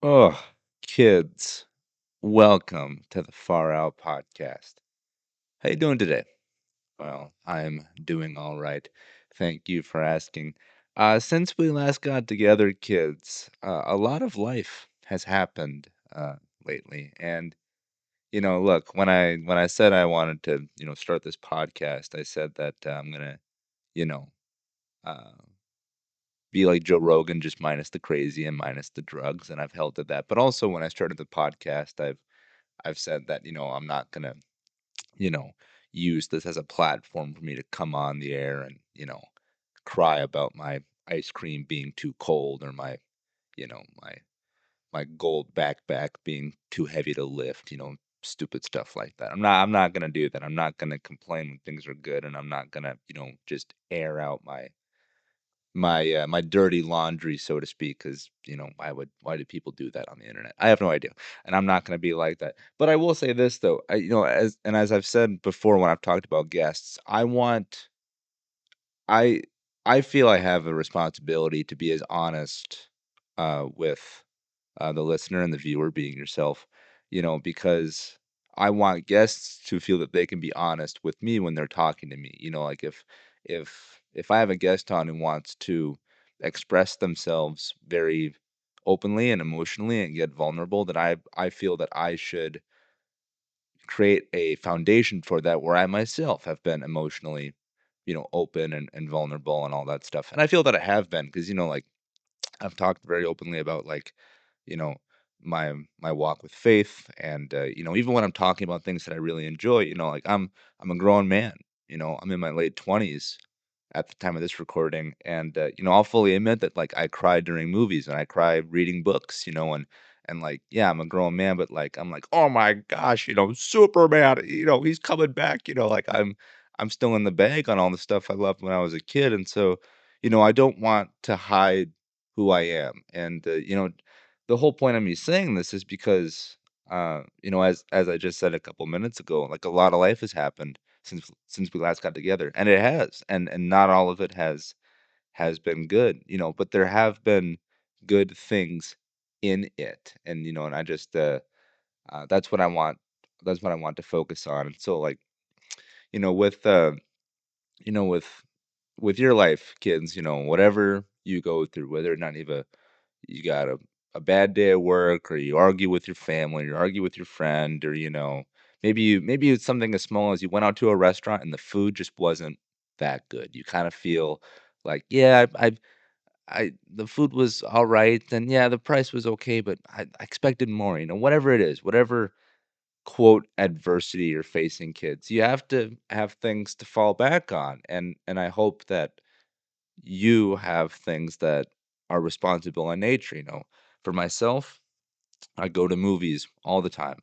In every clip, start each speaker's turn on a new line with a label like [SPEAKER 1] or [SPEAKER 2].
[SPEAKER 1] Oh, kids, welcome to the Far Out Podcast. How you doing today? Well, I'm doing all right. Thank you for asking. Since we last got together, kids, a lot of life has happened lately. And look, when I said I wanted to, start this podcast, I said that I'm gonna, you know, uh, be like Joe Rogan, just minus the crazy and minus the drugs, and I've held to that. But also, when I started the podcast, I've said that, I'm not gonna, you know, use this as a platform for me to come on the air and, cry about my ice cream being too cold or my, my gold backpack being too heavy to lift, stupid stuff like that. I'm not gonna do that. I'm not gonna complain when things are good, and I'm not gonna, just air out my dirty laundry, so to speak, because why do people do that on the internet? I have no idea, and I'm not going to be like that. But I will say this though, as I've said before when I've talked about guests, I I feel I have a responsibility to be as honest with the listener and the viewer, being yourself, because I want guests to feel that they can be honest with me when they're talking to me. Like if I have a guest on who wants to express themselves very openly and emotionally and get vulnerable, then I feel that I should create a foundation for that where I myself have been emotionally, open and vulnerable and all that stuff. And I feel that I have been because, like I've talked very openly about like, you know, my walk with faith and even when I'm talking about things that I really enjoy, like I'm a grown man, I'm in my late 20s at the time of this recording and I'll fully admit that like I cry during movies and I cry reading books, and like yeah, I'm a grown man but like I'm like, "Oh my gosh, Superman, he's coming back." Like I'm still in the bag on all the stuff I loved when I was a kid and so, I don't want to hide who I am. And the whole point of me saying this is because as I just said a couple minutes ago, like a lot of life has happened since we last got together. And it has. And not all of it has been good, but there have been good things in it. And and I just that's what I want to focus on. And so like, you know, with you know, with your life, kids, whatever you go through, whether or not you got a bad day at work or you argue with your family, or you argue with your friend, or maybe it's something as small as you went out to a restaurant and the food just wasn't that good. You kind of feel like, yeah, I the food was all right, and yeah, the price was okay, but I expected more. Whatever it is, whatever quote adversity you're facing, kids, you have to have things to fall back on, and I hope that you have things that are responsible in nature. For myself, I go to movies all the time.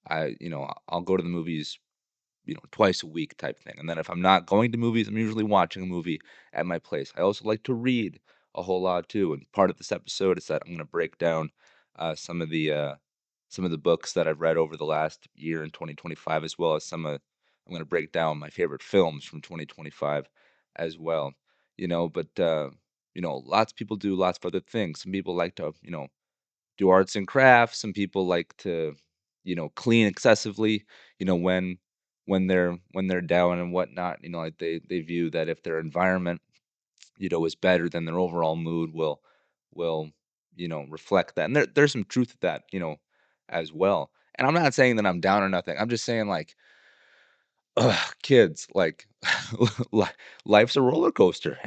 [SPEAKER 1] I'll go to the movies, twice a week type thing. And then if I'm not going to movies, I'm usually watching a movie at my place. I also like to read a whole lot too. And part of this episode is that I'm going to break down uh, some of the uh, some of the books that I've read over the last year in 2025, as well as I'm going to break down my favorite films from 2025 as well. But lots of people do lots of other things. Some people like to, do arts and crafts. Some people like to, clean excessively, when they're down and whatnot. Like they view that if their environment, is better, then their overall mood will reflect that. And there's some truth to that, as well. And I'm not saying that I'm down or nothing. I'm just saying like, ugh, kids, like li- life's a roller coaster.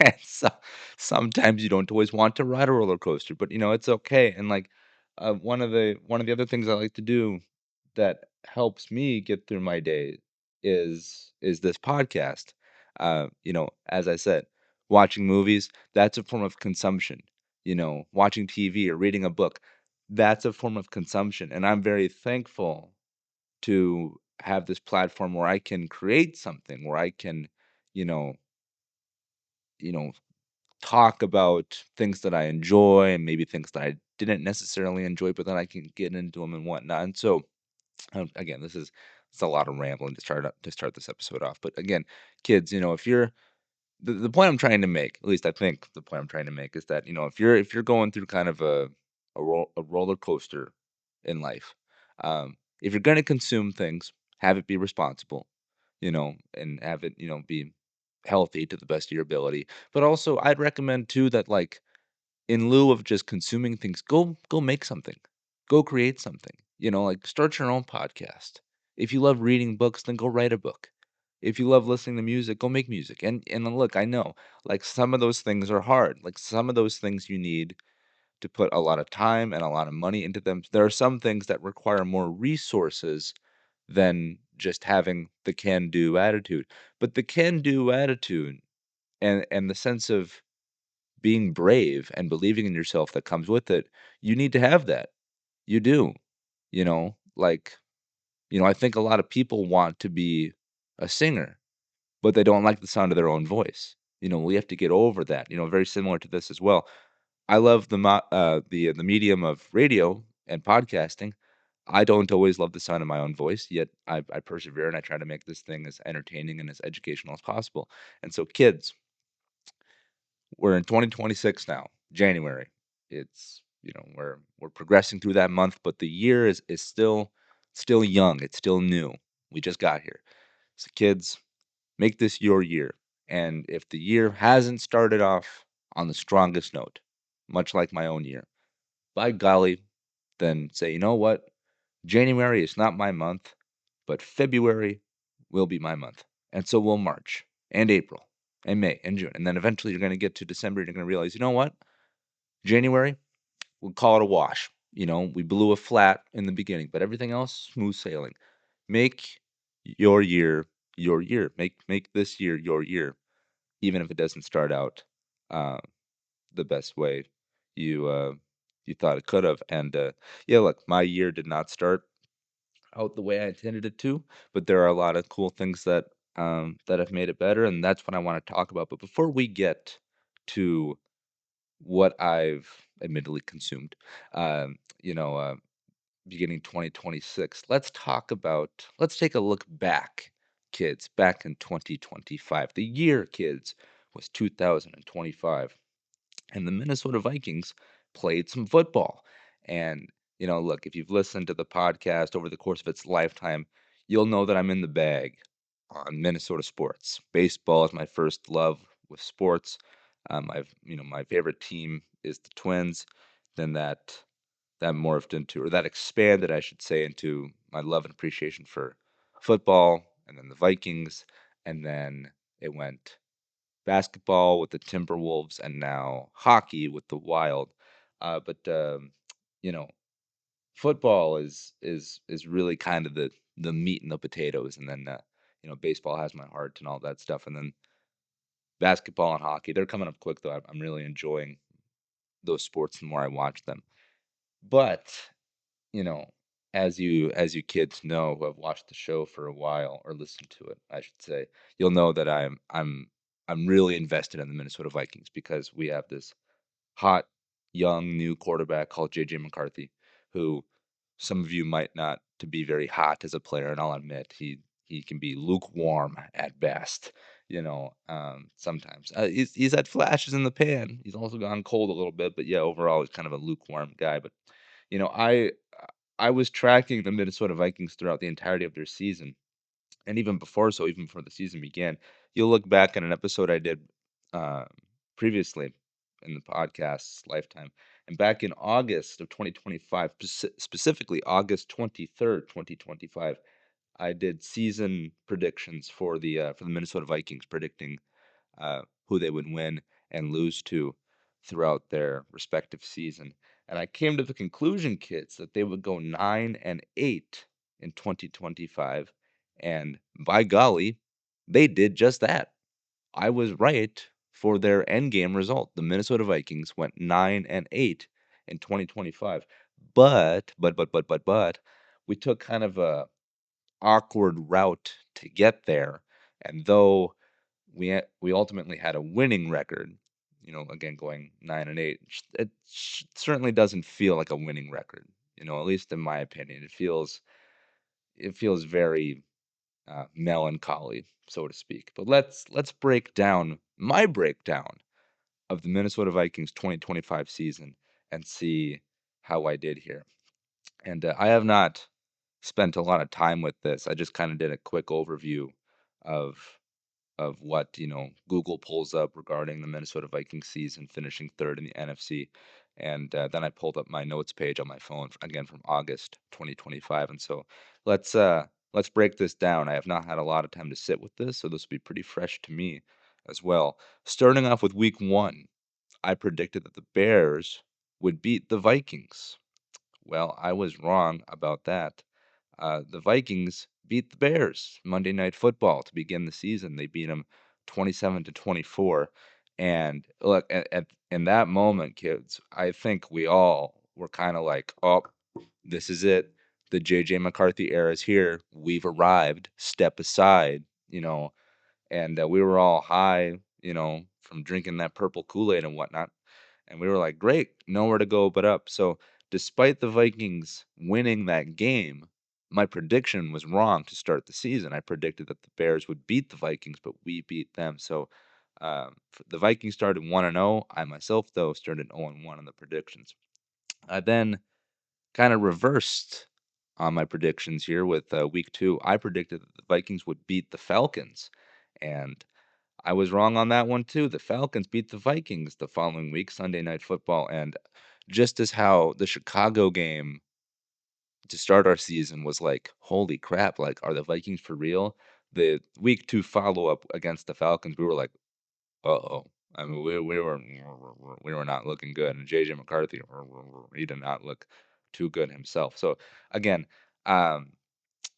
[SPEAKER 1] And so sometimes you don't always want to ride a roller coaster, but it's okay. And like one of the other things I like to do that helps me get through my day is this podcast. As I said, watching movies, that's a form of consumption. Watching TV or reading a book, that's a form of consumption. And I'm very thankful to have this platform where I can create something, where I can, you know, you know, talk about things that I enjoy and maybe things that I didn't necessarily enjoy, but then I can get into them and whatnot. And so, again, it's a lot of rambling to start this episode off. But again, kids, if you're the point I'm trying to make, at least I think the point I'm trying to make is that if you're going through kind of a roller coaster in life. If you're going to consume things, have it be responsible, and have it, be healthy to the best of your ability. But also, I'd recommend too that like in lieu of just consuming things, go make something. Go create something. Like start your own podcast. If you love reading books, then go write a book. If you love listening to music, go make music. And look, I know like some of those things are hard. Like some of those things you need to put a lot of time and a lot of money into them. There are some things that require more resources than just having the can-do attitude. But the can-do attitude and the sense of being brave and believing in yourself that comes with it, you need to have that. You do. Like, I think a lot of people want to be a singer, but they don't like the sound of their own voice. We have to get over that. Very similar to this as well. I love the medium of radio and podcasting. I don't always love the sound of my own voice, yet I persevere and I try to make this thing as entertaining and as educational as possible. And so, kids, we're in 2026 now, January. It's we're progressing through that month, but the year is still young. It's still new. We just got here. So kids, make this your year. And if the year hasn't started off on the strongest note, much like my own year, by golly, then say, you know what? January is not my month, but February will be my month. And so will March and April and May and June. And then eventually you're going to get to December and you're going to realize, you know what? January, we'll call it a wash. We blew a flat in the beginning, but everything else, smooth sailing. Make your year your year. Make this year your year, even if it doesn't start out uh, the best way you you thought it could have. And yeah, look, my year did not start out the way I intended it to, but there are a lot of cool things that have made it better, and that's what I want to talk about. But before we get to what I've admittedly consumed, um, you know, uh, beginning 2026, let's take a look back, kids, back in 2025. The year, kids, was 2025 and the Minnesota Vikings played some football. And, look, if you've listened to the podcast over the course of its lifetime, you'll know that I'm in the bag on Minnesota sports. Baseball is my first love with sports. My favorite team is the Twins. Then that morphed into, or that expanded, I should say, into my love and appreciation for football, and then the Vikings, and then it went basketball with the Timberwolves, and now hockey with the Wild. But you know, football is really kind of the meat and the potatoes, and then baseball has my heart and all that stuff, and then basketball and hockey, they're coming up quick though. I'm really enjoying those sports the more I watch them. But you know, as you kids know who have watched the show for a while or listened to it, I should say, you'll know that I'm really invested in the Minnesota Vikings because we have this hot, young, new quarterback called JJ McCarthy, who some of you might not to be very hot as a player, and I'll admit he can be lukewarm at best. Sometimes he's had flashes in the pan. He's also gone cold a little bit, but yeah, overall he's kind of a lukewarm guy. But you know, I I was tracking the Minnesota Vikings throughout the entirety of their season, and even before so, even before the season began. You'll look back at an episode I did uh, previously in the podcast's lifetime, and back in August of 2025, specifically August 23rd, 2025, I did season predictions for the Minnesota Vikings, predicting who they would win and lose to throughout their respective season. And I came to the conclusion, kids, that they would go 9-8 in 2025. And by golly, they did just that. I was right for their end game result. The Minnesota Vikings went 9-8 in 2025. But we took kind of a awkward route to get there. And though we ultimately had a winning record. Again going 9-8. It certainly doesn't feel like a winning record. At least in my opinion, it feels very melancholy, so to speak. But let's break down my breakdown of the Minnesota Vikings 2025 season and see how I did here. And I have not spent a lot of time with this. I just kind of did a quick overview of what Google pulls up regarding the Minnesota Vikings season, finishing third in the NFC, and then I pulled up my notes page on my phone again from August 2025, and so let's uh let's break this down. I have not had a lot of time to sit with this, so this will be pretty fresh to me as well. Starting off with Week 1, I predicted that the Bears would beat the Vikings. Well, I was wrong about that. The Vikings beat the Bears Monday Night Football to begin the season. They beat them 27-24. And look, in that moment, kids, I think we all were kind of like, oh, this is it. The J.J. McCarthy era is here. We've arrived. Step aside, and we were all high, from drinking that purple Kool-Aid and whatnot. And we were like, great, nowhere to go but up. So, despite the Vikings winning that game, my prediction was wrong to start the season. I predicted that the Bears would beat the Vikings, but we beat them. So, the Vikings started 1-0. I myself, though, started 0-1 in the predictions. I then kind of reversed on my predictions here with week 2. I predicted that the Vikings would beat the Falcons. And I was wrong on that one too. The Falcons beat the Vikings the following week, Sunday Night Football, and just as how the Chicago game to start our season was like, holy crap, like, are the Vikings for real? The week 2 follow up against the Falcons, we were like, uh-oh. I mean, we were not looking good, and JJ McCarthy, he did not look too good himself. So again, um,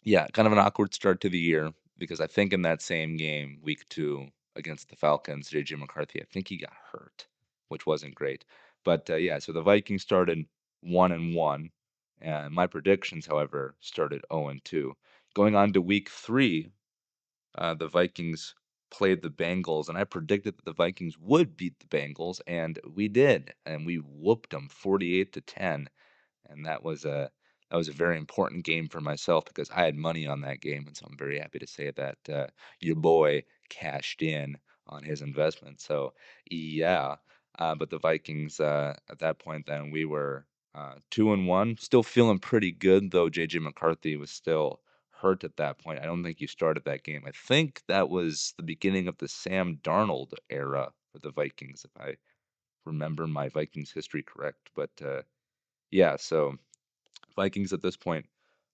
[SPEAKER 1] yeah, kind of an awkward start to the year because I think in that same game, week 2 against the Falcons, JJ McCarthy, I think he got hurt, which wasn't great. But yeah, so the Vikings started 1-1, and my predictions, however, started 0-2. Going on to week 3, the Vikings played the Bengals, and I predicted that the Vikings would beat the Bengals, and we did, and we whooped them 48-10. And that was a very important game for myself because I had money on that game, and so I'm very happy to say that your boy cashed in on his investment. So yeah, but the Vikings at that point then we were 2-1, still feeling pretty good though. JJ McCarthy was still hurt at that point. I don't think he started that game. I think that was the beginning of the Sam Darnold era for the Vikings, if I remember my Vikings history correct. But yeah, so Vikings at this point,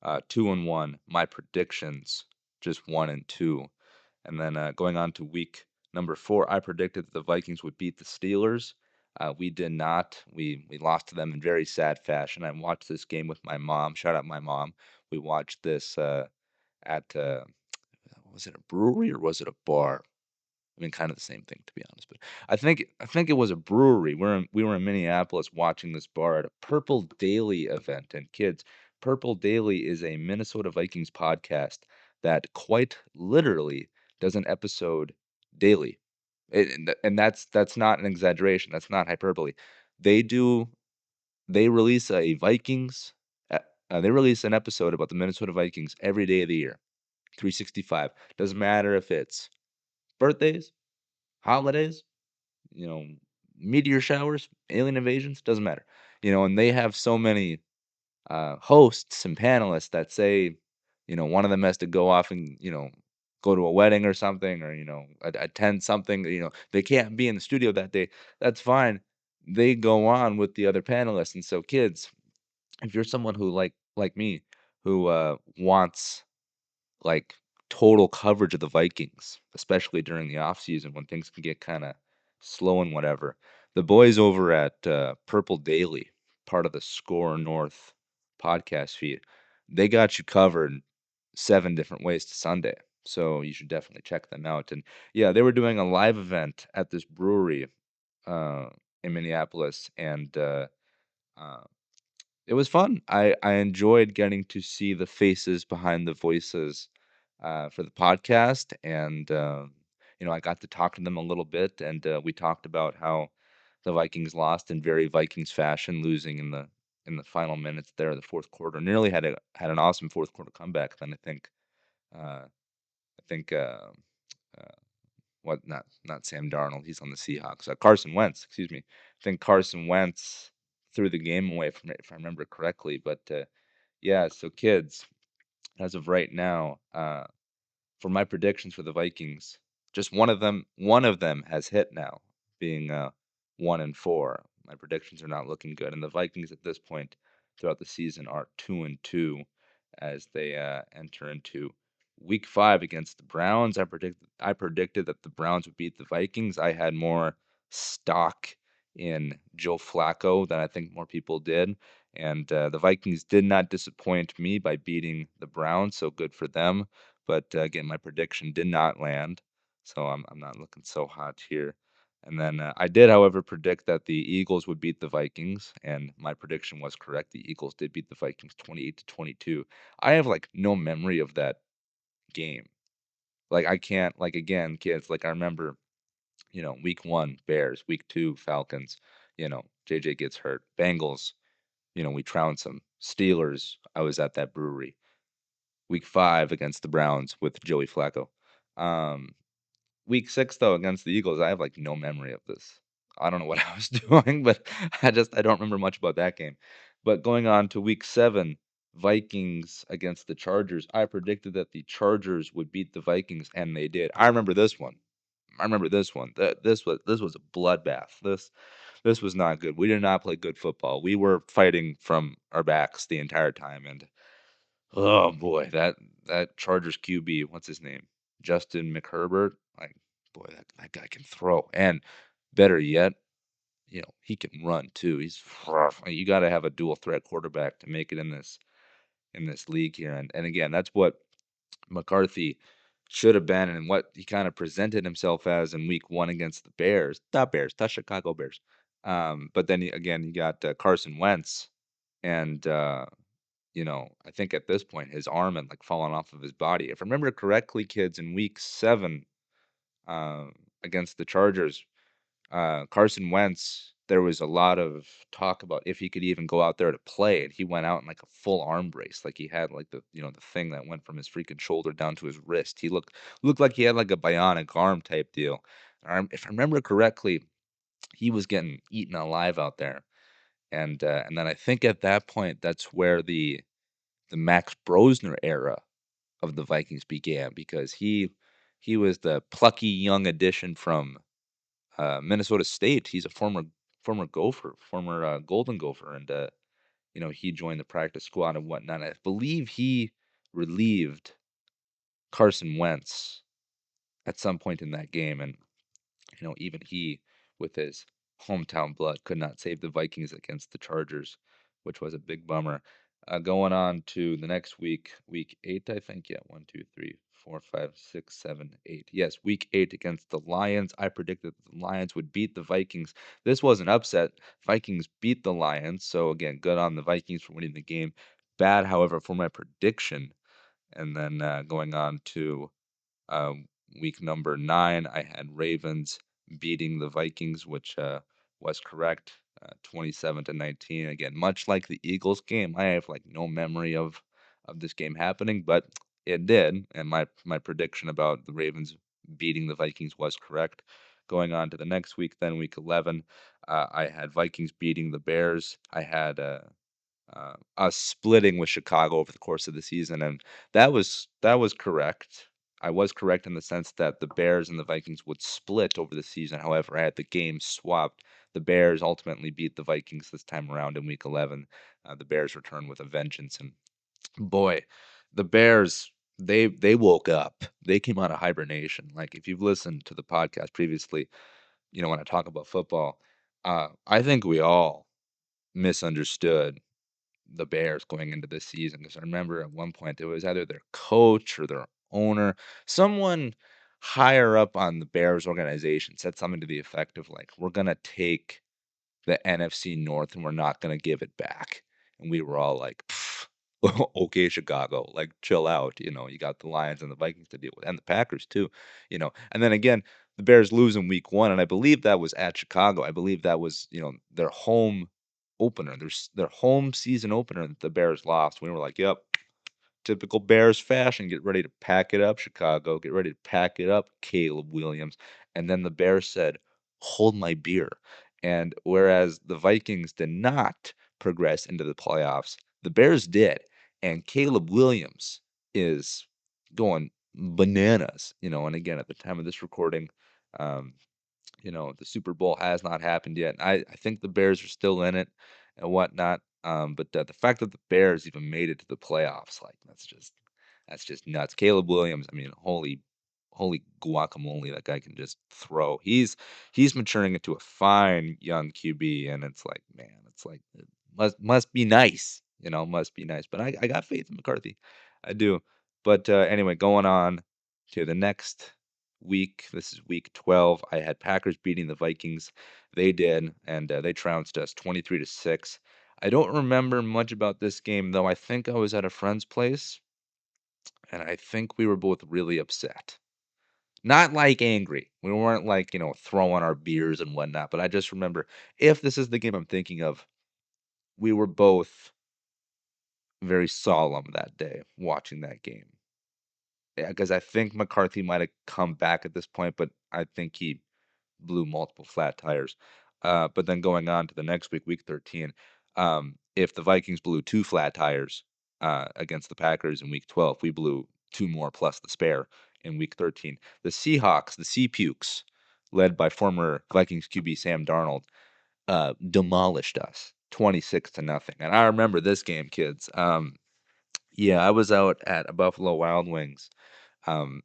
[SPEAKER 1] 2-1. My predictions just 1-2. And then going on to week number 4, I predicted that the Vikings would beat the Steelers. We did not. We lost to them in very sad fashion. I watched this game with my mom. Shout out my mom. We watched this at was it a brewery or was it a bar? I mean, kind of the same thing, to be honest. But I think it was a brewery. We were in Minneapolis watching this bar at a Purple Daily event. And kids, Purple Daily is a Minnesota Vikings podcast that quite literally does an episode daily. And that's not an exaggeration. That's not hyperbole. They do. They release a Vikings. They release an episode about the Minnesota Vikings every day of the year, 365. Doesn't matter if it's birthdays, holidays, you know, meteor showers, alien invasions, doesn't matter. And they have so many hosts and panelists that say, one of them has to go off and, go to a wedding or something or, attend something, they can't be in the studio that day. That's fine. They go on with the other panelists. And so kids, if you're someone who like me, who wants like total coverage of the Vikings, especially during the off season when things can get kind of slow and whatever. The boys over at Purple Daily, part of the Score North podcast feed, they got you covered 7 different ways to Sunday. So you should definitely check them out. And yeah, they were doing a live event at this brewery uh, in Minneapolis, and uh, it was fun. I enjoyed getting to see the faces behind the voices for the podcast, and I got to talk to them a little bit, and we talked about how the Vikings lost in very Vikings fashion, losing in the final minutes there of the fourth quarter. Nearly had an awesome fourth quarter comeback. Then I think uh, what not Sam Darnold, he's on the Seahawks. Carson Wentz, excuse me. I think Carson Wentz threw the game away from it, if I remember correctly. But yeah, so kids, as of right now, for my predictions for the Vikings, just one of them has hit now, being 1-4. My predictions are not looking good, and the Vikings at this point throughout the season are 2-2 as they enter into Week 5 against the Browns. I predicted that the Browns would beat the Vikings. I had more stock in Joe Flacco than I think more people did, and the Vikings did not disappoint me by beating the Browns, so good for them. But again, my prediction did not land, so I'm not looking so hot here. And then I did, however, predict that the Eagles would beat the Vikings, and my prediction was correct. The Eagles did beat the Vikings 28-22. I have like no memory of that game. Like I can't like again, kids. Like I remember, week 1 Bears, week 2 Falcons. JJ gets hurt. Bengals. We trounced them. Steelers. I was at that brewery. Week 5 against the Browns with Joey Flacco. Um, week 6 though against the Eagles, I have like no memory of this. I don't know what I was doing, but I don't remember much about that game. But going on to week 7, Vikings against the Chargers, I predicted that the Chargers would beat the Vikings, and they did. I remember this one. I remember this one. This was a bloodbath. This was not good. We did not play good football. We were fighting from our backs the entire time, and oh boy, that Chargers QB, what's his name? Justin McHerbert. Like, boy, that guy can throw. And better yet, he can run too. You got to have a dual threat quarterback to make it in this league here. And again, that's what McCarthy should have been and what he kind of presented himself as in week 1 against the Bears. The Bears, the Chicago Bears. But then again, you got Carson Wentz and I think at this point his arm had like fallen off of his body. If I remember correctly, kids, in week 7 uh, against the Chargers, Carson Wentz, there was a lot of talk about if he could even go out there to play, and he went out in like a full arm brace, like he had like the thing that went from his freaking shoulder down to his wrist. He looked like he had like a bionic arm type deal. If I remember correctly, he was getting eaten alive out there, and then I think at that point that's where the Max Brosner era of the Vikings began because he was the plucky young addition from Minnesota State. He's a former Gopher, former Golden Gopher, and he joined the practice squad and whatnot. I believe he relieved Carson Wentz at some point in that game, and even he, with his hometown blood, could not save the Vikings against the Chargers, which was a big bummer. Going on to the next week, week 8, I think. Yeah, 1, 2, 3, 4, 5, 6, 7, 8. Yes, week 8 against the Lions. I predicted that the Lions would beat the Vikings. This was an upset. Vikings beat the Lions. So, again, good on the Vikings for winning the game. Bad, however, for my prediction. And then going on to um, week number 9, I had Ravens beating the Vikings, which was correct, 27-19. Again, much like the Eagles game, I have like no memory of this game happening, but it did, and my prediction about the Ravens beating the Vikings was correct. Going on to the next week, then week 11, I had Vikings beating the Bears. I had us splitting with Chicago over the course of the season, and that was correct. I was correct in the sense that the Bears and the Vikings would split over the season. However, I had the game swapped. The Bears ultimately beat the Vikings this time around in Week 11. The Bears returned with a vengeance, and boy, the Bears they woke up. They came out of hibernation. Like if you've listened to the podcast previously, when I talk about football, I think we all misunderstood the Bears going into this season because I remember at one point it was either their coach or their owner, someone higher up on the Bears organization said something to the effect of like, "We're gonna take the NFC North and we're not gonna give it back," and we were all like, "Pfft, okay, Chicago, like chill out. You got the Lions and the Vikings to deal with, and the Packers too. And then again." The Bears lose in week 1, and I believe that was at Chicago. I believe that was, their home opener, their home season opener that the Bears lost. We were like, "Yep, typical Bears fashion. Get ready to pack it up, Chicago. Get ready to pack it up, Caleb Williams." And then the Bears said, "Hold my beer." And whereas the Vikings did not progress into the playoffs, the Bears did. And Caleb Williams is going bananas, and again, at the time of this recording, um, the Super Bowl has not happened yet. I think the Bears are still in it and whatnot. But the fact that the Bears even made it to the playoffs, like that's just nuts. Caleb Williams, I mean, holy guacamole, that guy can just throw. He's maturing into a fine young QB, and it's like, man, it's like it must be nice, must be nice. But I got faith in McCarthy, I do. But anyway, going on to the next week. This is week 12. I had Packers beating the Vikings. They did, and they trounced us 23-6. I don't remember much about this game, though. I think I was at a friend's place, and I think we were both really upset. Not like angry. We weren't like, throwing our beers and whatnot, but I just remember, if this is the game I'm thinking of, we were both very solemn that day watching that game. Yeah, because I think McCarthy might have come back at this point, but I think he blew multiple flat tires. But then going on to the next week, week 13, if the Vikings blew two flat tires against the Packers in week 12, we blew two more plus the spare in week 13. The Seahawks, the Sea Pukes, led by former Vikings QB Sam Darnold, demolished us 26-0. And I remember this game, kids. Yeah, I was out at a Buffalo Wild Wings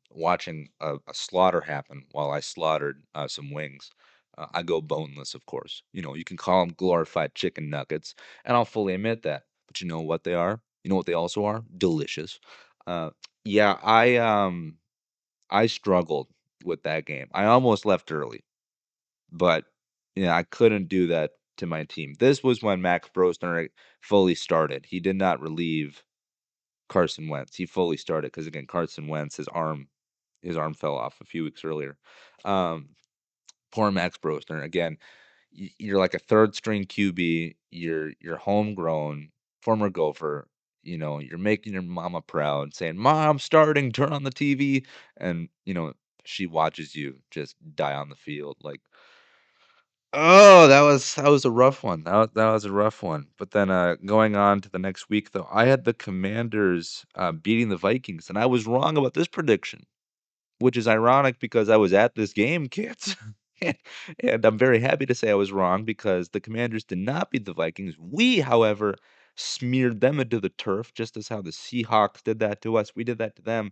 [SPEAKER 1] watching a slaughter happen while I slaughtered some wings. I go boneless, of course. You can call them glorified chicken nuggets, and I'll fully admit that. But you know what they are? You know what they also are? Delicious. Uh, yeah, I struggled with that game. I almost left early, but I couldn't do that to my team. This was when Max Brosner fully started. He did not relieve Carson Wentz. He fully started because again, Carson Wentz, his arm fell off a few weeks earlier. Um, Poor Max Brosner. Again, you're like a third string QB. You're homegrown, former Gopher. You're making your mama proud, saying, "Mom, starting, turn on the TV," and she watches you just die on the field. Like, oh, that was a rough one. That was a rough one. But then going on to the next week, though, I had the Commanders beating the Vikings, and I was wrong about this prediction, which is ironic because I was at this game, kids. And I'm very happy to say I was wrong because the Commanders did not beat the Vikings. We, however, smeared them into the turf, just as how the Seahawks did that to us. We did that to them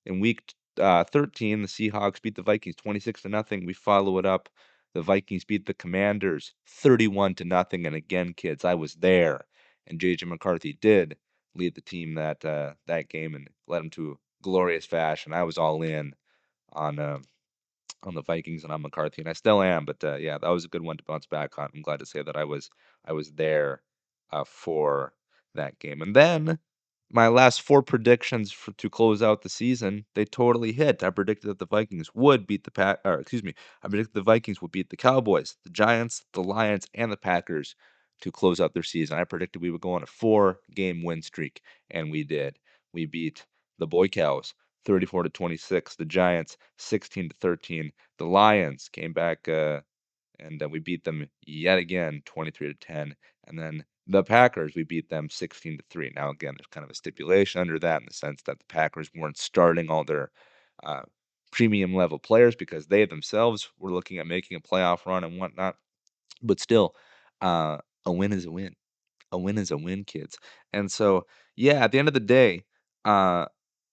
[SPEAKER 1] in week 13. The Seahawks beat the Vikings 26-0. We follow it up. The Vikings beat the Commanders 31-0. And again, kids, I was there, and JJ McCarthy did lead the team that game and led them to glorious fashion. I was all in on the Vikings and on McCarthy, and I still am. But yeah, that was a good one to bounce back on. I'm glad to say that I was there for that game. And then my last four predictions to close out the season, they totally hit. I predicted that the Vikings would beat or excuse me, I predicted the Vikings would beat the Cowboys, the Giants, the Lions, and the Packers to close out their season. I predicted we would go on a 4-game win streak, and we did. We beat the Boy Cows 34-26, the Giants 16-13. The Lions came back and we beat them yet again 23-10. And then the Packers, we beat them 16-3. Now again, there's kind of a stipulation under that in the sense that the Packers weren't starting all their uh, premium level players because they themselves were looking at making a playoff run and whatnot. But still, a win is a win. A win is a win, kids. And so, yeah, at the end of the day, uh,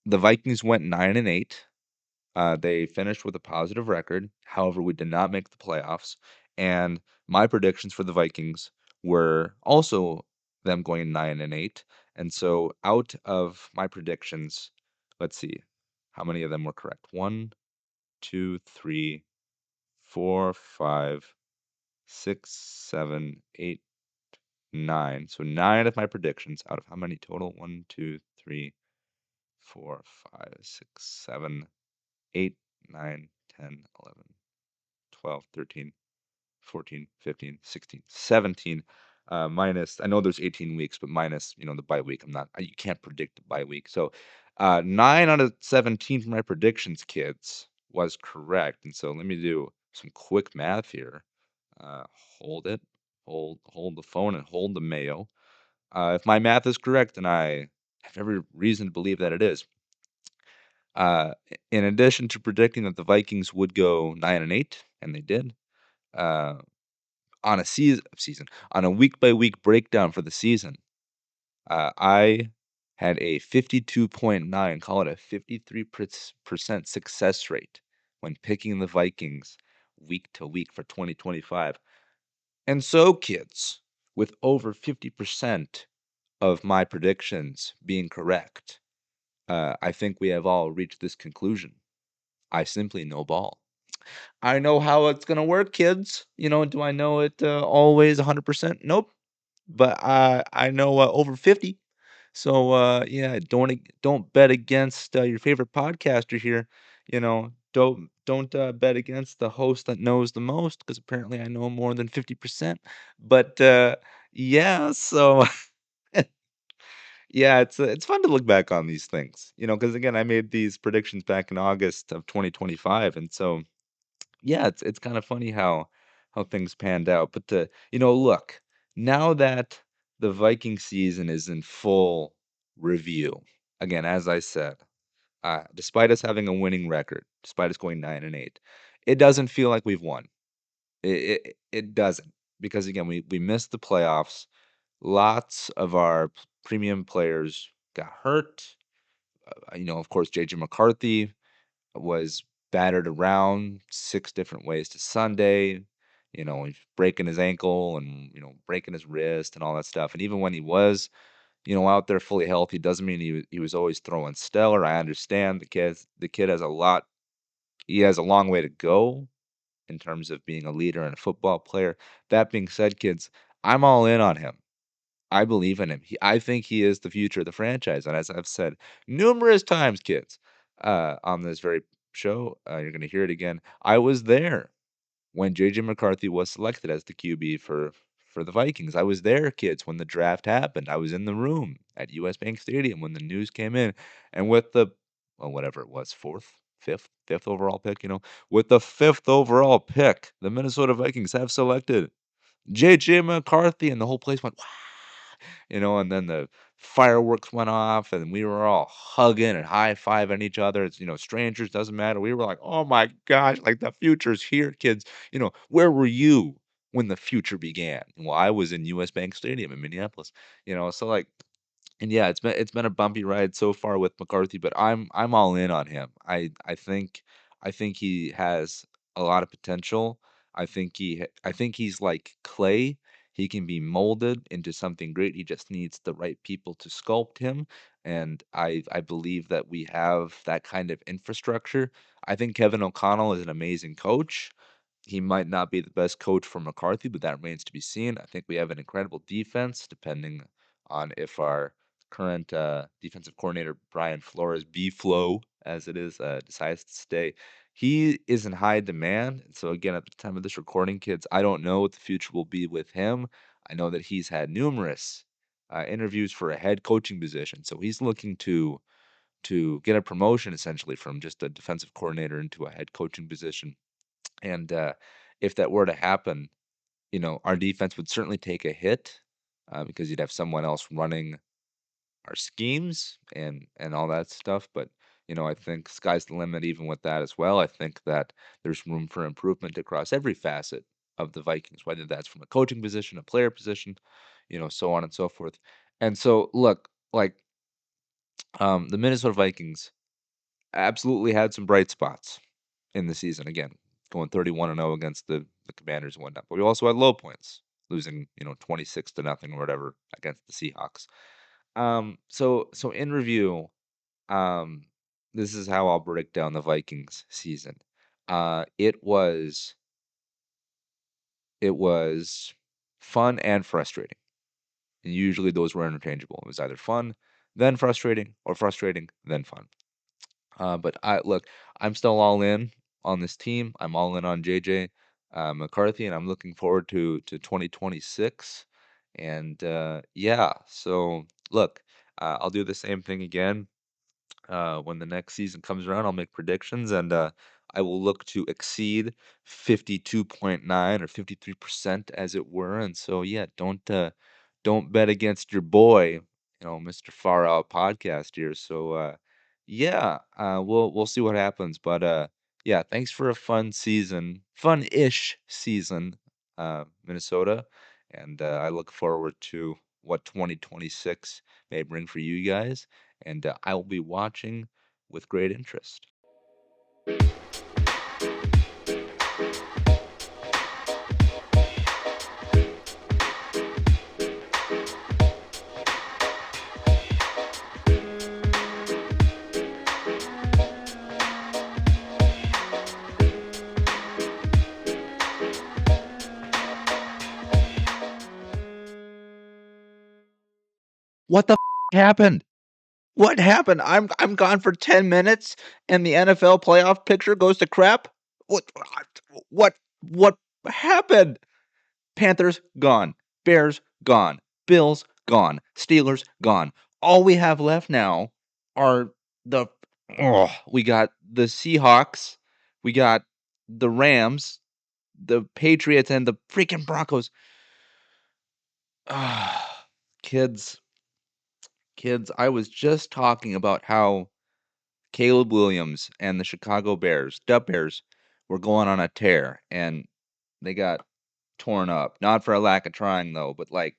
[SPEAKER 1] the Vikings went 9-8. They finished with a positive record. However, we did not make the playoffs. And my predictions for the Vikings were also them going 9-8. And so, out of my predictions, let's see how many of them were correct. One, two, three, four, five, six, seven, eight, nine. So, nine of my predictions out of how many total? One, two, three, 4, 5, 6, 7, 8, 9, 10, 11, 12, 13, 14, 15, 16, 17. Minus, I know there's 18 weeks, but minus, the bye week. You can't predict the bye week. So 9 out of 17 for my predictions, kids, was correct. And so let me do some quick math here. Uh, hold it, hold the phone and hold the mayo. If my math is correct, and I have every reason to believe that it is, in addition to predicting that the Vikings would go 9-8, and they did, uh, on a season on a week by week breakdown for the season, I had a 52.9, call it a 53% success rate when picking the Vikings week to week for 2025. And so, kids, with over 50% of my predictions being correct, I think we have all reached this conclusion. I simply know ball. I know how it's going to work, kids. Do I know it always 100%? Nope. But I know over 50. So yeah, don't bet against your favorite podcaster here. Don't bet against the host that knows the most, because apparently I know more than 50%. But yeah, so yeah, it's fun to look back on these things, because again, I made these predictions back in August of 2025, and so yeah, it's kind of funny how things panned out. But look, now that the Viking season is in full review, again, as I said, despite us having a winning record, despite us going 9-8, it doesn't feel like we've won. It doesn't, because again, we missed the playoffs. Lots of our premium players got hurt. Of course, JJ McCarthy was battered around 6 different ways to Sunday. He's breaking his ankle and, breaking his wrist and all that stuff. And even when he was, out there fully healthy, doesn't mean he was always throwing stellar. I understand the kid has he has a long way to go in terms of being a leader and a football player. That being said, kids, I'm all in on him. I believe in him. I think he is the future of the franchise. And as I've said numerous times, kids, on this very show, you're going to hear it again. I was there when JJ McCarthy was selected as the QB for the Vikings. I was there, kids, when the draft happened. I was in the room at US Bank Stadium when the news came in, and with the whatever it was, fifth overall pick, with the fifth overall pick, the Minnesota Vikings have selected JJ McCarthy, and the whole place went, wow. And then the fireworks went off, and we were all hugging and high-fiving each other. It's, strangers, doesn't matter. We were like, oh my gosh, like the future's here, kids. Where were you when the future began? Well, I was in US Bank Stadium in Minneapolis, so like, and yeah, it's been a bumpy ride so far with McCarthy, but I'm all in on him. I think he has a lot of potential. I think he's like clay. He can be molded into something great. He just needs the right people to sculpt him, and I believe that we have that kind of infrastructure. I think Kevin O'Connell is an amazing coach. He might not be the best coach for McCarthy, but that remains to be seen. I think we have an incredible defense, depending on if our current defensive coordinator, Brian Flores, B-Flow, as it is, decides to stay. He is in high demand. So, again, at the time of this recording, kids, I don't know what the future will be with him. I know that he's had numerous interviews for a head coaching position. So he's looking to get a promotion, essentially, from just a defensive coordinator into a head coaching position. And if that were to happen, our defense would certainly take a hit, because you'd have someone else running our schemes and all that stuff. But I think sky's the limit even with that as well. I think that there's room for improvement across every facet of the Vikings, whether that's from a coaching position, a player position, so on and so forth. And so, look, like, the Minnesota Vikings absolutely had some bright spots in the season. Again, going 31-0 against the Commanders and whatnot. But we also had low points, losing 26-0 or whatever against the Seahawks. So in review, um, this is how I'll break down the Vikings season. It was fun and frustrating. And usually those were interchangeable. It was either fun, then frustrating, or frustrating, then fun. But I'm still all in on this team. I'm all in on JJ McCarthy, and I'm looking forward to 2026. And yeah, so look, I'll do the same thing again when the next season comes around. I'll make predictions, and I will look to exceed 52.9 or 53% as it were. And so yeah, don't bet against your boy, Mr. Far Out Podcast here. So yeah, we'll see what happens. But yeah, thanks for a fun season, fun-ish season, Minnesota. And I look forward to what 2026 may bring for you guys. And I will be watching with great interest. What the happened? What happened? I'm gone for 10 minutes and the NFL playoff picture goes to crap? What what happened? Panthers gone. Bears gone. Bills gone. Steelers gone. All we have left now are the we got the Seahawks, we got the Rams, the Patriots and the freaking Broncos. Kids, kids, I was just talking about how Caleb Williams and the Chicago Bears, Dub Bears, were going on a tear and they got torn up. Not for a lack of trying though, but like,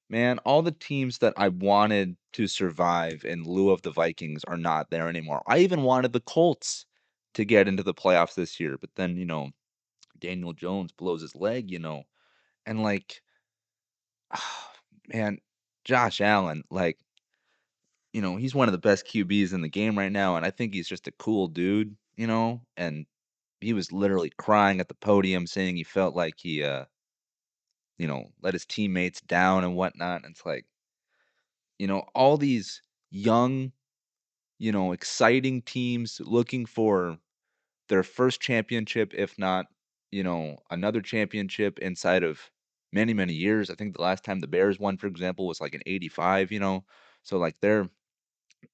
[SPEAKER 1] man, all the teams that I wanted to survive in lieu of the Vikings are not there anymore. I even wanted the Colts to get into the playoffs this year, but then, Daniel Jones blows his leg, and like, man, Josh Allen, like, he's one of the best QBs in the game right now, and I think he's just a cool dude, and he was literally crying at the podium saying he felt like he, let his teammates down and whatnot. And it's like, all these young, exciting teams looking for their first championship, if not, another championship inside of many, many years. I think the last time the Bears won, for example, was like in '85, So like they're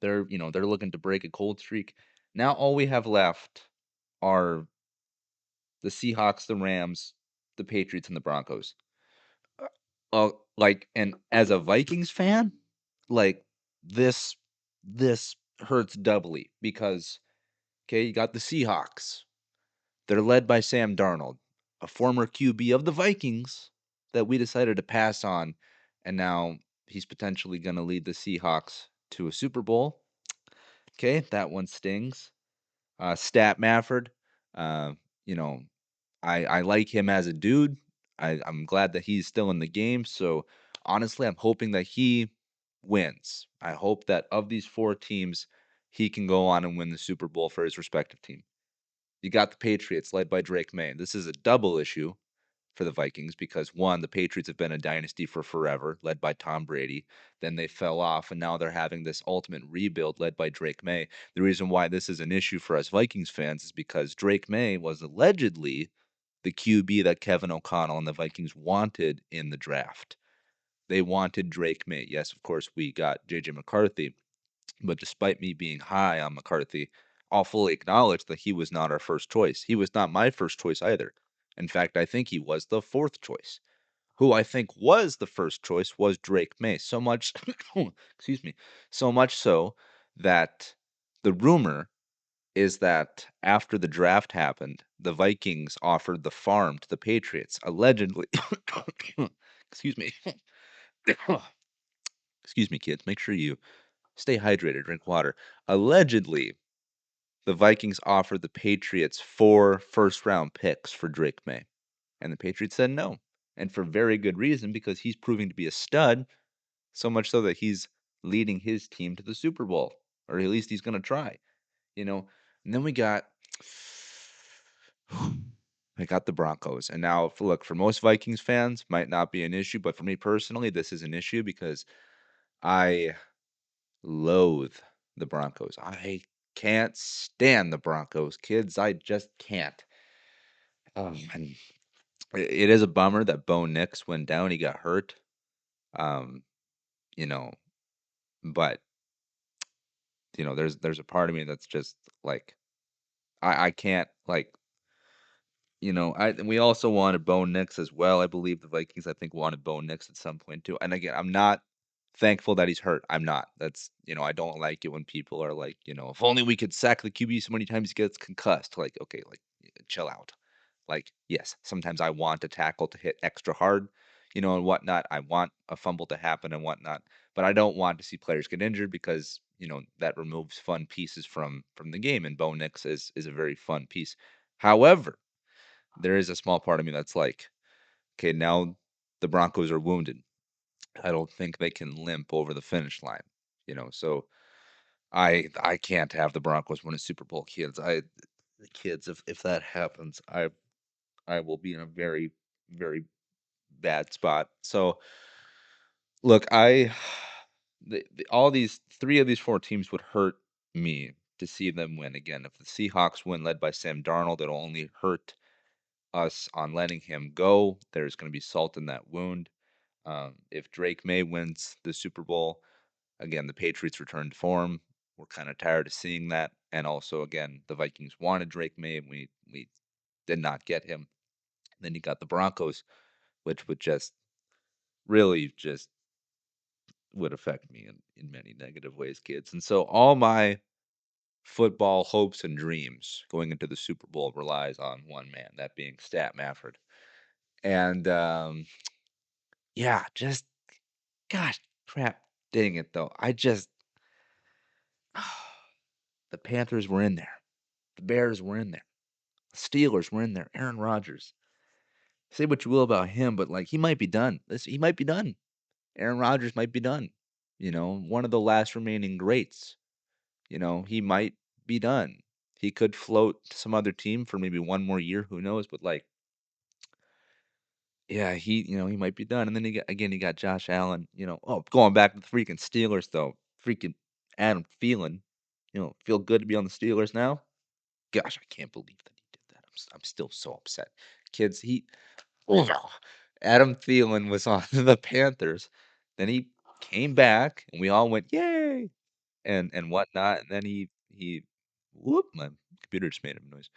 [SPEAKER 1] looking to break a cold streak. Now all we have left are the Seahawks, the Rams, the Patriots, and the Broncos. Like, and as a Vikings fan, like this this hurts doubly because okay, you got the Seahawks. They're led by Sam Darnold, a former QB of the Vikings that we decided to pass on, and now he's potentially going to lead the Seahawks to a Super Bowl. Okay, that one stings. Stat Mafford, uh, you know, I like him as a dude. I'm glad that he's still in the game. So honestly, I'm hoping that he wins. I hope that of these four teams, he can go on and win the Super Bowl for his respective team. You got the Patriots led by Drake May. This is a double issue for the Vikings because one, the Patriots have been a dynasty for forever, led by Tom Brady. Then they fell off, and now they're having this ultimate rebuild led by Drake May. The reason why this is an issue for us Vikings fans is because Drake May was allegedly the QB that Kevin O'Connell and the Vikings wanted in the draft. They wanted Drake May. Yes, of course, we got JJ McCarthy, but despite me being high on McCarthy, I'll fully acknowledge that he was not our first choice. He was not my first choice either. In fact, I think he was the fourth choice. Who I think was the first choice was Drake May. So much, excuse me, so much so that the rumor is that after the draft happened, the Vikings offered the farm to the Patriots, allegedly. Excuse me. Excuse me, kids. Make sure you stay hydrated, drink water. Allegedly, the Vikings offered the Patriots 4 first round picks for Drake May. And the Patriots said no. And for very good reason, because he's proving to be a stud, so much so that he's leading his team to the Super Bowl. Or at least he's going to try, you know. And then we got I got the Broncos. And now, look, for most Vikings fans, might not be an issue, but for me personally, this is an issue because I loathe the Broncos. I can't stand the Broncos, kids. I just can't. And it is a bummer that Bo Nix went down. He got hurt. Um, you know, but there's a part of me that's just like I can't, like, we also wanted Bo Nix as well. I believe the Vikings, I think, wanted Bo Nix at some point too. And again, I'm not thankful that he's hurt. I'm not. I don't like it when people are like, if only we could sack the QB so many times he gets concussed. Like, okay, like, chill out. Like, yes, sometimes I want a tackle to hit extra hard, and whatnot. I want a fumble to happen and whatnot, but I don't want to see players get injured because, that removes fun pieces from the game. And Bo Nix is a very fun piece. However, there is a small part of me that's like, okay, now the Broncos are wounded. I don't think they can limp over the finish line, So I can't have the Broncos win a Super Bowl, kids. The kids, if that happens, I will be in a very, very bad spot. So look, all these three of these four teams would hurt me to see them win again. If the Seahawks win, led by Sam Darnold, it'll only hurt us on letting him go. There's going to be salt in that wound. If Drake May wins the Super Bowl, again, the Patriots return to form. We're kind of tired of seeing that. And also, again, the Vikings wanted Drake May, and we did not get him. Then you got the Broncos, which would just really just would affect me in many negative ways, kids. And so all my football hopes and dreams going into the Super Bowl relies on one man, that being Stat Mafford. And yeah, just gosh, crap, dang it though. The Panthers were in there. The Bears were in there. The Steelers were in there. Aaron Rodgers. Say what you will about him, but like he might be done. He might be done. Aaron Rodgers might be done. One of the last remaining greats. He might be done. He could float to some other team for maybe one more year. Who knows? But like, yeah, he might be done. And then he got Josh Allen. Oh, going back to the freaking Steelers though. Freaking Adam Thielen. Feel good to be on the Steelers now. Gosh, I can't believe that he did that. I'm still so upset. Kids, ugh. Adam Thielen was on the Panthers. Then he came back, and we all went yay and whatnot. And then he whoop, my computer just made a noise.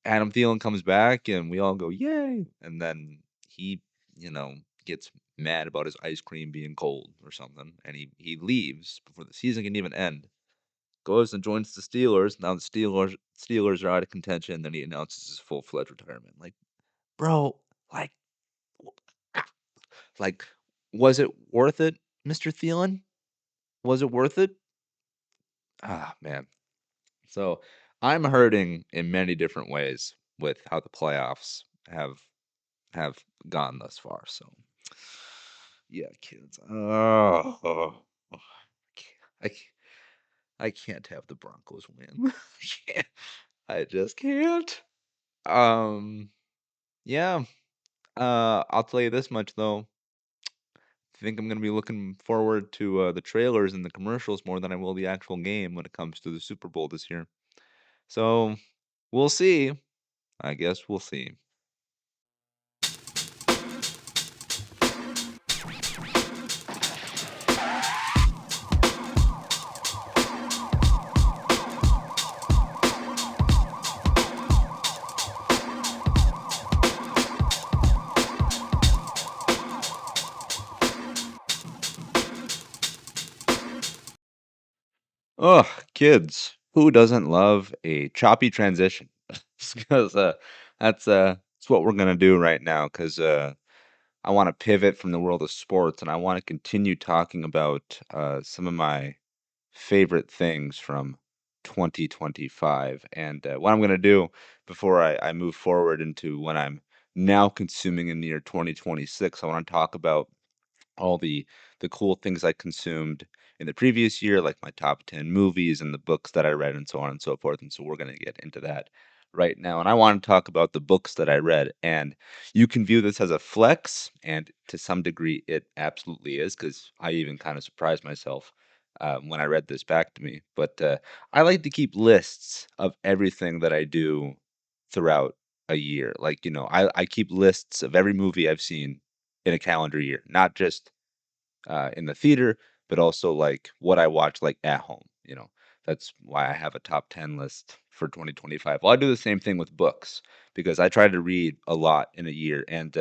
[SPEAKER 1] Adam Thielen comes back, and we all go yay. And then he, gets mad about his ice cream being cold or something, and he leaves before the season can even end. Goes and joins the Steelers. Now the Steelers are out of contention. And then he announces his full-fledged retirement. Like, bro, like, like, was it worth it, Mr. Thielen? Was it worth it? Ah, man. So I'm hurting in many different ways with how the playoffs have gone thus far. So yeah, kids. I can't, I can't have the Broncos win. I can't. I just can't. Um, yeah. I'll tell you this much though. I think I'm gonna be looking forward to the trailers and the commercials more than I will the actual game when it comes to the Super Bowl this year. So we'll see. I guess we'll see. Oh, kids, who doesn't love a choppy transition? Because that's what we're gonna do right now. Because I want to pivot from the world of sports, and I want to continue talking about some of my favorite things from 2025. And what I'm going to do before I move forward into what I'm now consuming in the year 2026, I want to talk about all the cool things I consumed in the previous year, like my top 10 movies and the books that I read and so on and so forth. And so we're going to get into that right now. And I want to talk about the books that I read. And you can view this as a flex, and to some degree it absolutely is, because I even kind of surprised myself when I read this back to me. But I like to keep lists of everything that I do throughout a year. Like, I keep lists of every movie I've seen in a calendar year, not just in the theater, but also like what I watch like at home. that's why I have a top 10 list for 2025. Well, I do the same thing with books because I try to read a lot in a year, and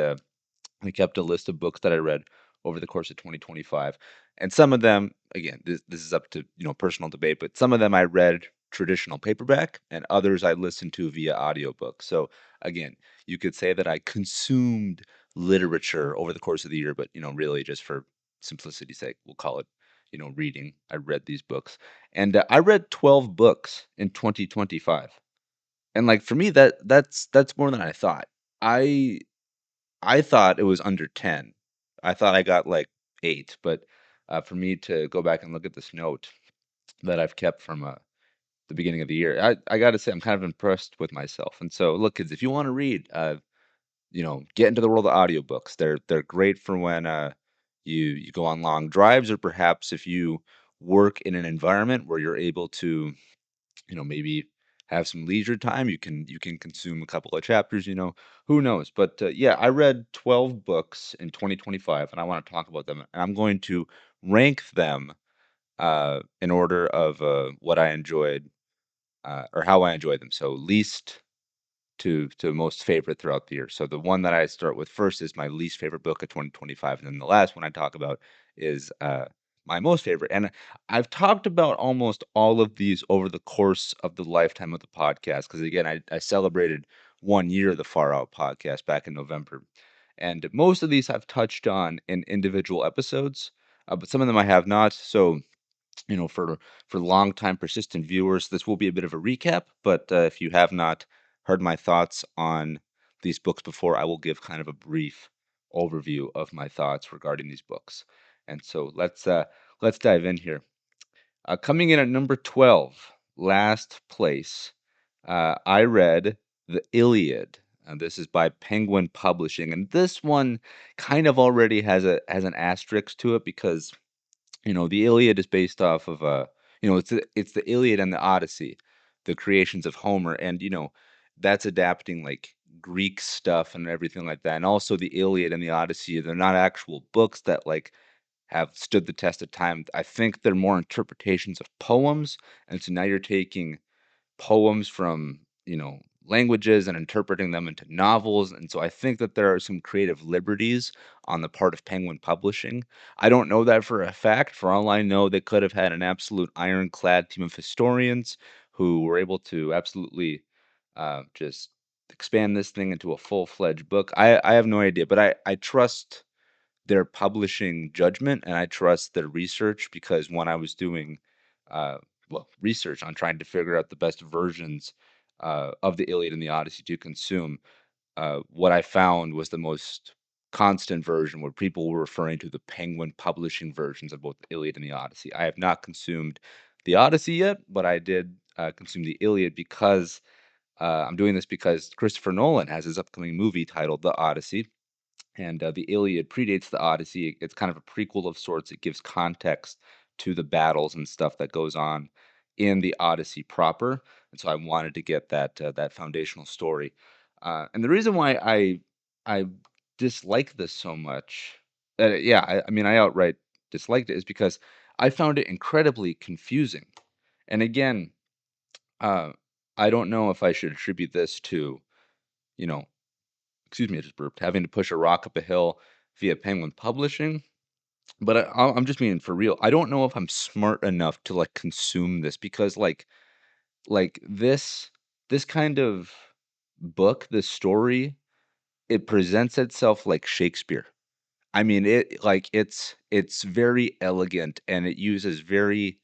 [SPEAKER 1] I kept a list of books that I read over the course of 2025. And some of them, again, this is up to, personal debate, but some of them I read traditional paperback and others I listened to via audiobook. So again, you could say that I consumed literature over the course of the year, but really just for simplicity's sake, we'll call it, reading. I read these books. And I read 12 books in 2025. And like for me that's more than I thought. I I thought it was under 10. I thought I got like 8, but for me to go back and look at this note that I've kept from the beginning of the year, I got to say I'm kind of impressed with myself. And so, look, kids, if you want to read, get into the world of audiobooks. They're great for when you go on long drives, or perhaps if you work in an environment where you're able to maybe have some leisure time, you can consume a couple of chapters, who knows. But yeah, I read 12 books in 2025 and I want to talk about them, and I'm going to rank them in order of what I enjoyed, or how I enjoyed them, so least to most favorite throughout the year. So the one that I start with first is my least favorite book of 2025, and then the last one I talk about is my most favorite. And I've talked about almost all of these over the course of the lifetime of the podcast, because again, I celebrated 1 year of the Far Out podcast back in November, and most of these I've touched on in individual episodes, but some of them I have not. So for longtime persistent viewers, this will be a bit of a recap. But if you have not heard my thoughts on these books before, I will give kind of a brief overview of my thoughts regarding these books. And so let's dive in here. Coming in at number 12, last place, I read The Iliad. This is by Penguin Publishing, and this one kind of already has an asterisk to it because the Iliad is based off of it's the Iliad and the Odyssey, the creations of Homer, and that's adapting like Greek stuff and everything like that. And also the Iliad and the Odyssey, they're not actual books that like have stood the test of time. I think they're more interpretations of poems, and so now you're taking poems from languages and interpreting them into novels, and so I think that there are some creative liberties on the part of Penguin Publishing. I don't know that for a fact. For all I know, they could have had an absolute ironclad team of historians who were able to absolutely just expand this thing into a full-fledged book. I have no idea, but I trust their publishing judgment, and I trust their research, because when I was doing uh, research on trying to figure out the best versions of the Iliad and the Odyssey to consume, what I found was the most constant version where people were referring to the Penguin publishing versions of both the Iliad and the Odyssey. I have not consumed the Odyssey yet, but I did consume the Iliad because I'm doing this because Christopher Nolan has his upcoming movie titled The Odyssey, and the Iliad predates the Odyssey. It's kind of a prequel of sorts. It gives context to the battles and stuff that goes on in the Odyssey proper, and so I wanted to get that foundational story. And the reason why I dislike this so much, yeah, I mean, I outright disliked it, is because I found it incredibly confusing. And again, uh, I don't know if I should attribute this to, you know, excuse me, I just burped, having to push a rock up a hill via Penguin Publishing. But I'm just being for real. I don't know if I'm smart enough to like consume this, because like this kind of book, this story, it presents itself like Shakespeare. I mean, it's very elegant, and it uses very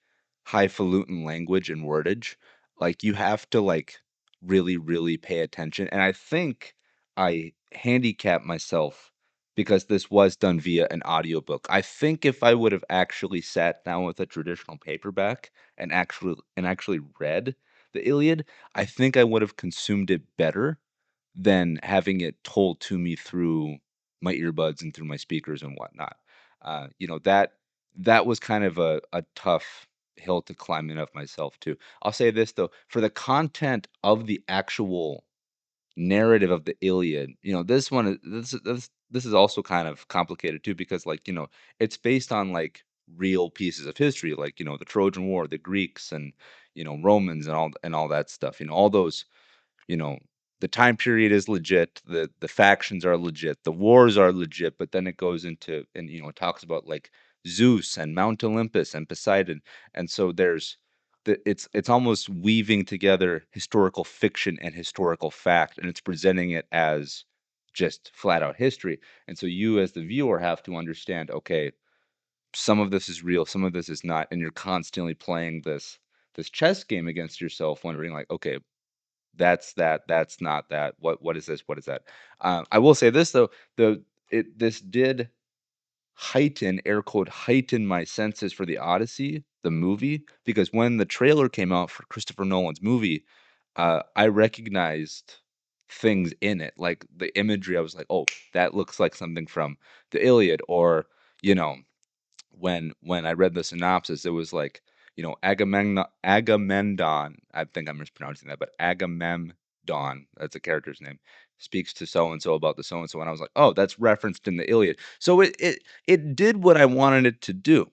[SPEAKER 1] highfalutin language and wordage. Like you have to like really, really pay attention. And I think I handicap myself because this was done via an audiobook. I think if I would have actually sat down with a traditional paperback and actually read the Iliad, I think I would have consumed it better than having it told to me through my earbuds and through my speakers and whatnot. That was kind of a tough hill to climb in of myself too. I'll say this though, for the content of the actual narrative of the Iliad, this one this is also kind of complicated too, because like, it's based on like real pieces of history, like, the Trojan War, the Greeks, and Romans and all that stuff. All those, you know, the time period is legit, the factions are legit, the wars are legit, but then it goes into and it talks about like Zeus and Mount Olympus and Poseidon, and so it's almost weaving together historical fiction and historical fact, and it's presenting it as just flat out history. And so you as the viewer have to understand, okay, some of this is real, some of this is not, and you're constantly playing this chess game against yourself, wondering like, okay, that's not that. What is this? What is that? I will say this though, this did heighten, air quote, heighten my senses for the Odyssey, the movie, because when the trailer came out for Christopher Nolan's movie, I recognized things in it, like the imagery. I was like, oh, that looks like something from the Iliad, or you know, when I read the synopsis, it was like, Agamemnon, I think I'm mispronouncing that, but Agamemnon, that's a character's name, speaks to so and so about the so and so, and I was like, oh, that's referenced in the Iliad. So it did what I wanted it to do.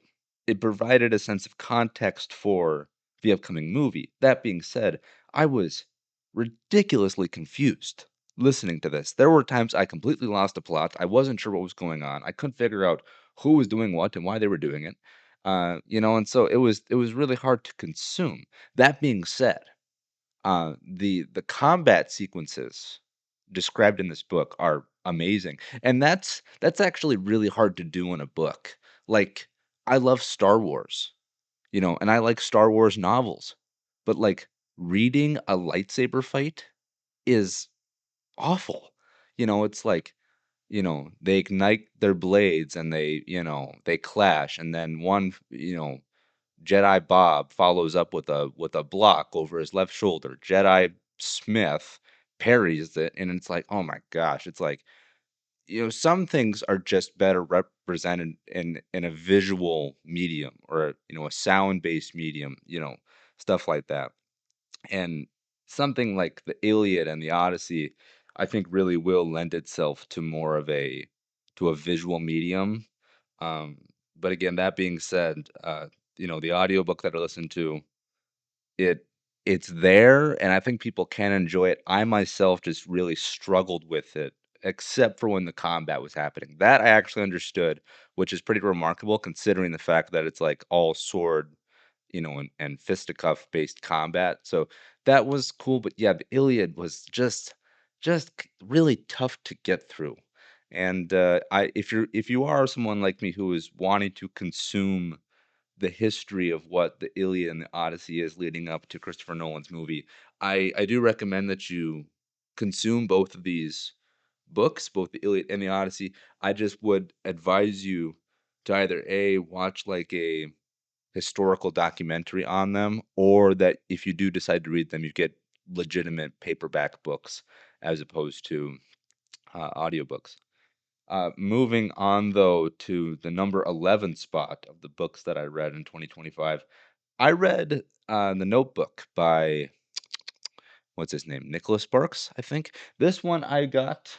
[SPEAKER 1] It provided a sense of context for the upcoming movie. That being said, I was ridiculously confused listening to this. There were times I completely lost the plot. I wasn't sure what was going on. I couldn't figure out who was doing what and why they were doing it. And so it was really hard to consume. That being said, the combat sequences described in this book are amazing, and that's actually really hard to do in a book. Like, I love Star Wars, and I like Star Wars novels, but like reading a lightsaber fight is awful. It's like, they ignite their blades and they clash, and then one, Jedi Bob follows up with a block over his left shoulder. Jedi Smith parries it, and it's like, oh my gosh, it's like, some things are just better represented in a visual medium, or a sound-based medium, stuff like that. And something like the Iliad and the Odyssey, I think really will lend itself to more of a visual medium. Um, but again, that being said, the audiobook that I listened to, it it's there, and I think people can enjoy it. I myself just really struggled with it, except for when the combat was happening. That I actually understood, which is pretty remarkable considering the fact that it's like all sword, and fisticuff based combat. So that was cool. But yeah, the Iliad was just really tough to get through. And if you are someone like me who is wanting to consume the history of what the Iliad and the Odyssey is leading up to Christopher Nolan's movie, I do recommend that you consume both of these books, both the Iliad and the Odyssey. I just would advise you to either watch like a historical documentary on them, or that if you do decide to read them, you get legitimate paperback books as opposed to audiobooks. Moving on, though, to the number 11 spot of the books that I read in 2025, I read The Notebook by, what's his name? Nicholas Sparks, I think. This one I got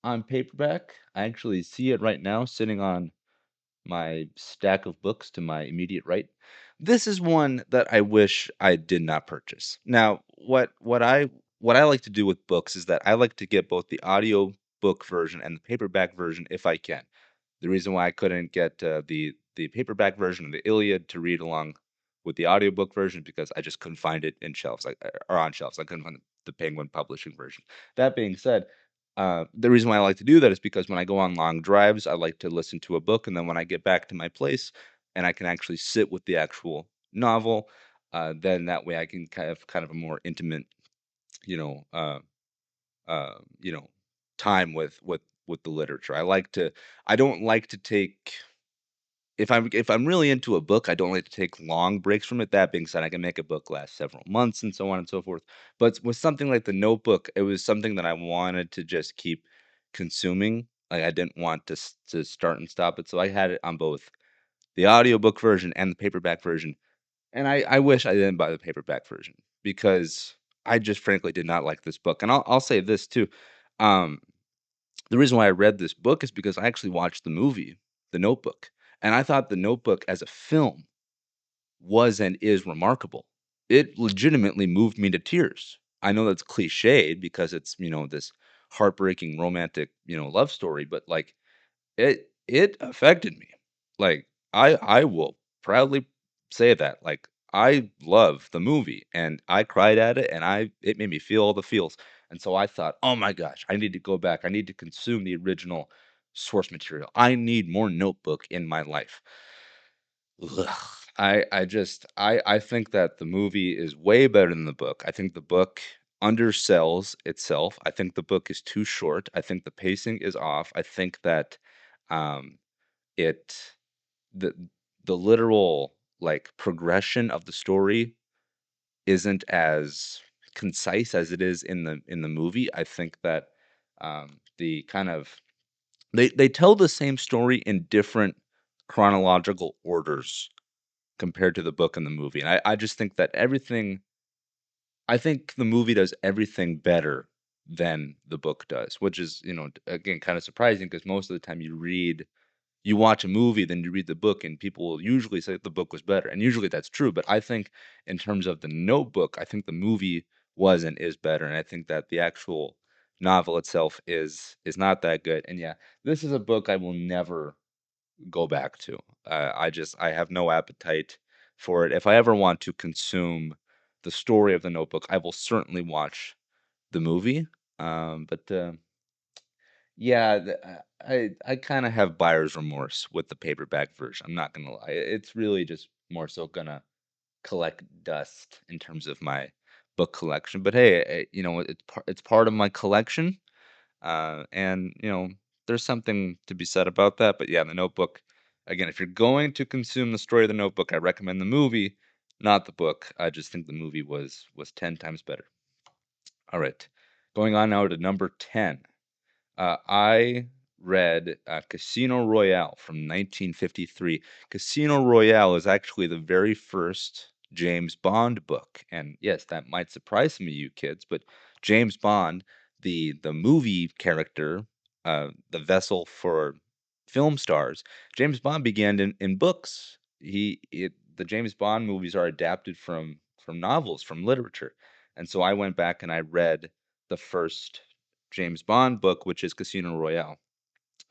[SPEAKER 1] on paperback. I actually see it right now sitting on my stack of books to my immediate right. This is one that I wish I did not purchase. Now, what I like to do with books is that I like to get both the audio book version and the paperback version if I can. The reason why I couldn't get the paperback version of the Iliad to read along with the audiobook version, because I just couldn't find it in shelves, like, or on shelves. I couldn't find the Penguin Publishing version. That being said, the reason why I like to do that is because when I go on long drives, I like to listen to a book, and then when I get back to my place and I can actually sit with the actual novel, then that way I can kind of a more intimate, you know, uh, uh, you know, time with the literature. I don't like to take if I'm really into a book, I don't like to take long breaks from it. That being said, I can make a book last several months and so on and so forth. But with something like The Notebook, it was something that I wanted to just keep consuming. Like, I didn't want to start and stop it. So I had it on both the audiobook version and the paperback version. And I wish I didn't buy the paperback version, because I just frankly did not like this book. And I'll say this too. Um, the reason why I read this book is because I actually watched the movie, The Notebook, and I thought The Notebook as a film was and is remarkable. it legitimately moved me to tears. I know that's cliched because it's, this heartbreaking romantic, love story, but, like, it affected me. Like, I will proudly say that, like, I love the movie, and I cried at it, and it made me feel all the feels, and so I thought, "Oh my gosh, I need to go back, I need to consume the original source material. I need more Notebook in my life." Ugh. I think that the movie is way better than the book. I think the book undersells itself. I think the book is too short. I think the pacing is off. I think that um it the the literal, like, progression of the story isn't as concise as it is in the movie. I think that the kind of they tell the same story in different chronological orders compared to the book and the movie. And I just think that I think the movie does everything better than the book does, which is, again, kind of surprising because most of the time you watch a movie, then you read the book, and people will usually say the book was better. And usually that's true. But I think in terms of the Notebook, I think the movie was and is better. And I think that the actual novel itself is not that good. And yeah, this is a book I will never go back to. I have no appetite for it. If I ever want to consume the story of the Notebook, I will certainly watch the movie. But yeah, I kind of have buyer's remorse with the paperback version. I'm not gonna lie. It's really just more so gonna collect dust in terms of my book collection. But hey, it's part of my collection. And, there's something to be said about that. But yeah, the Notebook, again, if you're going to consume the story of the Notebook, I recommend the movie, not the book. I just think the movie was 10 times better. All right. Going on now to number 10. I read Casino Royale from 1953. Casino Royale is actually the very first James Bond book, and yes, that might surprise some of you kids, but James Bond, the movie character, the vessel for film stars, James Bond began in books. The James Bond movies are adapted from novels, from literature, and so I went back and I read the first James Bond book, which is Casino Royale.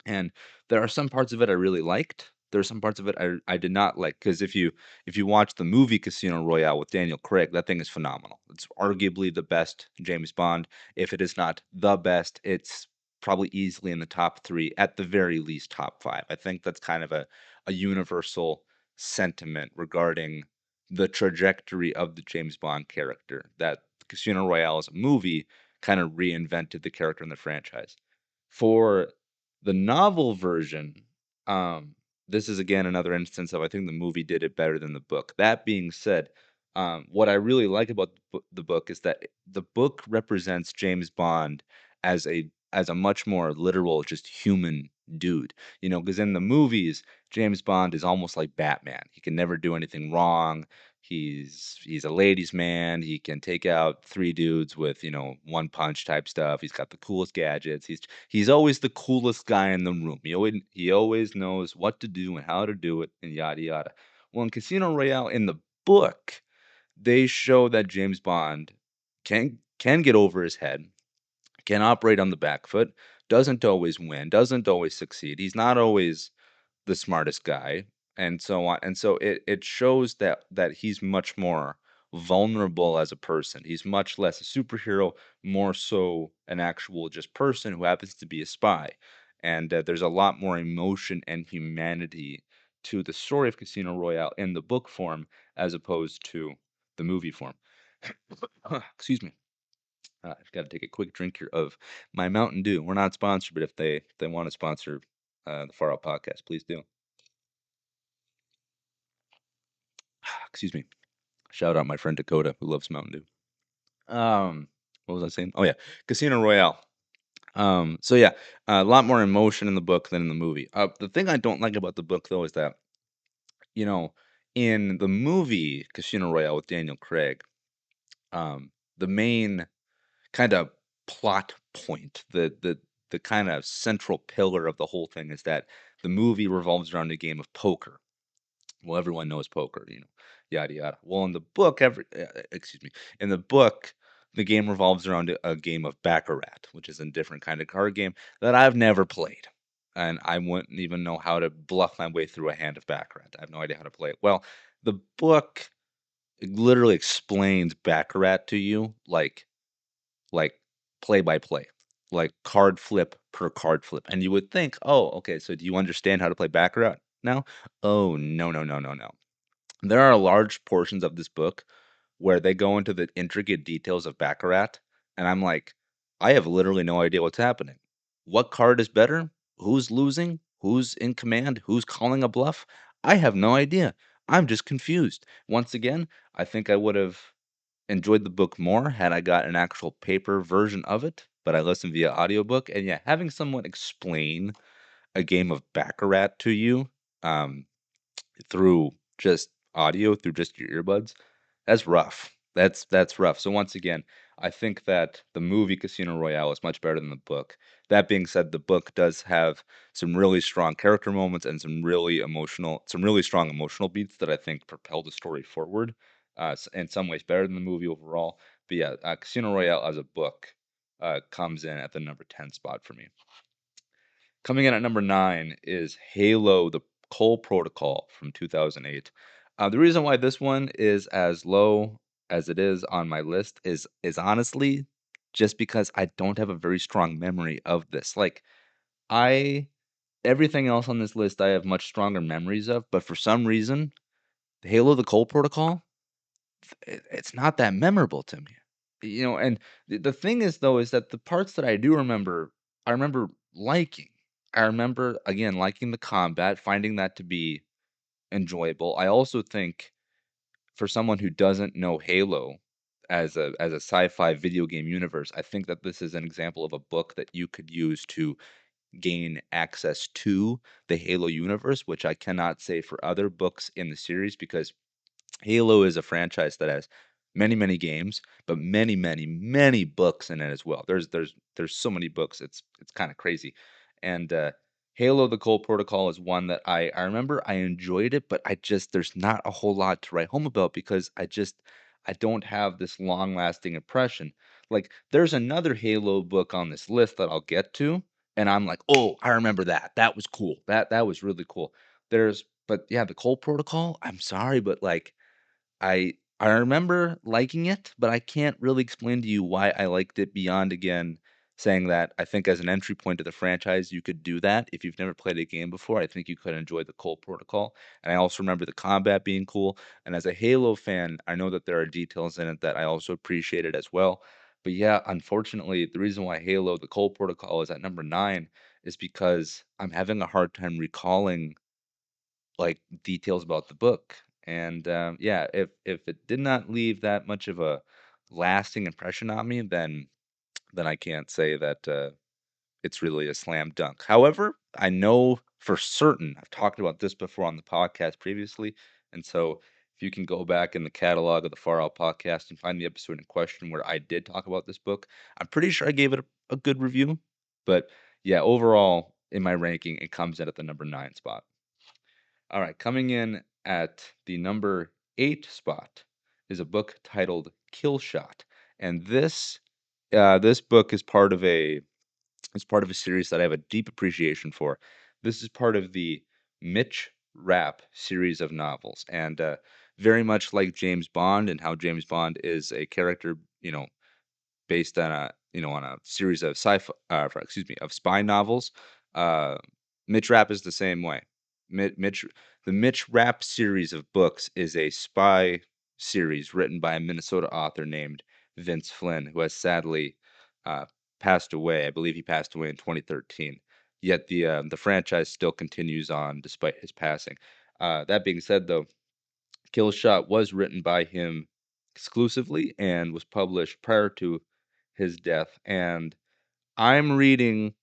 [SPEAKER 1] And there are some parts of it I really liked. There are some parts of it I did not like because if you watch the movie Casino Royale with Daniel Craig, that thing is phenomenal. It's arguably the best James Bond. If it is not the best, it's probably easily in the top three, at the very least top five. I think that's kind of a universal sentiment regarding the trajectory of the James Bond character. That Casino Royale as a movie kind of reinvented the character in the franchise. For the novel version, um, this is again another instance of I think the movie did it better than the book. That being said, what I really like about the book is that the book represents James Bond as a much more literal, just human dude. Because in the movies, James Bond is almost like Batman. He can never do anything wrong. He's a ladies' man. He can take out three dudes with one punch type stuff. He's got the coolest gadgets. He's always the coolest guy in the room. He always knows what to do and how to do it and yada yada. Well, in Casino Royale, in the book, they show that James Bond can get over his head, can operate on the back foot, doesn't always win, doesn't always succeed. He's not always the smartest guy, and so on. And so it shows that he's much more vulnerable as a person. He's much less a superhero, more so an actual just person who happens to be a spy. And there's a lot more emotion and humanity to the story of Casino Royale in the book form as opposed to the movie form. Excuse me. I've got to take a quick drink here of my Mountain Dew. We're not sponsored, but if they want to sponsor the Far Out Podcast, please do. Excuse me. Shout out my friend Dakota who loves Mountain Dew. What was I saying? Oh yeah, Casino Royale. So yeah, a lot more emotion in the book than in the movie. The thing I don't like about the book though is that you know in the movie Casino Royale with Daniel Craig, the main kind of plot point, the kind of central pillar of the whole thing is that the movie revolves around a game of poker. Well, everyone knows poker. yada yada. Well, in the book, excuse me, in the book, the game revolves around a game of Baccarat, which is a different kind of card game that I've never played, and I wouldn't even know how to bluff my way through a hand of Baccarat. I have no idea how to play it. Well, the book literally explains Baccarat to you, like play by play, like card flip per card flip. And you would think, oh, okay, so do you understand how to play Baccarat now? Oh, no, no, no, no, no. There are large portions of this book where they go into the intricate details of Baccarat, and I'm like, I have literally no idea what's happening. What card is better? Who's losing? Who's in command? Who's calling a bluff? I have no idea. I'm just confused. Once again, I think I would have enjoyed the book more had I got an actual paper version of it, but I listened via audiobook. And yeah, having someone explain a game of Baccarat to you um, through just audio, through just your earbuds, that's rough. That's rough. So once again, I think that the movie Casino Royale is much better than the book. That being said, the book does have some really strong character moments and some really strong emotional beats that I think propel the story forward. In some ways, better than the movie overall. But yeah, Casino Royale as a book comes in at the number 10 spot for me. Coming in at number 9 is Halo: The Cole Protocol from 2008. The reason why this one is as low as it is on my list is honestly just because I don't have a very strong memory of this. Like I everything else on this list I have much stronger memories of, but for some reason, Halo: The Cole Protocol, it's not that memorable to me. And the thing is though is that the parts that I do remember, I remember liking. I remember again liking the combat, finding that to be enjoyable. I also think for someone who doesn't know Halo as a sci-fi video game universe, I think that this is an example of a book that you could use to gain access to the Halo universe, which I cannot say for other books in the series because Halo is a franchise that has many, many games, but many, many, many books in it as well. There's so many books. It's kind of crazy. And Halo: The Cole Protocol is one that I remember I enjoyed it, but I just there's not a whole lot to write home about because I don't have this long lasting impression. Like there's another Halo book on this list that I'll get to, and I'm like, oh, I remember that. That was cool. That was really cool. But yeah, the Cole Protocol. I'm sorry, but like I remember liking it, but I can't really explain to you why I liked it beyond, again, saying that I think as an entry point to the franchise, you could do that. If you've never played a game before, I think you could enjoy the Cole Protocol. And I also remember the combat being cool. And as a Halo fan, I know that there are details in it that I also appreciated as well. But yeah, unfortunately, the reason why Halo, the Cole Protocol is at number 9 is because I'm having a hard time recalling like details about the book. And yeah, if it did not leave that much of a lasting impression on me, then I can't say that it's really a slam dunk. However, I know for certain I've talked about this before on the podcast previously, and so if you can go back in the catalog of the Far Out podcast and find the episode in question where I did talk about this book, I'm pretty sure I gave it a good review. But yeah, overall in my ranking, it comes in at the number 9 spot. All right, coming in at the number 8 spot is a book titled Kill Shot, and this book is part of a series that I have a deep appreciation for. This is part of the Mitch Rapp series of novels, and very much like James Bond and how James Bond is a character, based on a series of of spy novels. Uh, Mitch Rapp is the same way. Mitch the Mitch Rapp series of books is a spy series written by a Minnesota author named Vince Flynn, who has sadly uh, passed away. I believe he passed away in 2013. Yet the franchise still continues on despite his passing. That being said, though, Kill Shot was written by him exclusively and was published prior to his death. And I'm reading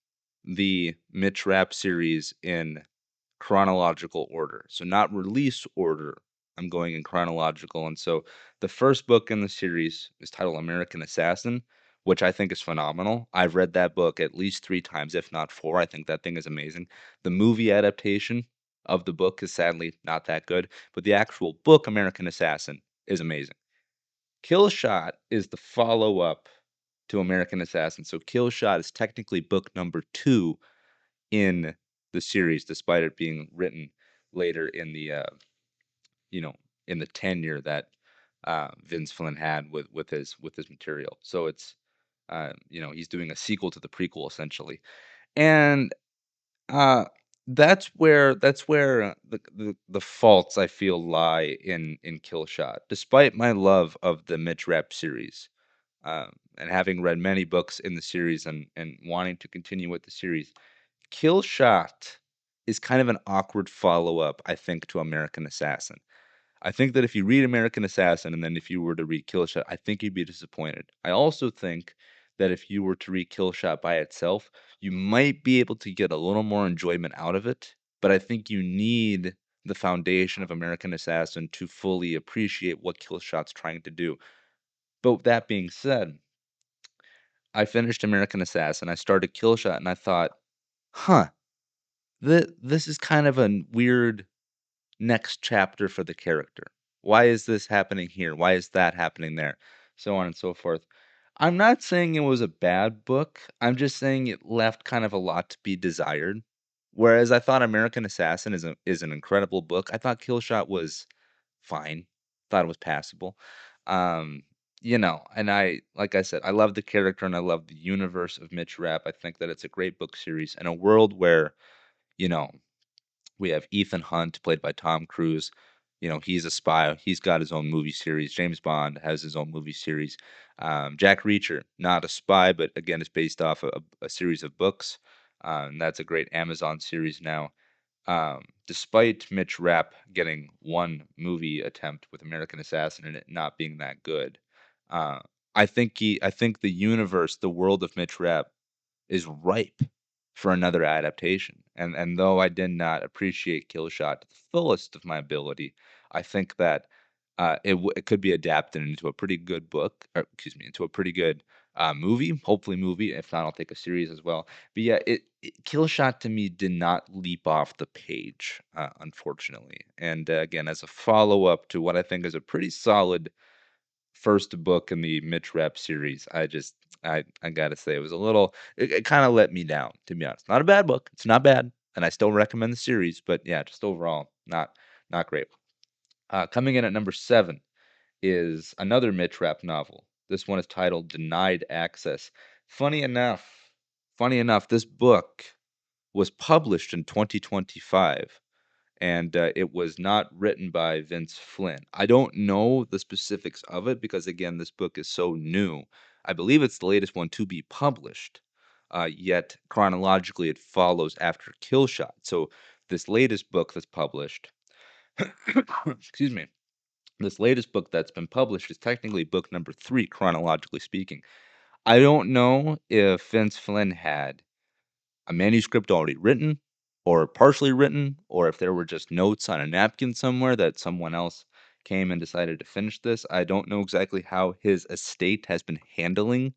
[SPEAKER 1] the Mitch Rapp series in chronological order. So, not release order. I'm going in chronological. And so, the first book in the series is titled American Assassin, which I think is phenomenal. I've read that book at least 3 times, if not 4. I think that thing is amazing. The movie adaptation of the book is sadly not that good, but the actual book, American Assassin, is amazing. Kill Shot is the follow-up to American Assassin, so Kill Shot is technically book number 2 in the series, despite it being written later in the, you know, in the tenure that, Vince Flynn had with his material. So it's, he's doing a sequel to the prequel, essentially. And, uh, that's where the faults I feel lie in Kill Shot. Despite my love of the Mitch Rapp series, and having read many books in the series and wanting to continue with the series, Kill Shot is kind of an awkward follow-up, I think, to American Assassin. I think that if you read American Assassin and then if you were to read Kill Shot, I think you'd be disappointed. I also think that if you were to read Kill Shot by itself, you might be able to get a little more enjoyment out of it, but I think you need the foundation of American Assassin to fully appreciate what Kill Shot's trying to do. But with that being said, I finished American Assassin, I started Kill Shot, and I thought, "Huh, this is kind of a weird next chapter for the character. Why is this happening here? Why is that happening there?" So on and so forth. I'm not saying it was a bad book. I'm just saying it left kind of a lot to be desired. Whereas I thought American Assassin is an incredible book. I thought Killshot was fine. Thought it was passable. Um, and like I said, I love the character and I love the universe of Mitch Rapp. I think that it's a great book series in a world where, you know, we have Ethan Hunt, played by Tom Cruise. He's a spy. He's got his own movie series. James Bond has his own movie series. Jack Reacher, not a spy, but again, it's based off a series of books. And that's a great Amazon series now. Despite Mitch Rapp getting one movie attempt with American Assassin and it not being that good, uh, I think the universe, the world of Mitch Rapp is ripe for another adaptation. And though I did not appreciate Killshot to the fullest of my ability, I think that it could be adapted into a pretty good book, or excuse me, into a pretty good movie. Hopefully, movie. If not, I'll take a series as well. But yeah, Killshot to me did not leap off the page, unfortunately. And again, as a follow up to what I think is a pretty solid first book in the Mitch Rapp series, I gotta say it was a little it kind of let me down, to be honest. Not a bad book. It's not bad, and I still recommend the series, but yeah, just overall not great. Coming in at number 7 is another Mitch Rapp novel. This one is titled Denied Access. Funny enough, this book was published in 2025 and it was not written by Vince Flynn. I don't know the specifics of it because, again, this book is so new. I believe it's the latest one to be published, yet chronologically it follows after Killshot. So this latest book that's published, excuse me, this latest book that's been published is technically book number 3, chronologically speaking. I don't know if Vince Flynn had a manuscript already written or partially written, or if there were just notes on a napkin somewhere that someone else came and decided to finish this. I don't know exactly how his estate has been handling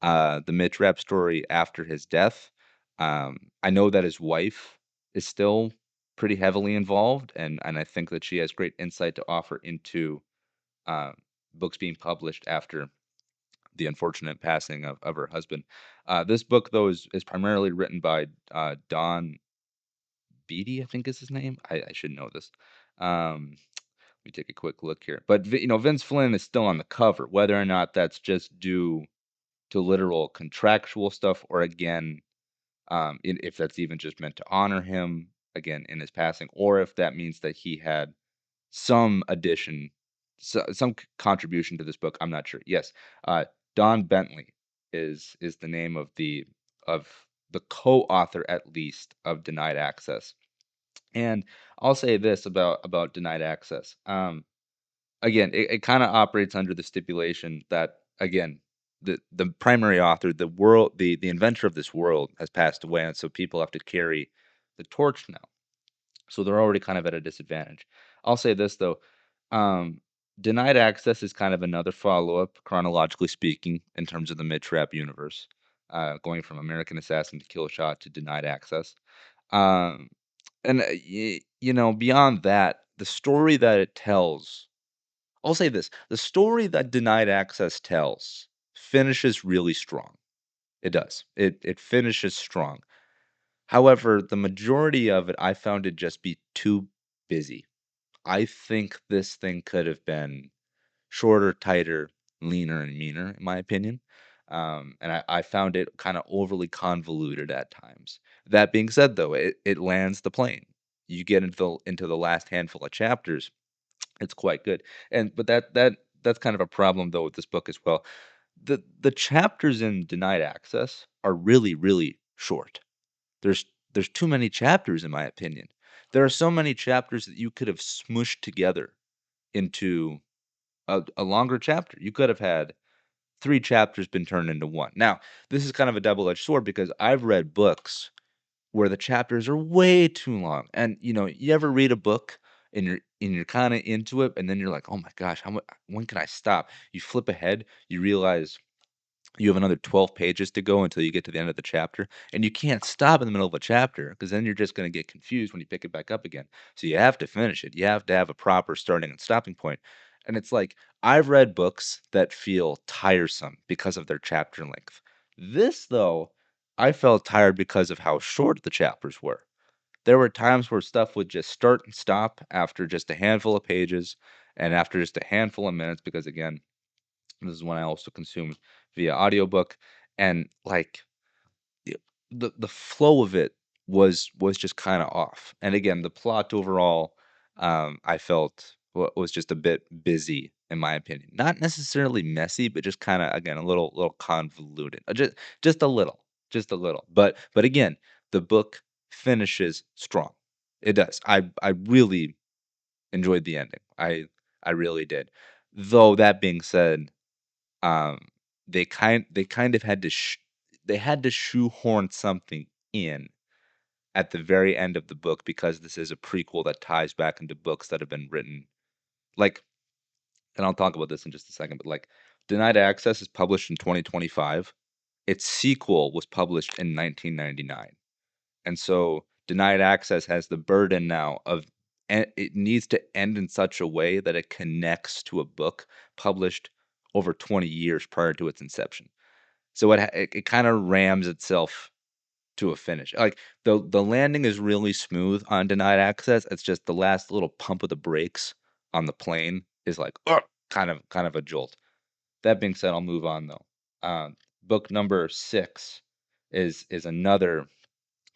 [SPEAKER 1] the Mitch Rapp story after his death. I know that his wife is still pretty heavily involved, and I think that she has great insight to offer into uh, books being published after the unfortunate passing of her husband. This book, though, is primarily written by Don Beatty, I think is his name. I should know this. Let me take a quick look here. But Vince Flynn is still on the cover, whether or not that's just due to literal contractual stuff, or again, if that's even just meant to honor him again in his passing, or if that means that he had some addition, some contribution to this book. I'm not sure. Yes, Don Bentley is the name of the co-author, at least, of Denied Access. And I'll say this about Denied Access. Again, it kind of operates under the stipulation that, again, the primary author, the inventor of this world, has passed away, and so people have to carry the torch now. So they're already kind of at a disadvantage. I'll say this though, um, Denied Access is kind of another follow-up, chronologically speaking, in terms of the Mitch Rapp universe, going from American Assassin to Killshot to Denied Access. Um, And, beyond that, the story that it tells I'll say this, the story that Denied Access tells finishes really strong. It does. It finishes strong. However, the majority of it, I found it just be too busy. I think this thing could have been shorter, tighter, leaner, and meaner, in my opinion. And I found it kind of overly convoluted at times. That being said, though, it lands the plane. You get into the last handful of chapters, it's quite good. But that's kind of a problem though with this book as well. The chapters in Denied Access are really, really short. There's there's too many chapters in my opinion. There are so many chapters that you could have smushed together into a longer chapter. You could have had 3 chapters been turned into 1. Now, this is kind of a double-edged sword because I've read books where the chapters are way too long. And, you ever read a book and you're kinda into it, and then you're like, "Oh my gosh, how mu when can I stop?" You flip ahead, you realize you have another 12 pages to go until you get to the end of the chapter, and you can't stop in the middle of a chapter because then you're just gonna get confused when you pick it back up again. So you have to finish it. You have to have a proper starting and stopping point. And it's like, I've read books that feel tiresome because of their chapter length. This, though, I felt tired because of how short the chapters were. There were times where stuff would just start and stop after just a handful of pages and after just a handful of minutes because, again, this is when I also consumed via audiobook, and, like, y the flow of it was just kinda off, and again, the plot overall, I felt was just a bit busy, in my opinion. Not necessarily messy, but just kinda, again, a little convoluted, just a little, just a little, but again, the book finishes strong. It does. I really enjoyed the ending. I really did. Though, that being said, um, they kind of had to they had to shoehorn something in at the very end of the book because this is a prequel that ties back into books that have been written. Like, and I'll talk about this in just a second, but like, Denied Access is published in 2025. Its sequel was published in 1999. And so Denied Access has the burden now of it needs to end in such a way that it connects to a book published over 20 years prior to its inception. So it kinda rams itself to a finish. Like, the landing is really smooth on Denied Access, it's just the last little pump of the brakes on the plane is like, "Ugh," kind of a jolt. That being said, I'll move on though. Book number 6 is another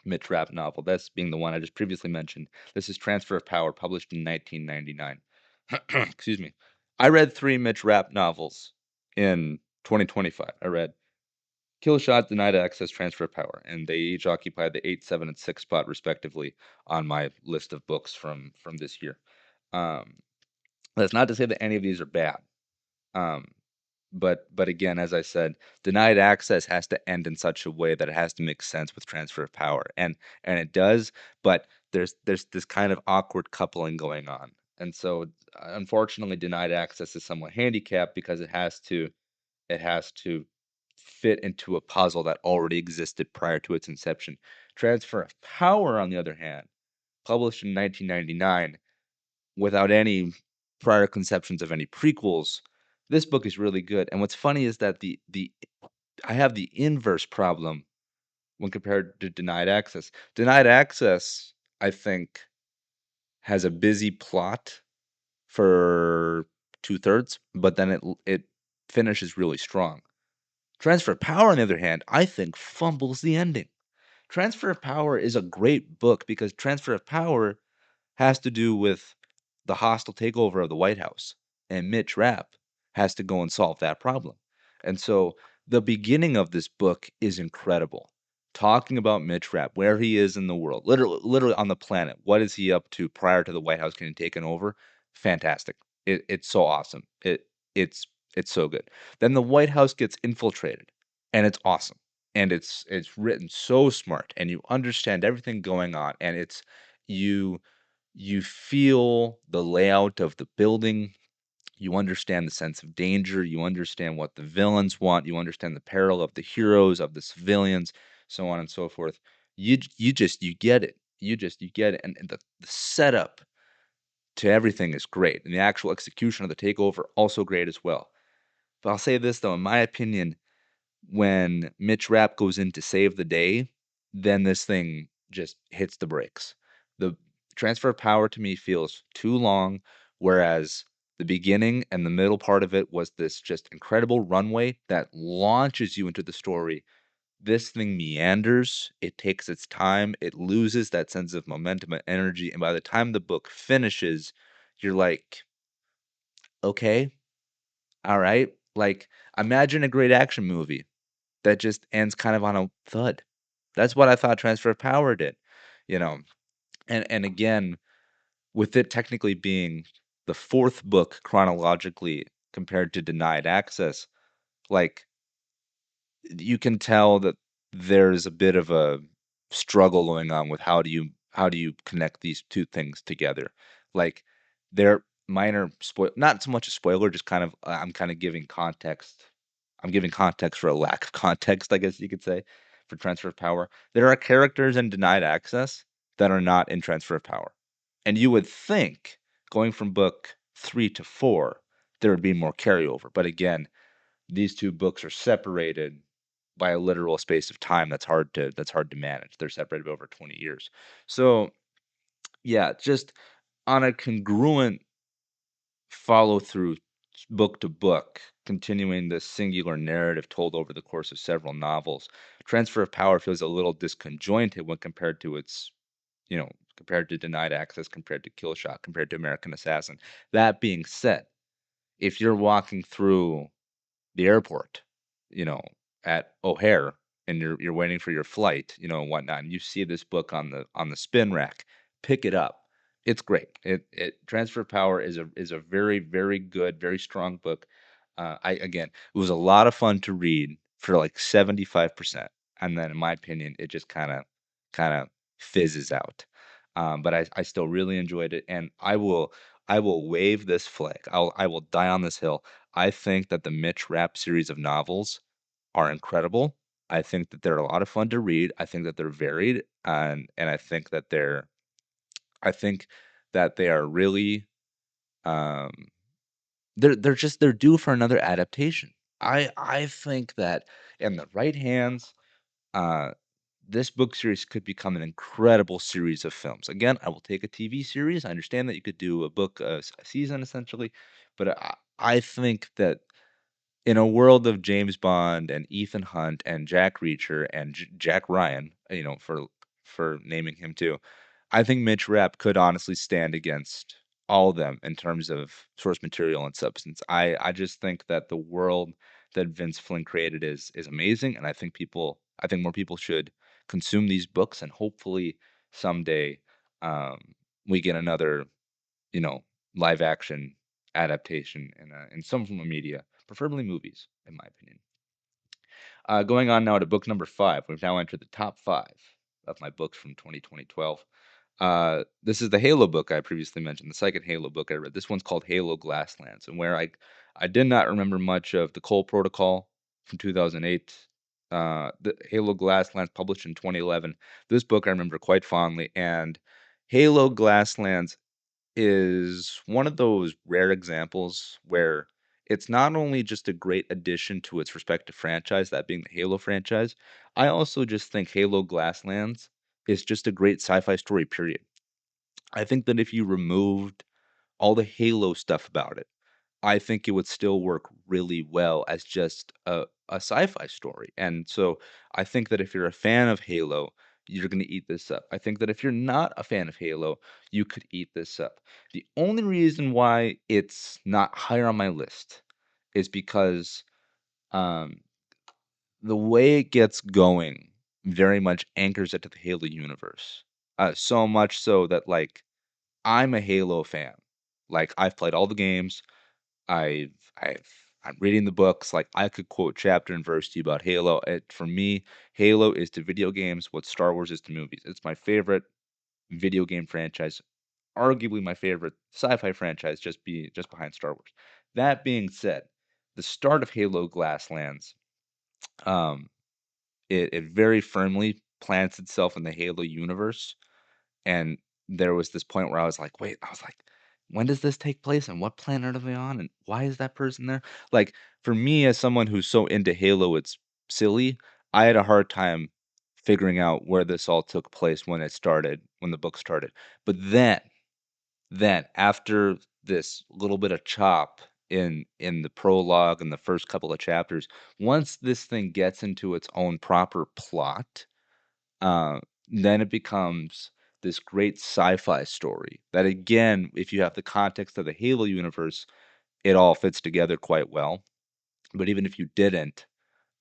[SPEAKER 1] Mitch Rapp novel, that's being the one I just previously mentioned. This is Transfer of Power, published in 1999. Excuse me. I read 3 Mitch Rapp novels in 2025. I read Kill Shot, Denied Access, Transfer of Power, and they each occupy the 8, 7, and 6 spot respectively on my list of books from this year. Um, that's not to say that any of these are bad. Um, but again, as I said, Denied Access has to end in such a way that it has to make sense with Transfer of Power, and it does. But there's this kind of awkward coupling going on, and so unfortunately, Denied Access is somewhat handicapped because it has to fit into a puzzle that already existed prior to its inception. Transfer of Power, on the other hand, published in 1999 without any prior conceptions of any prequels, this book is really good. And what's funny is that the I have the inverse problem when compared to Denied Access. Denied Access, I think, has a busy plot for 2/3, but then it finishes really strong. Transfer of Power, on the other hand, I think fumbles the ending. Transfer of Power is a great book because Transfer of Power has to do with the hostile takeover of the White House, and Mitch Rapp has to go and solve that problem. And so the beginning of this book is incredible. Talking about Mitch Rapp, where he is in the world, literally on the planet. What is he up to prior to the White House getting taken over? Fantastic. It's so awesome. It's it's so good. Then the White House gets infiltrated, and it's awesome. And it's written so smart, and you understand everything going on, and you you feel the layout of the building, you understand the sense of danger, you understand what the villains want, you understand the peril of the heroes, of the civilians, so on and so forth. You get it. you get it, and the setup to everything is great, and the actual execution of the takeover also great as well. But I'll say this though, in my opinion, when Mitch Rapp goes in to save the day, then this thing just hits the brakes. The transfer of power to me feels too long, whereas the beginning and the middle part of it was this just incredible runway that launches you into the story. This thing meanders, it takes its time, it loses that sense of momentum and energy, and by the time the book finishes, you're like, okay, all right. Like, imagine a great action movie that just ends kind of on a thud. That's what I thought Transfer of Power did, you know. And again, with it technically being the fourth book chronologically compared to Denied Access, like you can tell that there's a bit of a struggle going on with how do you connect these two things together. Like they're minor spoil not so much a spoiler, just kind of I'm kind of giving context. I'm giving context for a lack of context, I guess you could say, for Transfer of Power. There are characters in Denied Access that are not in Transfer of Power. And you would think going from book 3 to 4 there would be more carryover. But again, these two books are separated by a literal space of time that's hard to manage. They're separated by over 20 years. So, yeah, just on a congruent follow through book to book, continuing this singular narrative told over the course of several novels, Transfer of Power feels a little disconjointed when compared to compared to Denied Access, compared to Killshot, compared to American Assassin. That being said, if you're walking through the airport, you know, at O'Hare, and you're waiting for your flight, and whatnot, and you see this book on the spin rack, pick it up. It's great. It Transfer Power is a very very good, very strong book. I again, it was a lot of fun to read for like 75%, and then in my opinion, it just kind of fizzes out. But I still really enjoyed it, and I will wave this flag. I will die on this hill. I think that the Mitch Rapp series of novels are incredible. I think that they're a lot of fun to read. I think that they're varied, and I think that they are really um they're due for another adaptation. I think that in the right hands, uh this book series could become an incredible series of films. Again, I will take a TV series. I understand that you could do a book a season essentially, but I think that in a world of James Bond and Ethan Hunt and Jack Reacher and Jack Ryan, for naming him too, I think Mitch Rapp could honestly stand against all of them in terms of source material and substance. I just think that the world that Vince Flynn created is amazing, and I think more people should consume these books, and hopefully someday um, we get another you know, live action adaptation in some form of media, preferably movies, in my opinion. Going on now to book number 5. We've now entered the top 5 of my books from 2012. This is the Halo book I previously mentioned, the second Halo book I read. This one's called Halo Glasslands, and where I did not remember much of the Cole Protocol from 2008. The Halo Glasslands published in 2011. This book I remember quite fondly, and Halo Glasslands is one of those rare examples where it's not only just a great addition to its respective franchise, that being the Halo franchise, I also just think Halo Glasslands is just a great sci-fi story, period. I think that if you removed all the Halo stuff about it, I think it would still work really well as just a sci-fi story. And so I think that if you're a fan of Halo, you're going to eat this up. I think that if you're not a fan of Halo, you could eat this up. The only reason why it's not higher on my list is because um, the way it gets going very much anchors it to the Halo universe. So much so that like I'm a Halo fan. Like I've played all the games. I've I've I'm reading the books. Like I could quote chapter and verse to you about Halo. For me, Halo is to video games what Star Wars is to movies. It's my favorite video game franchise, arguably my favorite sci-fi franchise, just behind Star Wars. That being said, the start of Halo Glasslands, um, it very firmly plants itself in the Halo universe, And there was this point where I was like, wait, I was like, when does this take place and what planet are they on and why is that person there? Like for me as someone who's so into Halo, it's silly. I had a hard time figuring out where this all took place when it started, when the book started. But then after this little bit of chop in the prologue and the first couple of chapters, once this thing gets into its own proper plot, uh, then it becomes this great sci-fi story that, again, if you have the context of the Halo universe, it all fits together quite well. But even if you didn't,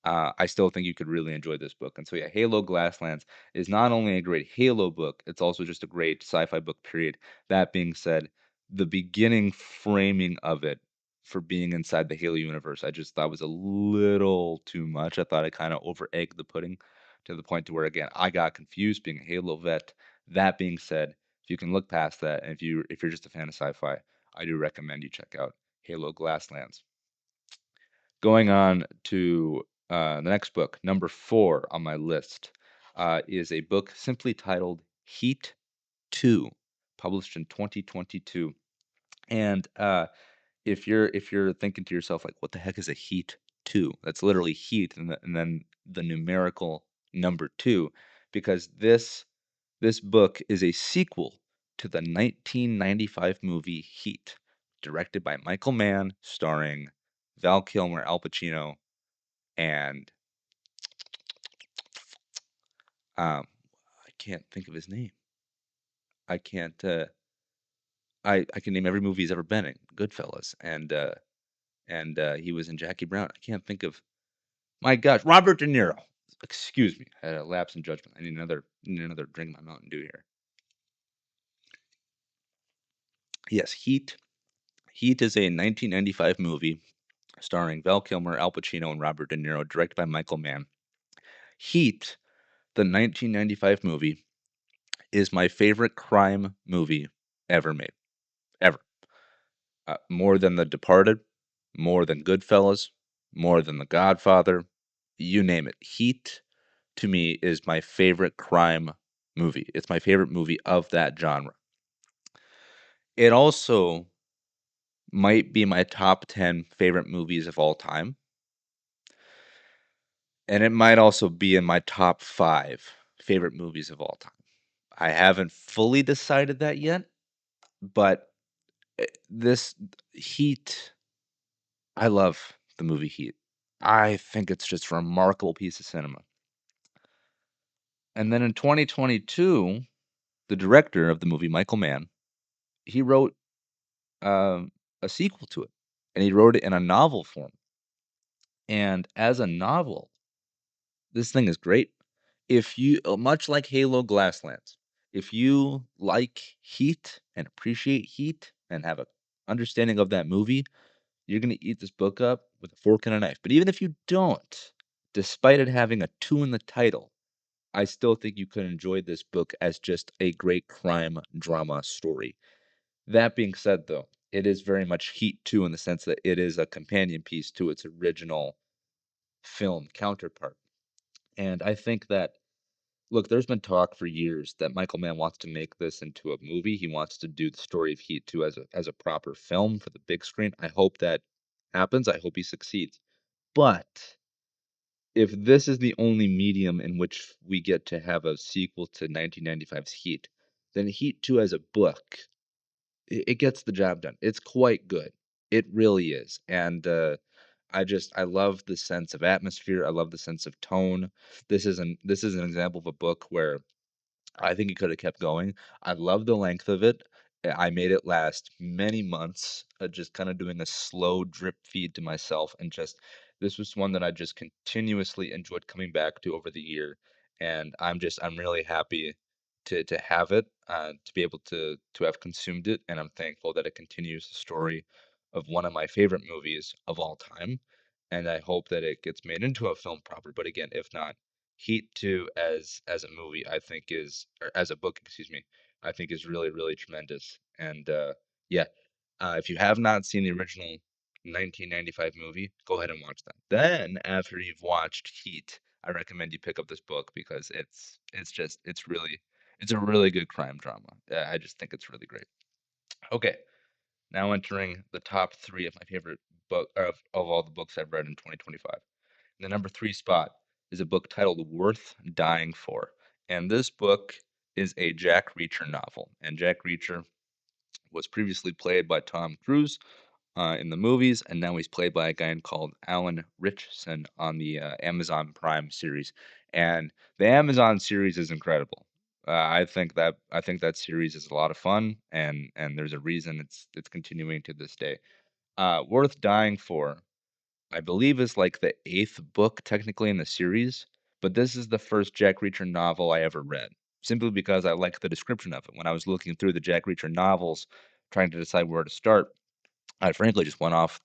[SPEAKER 1] I still think you could really enjoy this book. And so, yeah, Halo Glasslands is not only a great Halo book, it's also just a great sci-fi book, period. That being said, the beginning framing of it for being inside the Halo universe, I just thought was a little too much. I thought I kind of over egged the pudding to the point to where, again, I got confused being a Halo vet. That being said, if you can look past that, and if you're just a fan of sci-fi, I do recommend you check out Halo Glasslands. Going on to the next book, number 4 on my list, is a book simply titled Heat 2, published in 2022. And if you're thinking to yourself like, what the heck is a Heat 2? That's literally heat and then the numerical number 2, because this book is a sequel to the 1995 movie Heat, directed by Michael Mann, starring Val Kilmer, Al Pacino, and um, I can't think of his name. I can't. I can name every movie he's ever been in. Goodfellas, and he was in Jackie Brown. I can't think of. My gosh, Robert De Niro. Excuse me, I had a lapse in judgment. I need another drink of my Mountain Dew here. Yes, Heat. Heat is a 1995 movie starring Val Kilmer, Al Pacino, and Robert De Niro, directed by Michael Mann. Heat, the 1995 movie, is my favorite crime movie ever made. Ever. More than The Departed, more than Goodfellas, more than The Godfather, you name it. Heat, to me, is my favorite crime movie. It's my favorite movie of that genre. It also might be my top 10 favorite movies of all time. And it might also be in my top 5 favorite movies of all time. I haven't fully decided that yet, but this Heat, I love the movie Heat. I think it's just a remarkable piece of cinema. And then in 2022, the director of the movie, Michael Mann, he wrote um, a sequel to it, and he wrote it in a novel form. And as a novel, this thing is great. If you, much like Halo Glasslands, if you like Heat and appreciate Heat and have a understanding of that movie, you're gonna eat this book up with a fork and a knife. But even if you don't, despite it having a 2 in the title, I still think you could enjoy this book as just a great crime drama story. That being said, though, it is very much Heat 2 in the sense that it is a companion piece to its original film counterpart. And I think that, look, there's been talk for years that Michael Mann wants to make this into a movie. He wants to do the story of Heat 2 as a proper film for the big screen. I hope that happens. I hope he succeeds. But if this is the only medium in which we get to have a sequel to 1995's Heat, then Heat 2 as a book, it gets the job done. It's quite good. It really is. And I love the sense of atmosphere. I love the sense of tone. This is an example of a book where I think it could have kept going. I love the length of it. I made it last many months, just kind of doing a slow drip feed to myself, and just this was one that I just continuously enjoyed coming back to over the year, and I'm really happy to have it, to be able to have consumed it, and I'm thankful that it continues the story of one of my favorite movies of all time, and I hope that it gets made into a film proper. But again, if not, Heat 2 as a movie, I think is or as a book, excuse me, I think is really, really tremendous. And yeah, if you have not seen the original 1995 movie, go ahead and watch that. Then after you've watched Heat, I recommend you pick up this book because it's It's a really good crime drama. I just think it's really great. Okay, now entering the top three of my favorite book of all the books I've read in 2025. The number three spot is a book titled Worth Dying For. And this book is a Jack Reacher novel. And Jack Reacher was previously played by Tom Cruise in the movies, and now he's played by a guy called Alan Richardson on the Amazon Prime series. And the Amazon series is incredible. I think that series is a lot of fun, and there's a reason it's continuing to this day. Worth Dying For, I believe, is like the eighth book technically in the series, but this is the first Jack Reacher novel I ever read, simply because I liked the description of it. When I was looking through the Jack Reacher novels, trying to decide where to start, I frankly just went off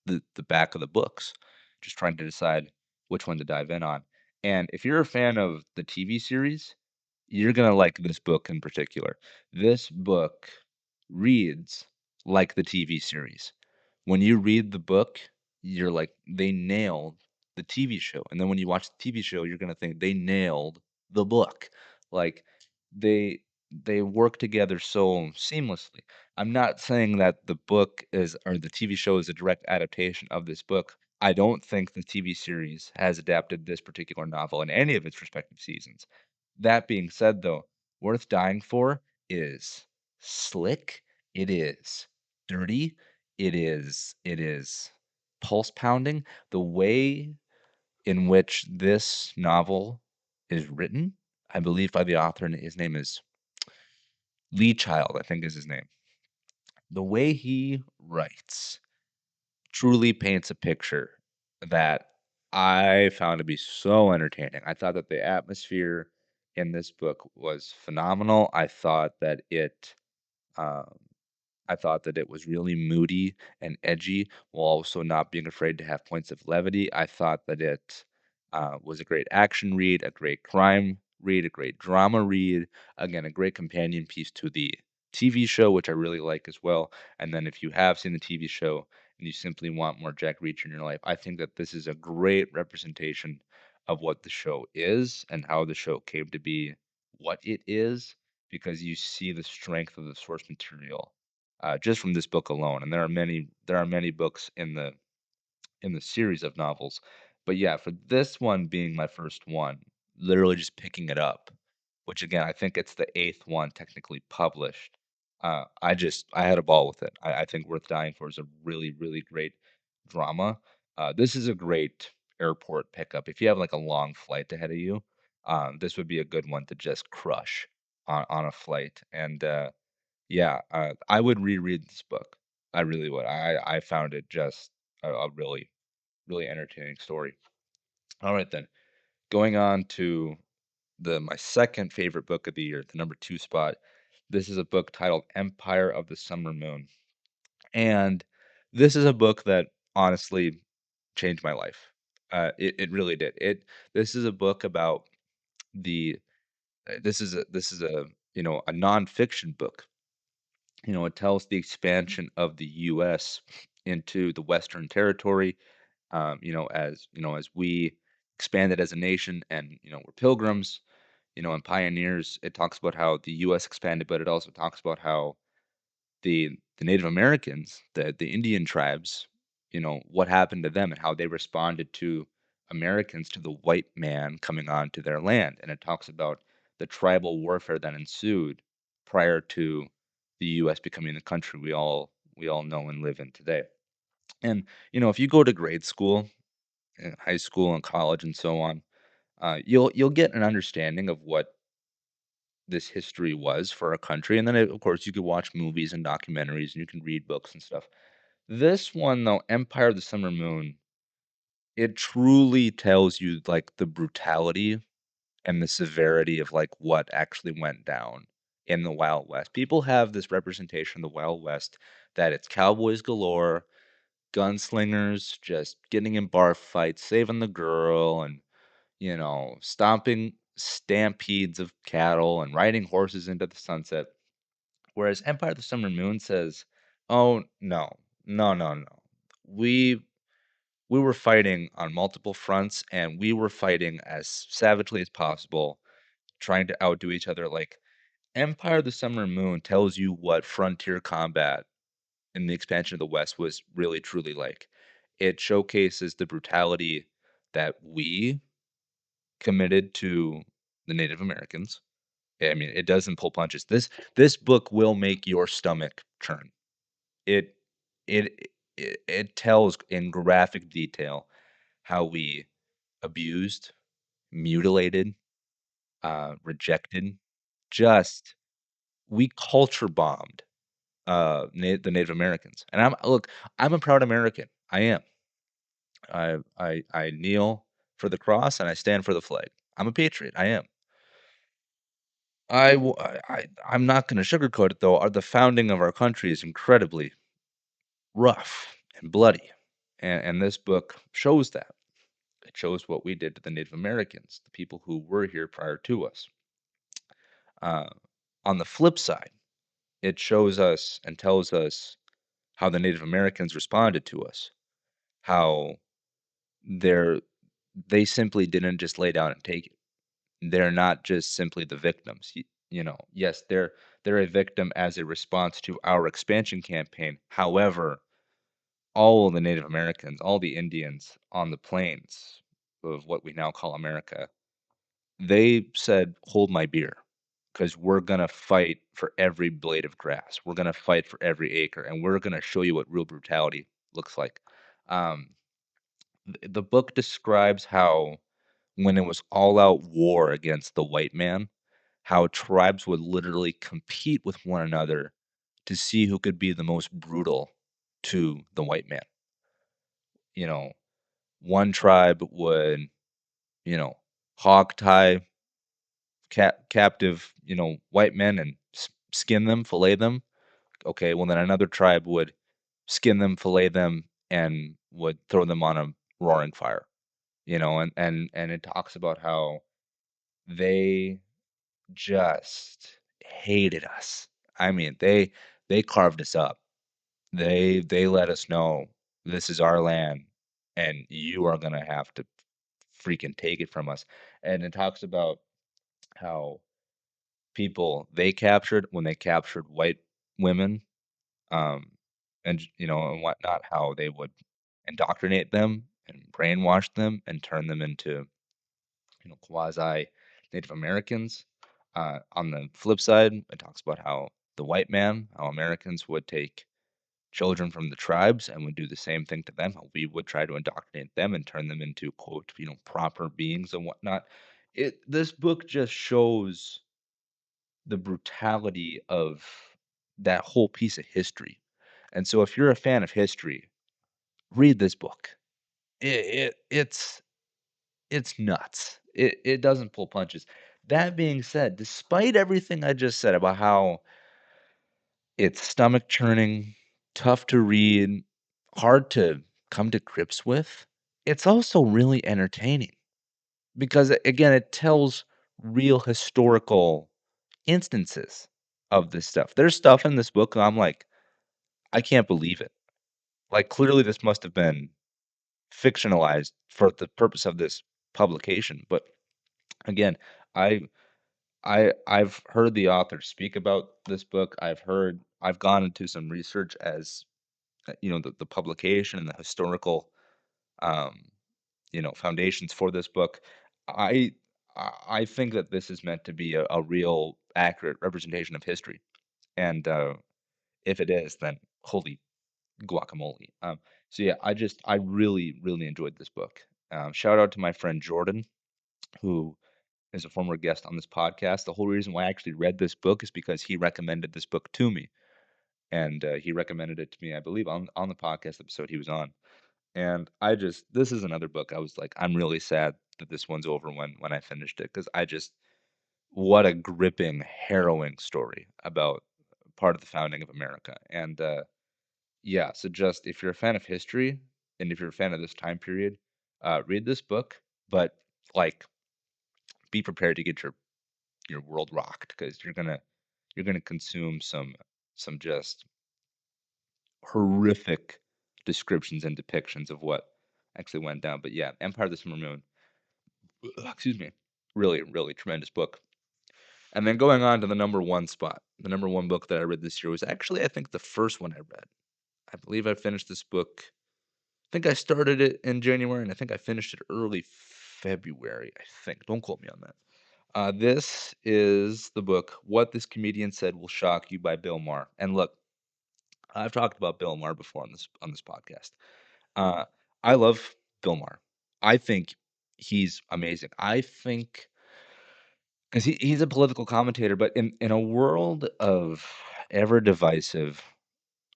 [SPEAKER 1] the back of the books, just trying to decide which one to dive in on. And if you're a fan of the TV series, you're gonna like this book in particular. This book reads like the TV series. When you read the book, you're like, they nailed the TV show. And then when you watch the TV show, you're gonna think they nailed the book. Like they they work together so seamlessly. I'm not saying that the book is or the TV show is a direct adaptation of this book. I don't think the TV series has adapted this particular novel in any of its respective seasons. That being said, though, Worth Dying For is slick. It is dirty. It is pulse pounding. The way in which this novel is written, I believe by the author, and his name is Lee Child, I think is his name. The way he writes truly paints a picture that I found to be so entertaining. I thought that the atmosphere in this book was phenomenal. Um, I thought that it was really moody and edgy while also not being afraid to have points of levity. I thought that it was a great action read, a great crime read, a great drama read. Again, a great companion piece to the TV show, which I really like as well. And then if you have seen the TV show and you simply want more Jack Reacher in your life, I think that this is a great representation of what the show is and how the show came to be what it is, because you see the strength of the source material just from this book alone. And there are many books in the series of novels, but yeah, for this one being my first one, literally just picking it up, which again I think it's the eighth one technically published. I had a ball with it. I think Worth Dying For is a really really great drama. This is a great airport pickup if you have like a long flight ahead of you. This would be a good one to just crush on a flight. And yeah, I would reread this book. I really would. I found it just a really, really entertaining story. All right then, going on to the my second favorite book of the year, the number two spot. This is a book titled Empire of the Summer Moon, and this is a book that honestly changed my life. It really did. This is a book about the this is a a nonfiction book. It tells the expansion of the U.S. into the Western Territory. As we expanded as a nation, and we're pilgrims, and pioneers. It talks about how the U.S. expanded, but it also talks about how the Native Americans, the Indian tribes, what happened to them and how they responded to Americans, to the white man coming onto their land. And it talks about the tribal warfare that ensued prior to the U.S. becoming the country we all know and live in today. And if you go to grade school, and high school, and college, and so on, you'll get an understanding of what this history was for a country, and then of course you could watch movies and documentaries, and you can read books and stuff. This one though, Empire of the Summer Moon, it truly tells you like the brutality and the severity of like what actually went down in the Wild West. People have this representation of the Wild West that it's cowboys galore, gunslingers just getting in bar fights, saving the girl, and stomping stampedes of cattle and riding horses into the sunset. Whereas Empire of the Summer Moon says, "Oh no, no, no, no. We we were fighting on multiple fronts, and we were fighting as savagely as possible, trying to outdo each other. Like Empire of the Summer Moon tells you what frontier combat in the expansion of the West was really truly like. It showcases the brutality that we committed to the Native Americans. I mean, it doesn't pull punches. This book will make your stomach churn. It it it tells in graphic detail how we abused, mutilated, rejected, just we culture bombed the Native Americans. And I'm a proud American. I am. I kneel for the cross and I stand for the flag. I'm a patriot. I am. I'm not going to sugarcoat it though. The founding of our country is incredibly rough and bloody, and this book shows that. It shows what we did to the Native Americans, the people who were here prior to us. Uh, on the flip side, it shows us and tells us how the Native Americans responded to us, how they're they simply didn't just lay down and take it. They're not just simply the victims. You know, yes, they're a victim as a response to our expansion campaign. However, all of the Native Americans, all the Indians on the plains of what we now call America, they said, "Hold my beer, because we're gonna fight for every blade of grass. We're gonna fight for every acre, and we're gonna show you what real brutality looks like." Um, the book describes how when it was all out war against the white man, how tribes would literally compete with one another to see who could be the most brutal to the white man. You know, one tribe would, you know, hog tie captive, white men and skin them, fillet them. Okay, well then another tribe would skin them, fillet them, and would throw them on a roaring fire. And it talks about how they just hated us. I mean, they carved us up. They let us know this is our land and you are gonna have to freaking take it from us. And it talks about how people they captured when they captured white women, um, and whatnot, how they would indoctrinate them and brainwash them and turn them into quasi Native Americans. On the flip side, it talks about how how Americans would take children from the tribes and would do the same thing to them. How we would try to indoctrinate them and turn them into quote, proper beings and whatnot. This book just shows the brutality of that whole piece of history. And so if you're a fan of history, read this book. It's nuts. It doesn't pull punches. That being said, despite everything I just said about how it's stomach churning, tough to read, hard to come to grips with, it's also really entertaining because again, it tells real historical instances of this stuff. There's stuff in this book I'm like, I can't believe it. Like clearly this must have been fictionalized for the purpose of this publication, but again, I I've heard the author speak about this book. I've gone into some research as the publication and the historical um, foundations for this book. I I think that this is meant to be a real accurate representation of history, and if it is, then holy guacamole. So yeah, I really really enjoyed this book. Shout out to my friend Jordan, who is a former guest on this podcast. The whole reason why I actually read this book is because he recommended this book to me, and he recommended it to me, I believe, on the podcast episode he was on. And this is another book I was like, I'm really sad that this one's over when I finished it because what a gripping, harrowing story about part of the founding of America. And yeah, so just if you're a fan of history and if you're a fan of this time period, read this book, but like be prepared to get your world rocked because you're gonna consume some just horrific descriptions and depictions of what actually went down. But yeah, Empire of the Summer Moon, excuse me, really really tremendous book. And then going on to the number one spot. The number one book that I read this year was actually, I think, the first one I read. I believe I finished this book. I think I started it in January, and I think I finished it early February, I think. Don't quote me on that. This is the book, What This Comedian Said Will Shock You by Bill Maher. And look, I've talked about Bill Maher before on this podcast. Uh, I love Bill Maher. I think he's amazing. I think because he's a political commentator, but in a world of ever divisive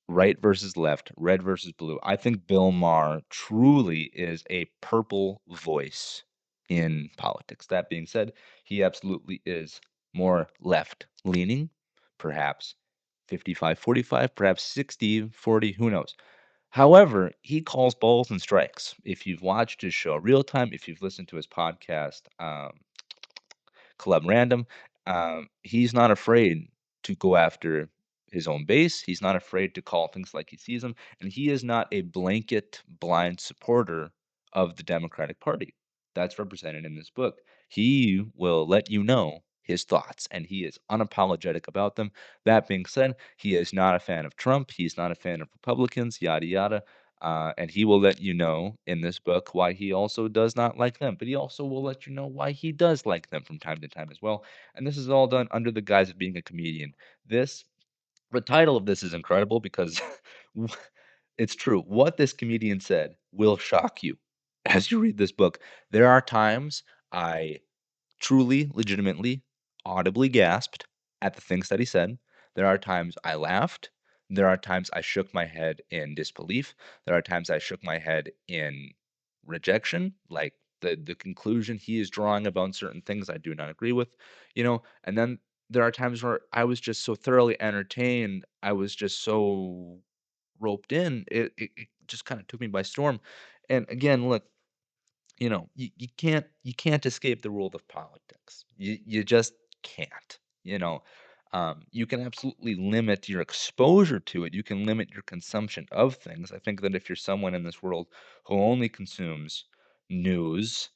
[SPEAKER 1] right versus left, red versus blue, I think Bill Maher truly is a purple voice in politics. That being said, he absolutely is more left leaning, perhaps 55-45, perhaps 60-40, who knows. However, he calls balls and strikes. If you've watched his show Real Time, if you've listened to his podcast, Club Random, he's not afraid to go after his own base. He's not afraid to call things like he sees them, and he is not a blanket blind supporter of the Democratic Party. That's represented in this book. He will let you know his thoughts, and he is unapologetic about them. That being said, he is not a fan of Trump. He's not a fan of Republicans, yada yada. And he will let you know in this book why he also does not like them, but he also will let you know why he does like them from time to time as well. And this is all done under the guise of being a comedian. This, the title of this is incredible because it's true. What this comedian said will shock you as you read this book. There are times I truly, legitimately, audibly gasped at the things that he said. There are times I laughed. There are times I shook my head in disbelief. There are times I shook my head in rejection, like the conclusion he is drawing about certain things I do not agree with, and then there are times where I was just so thoroughly entertained, I was just so roped in, it just kind of took me by storm. And again, look, you can't escape the world of politics. You just can't. You can absolutely limit your exposure to it. You can limit your consumption of things. I think that if you're someone in this world who only consumes news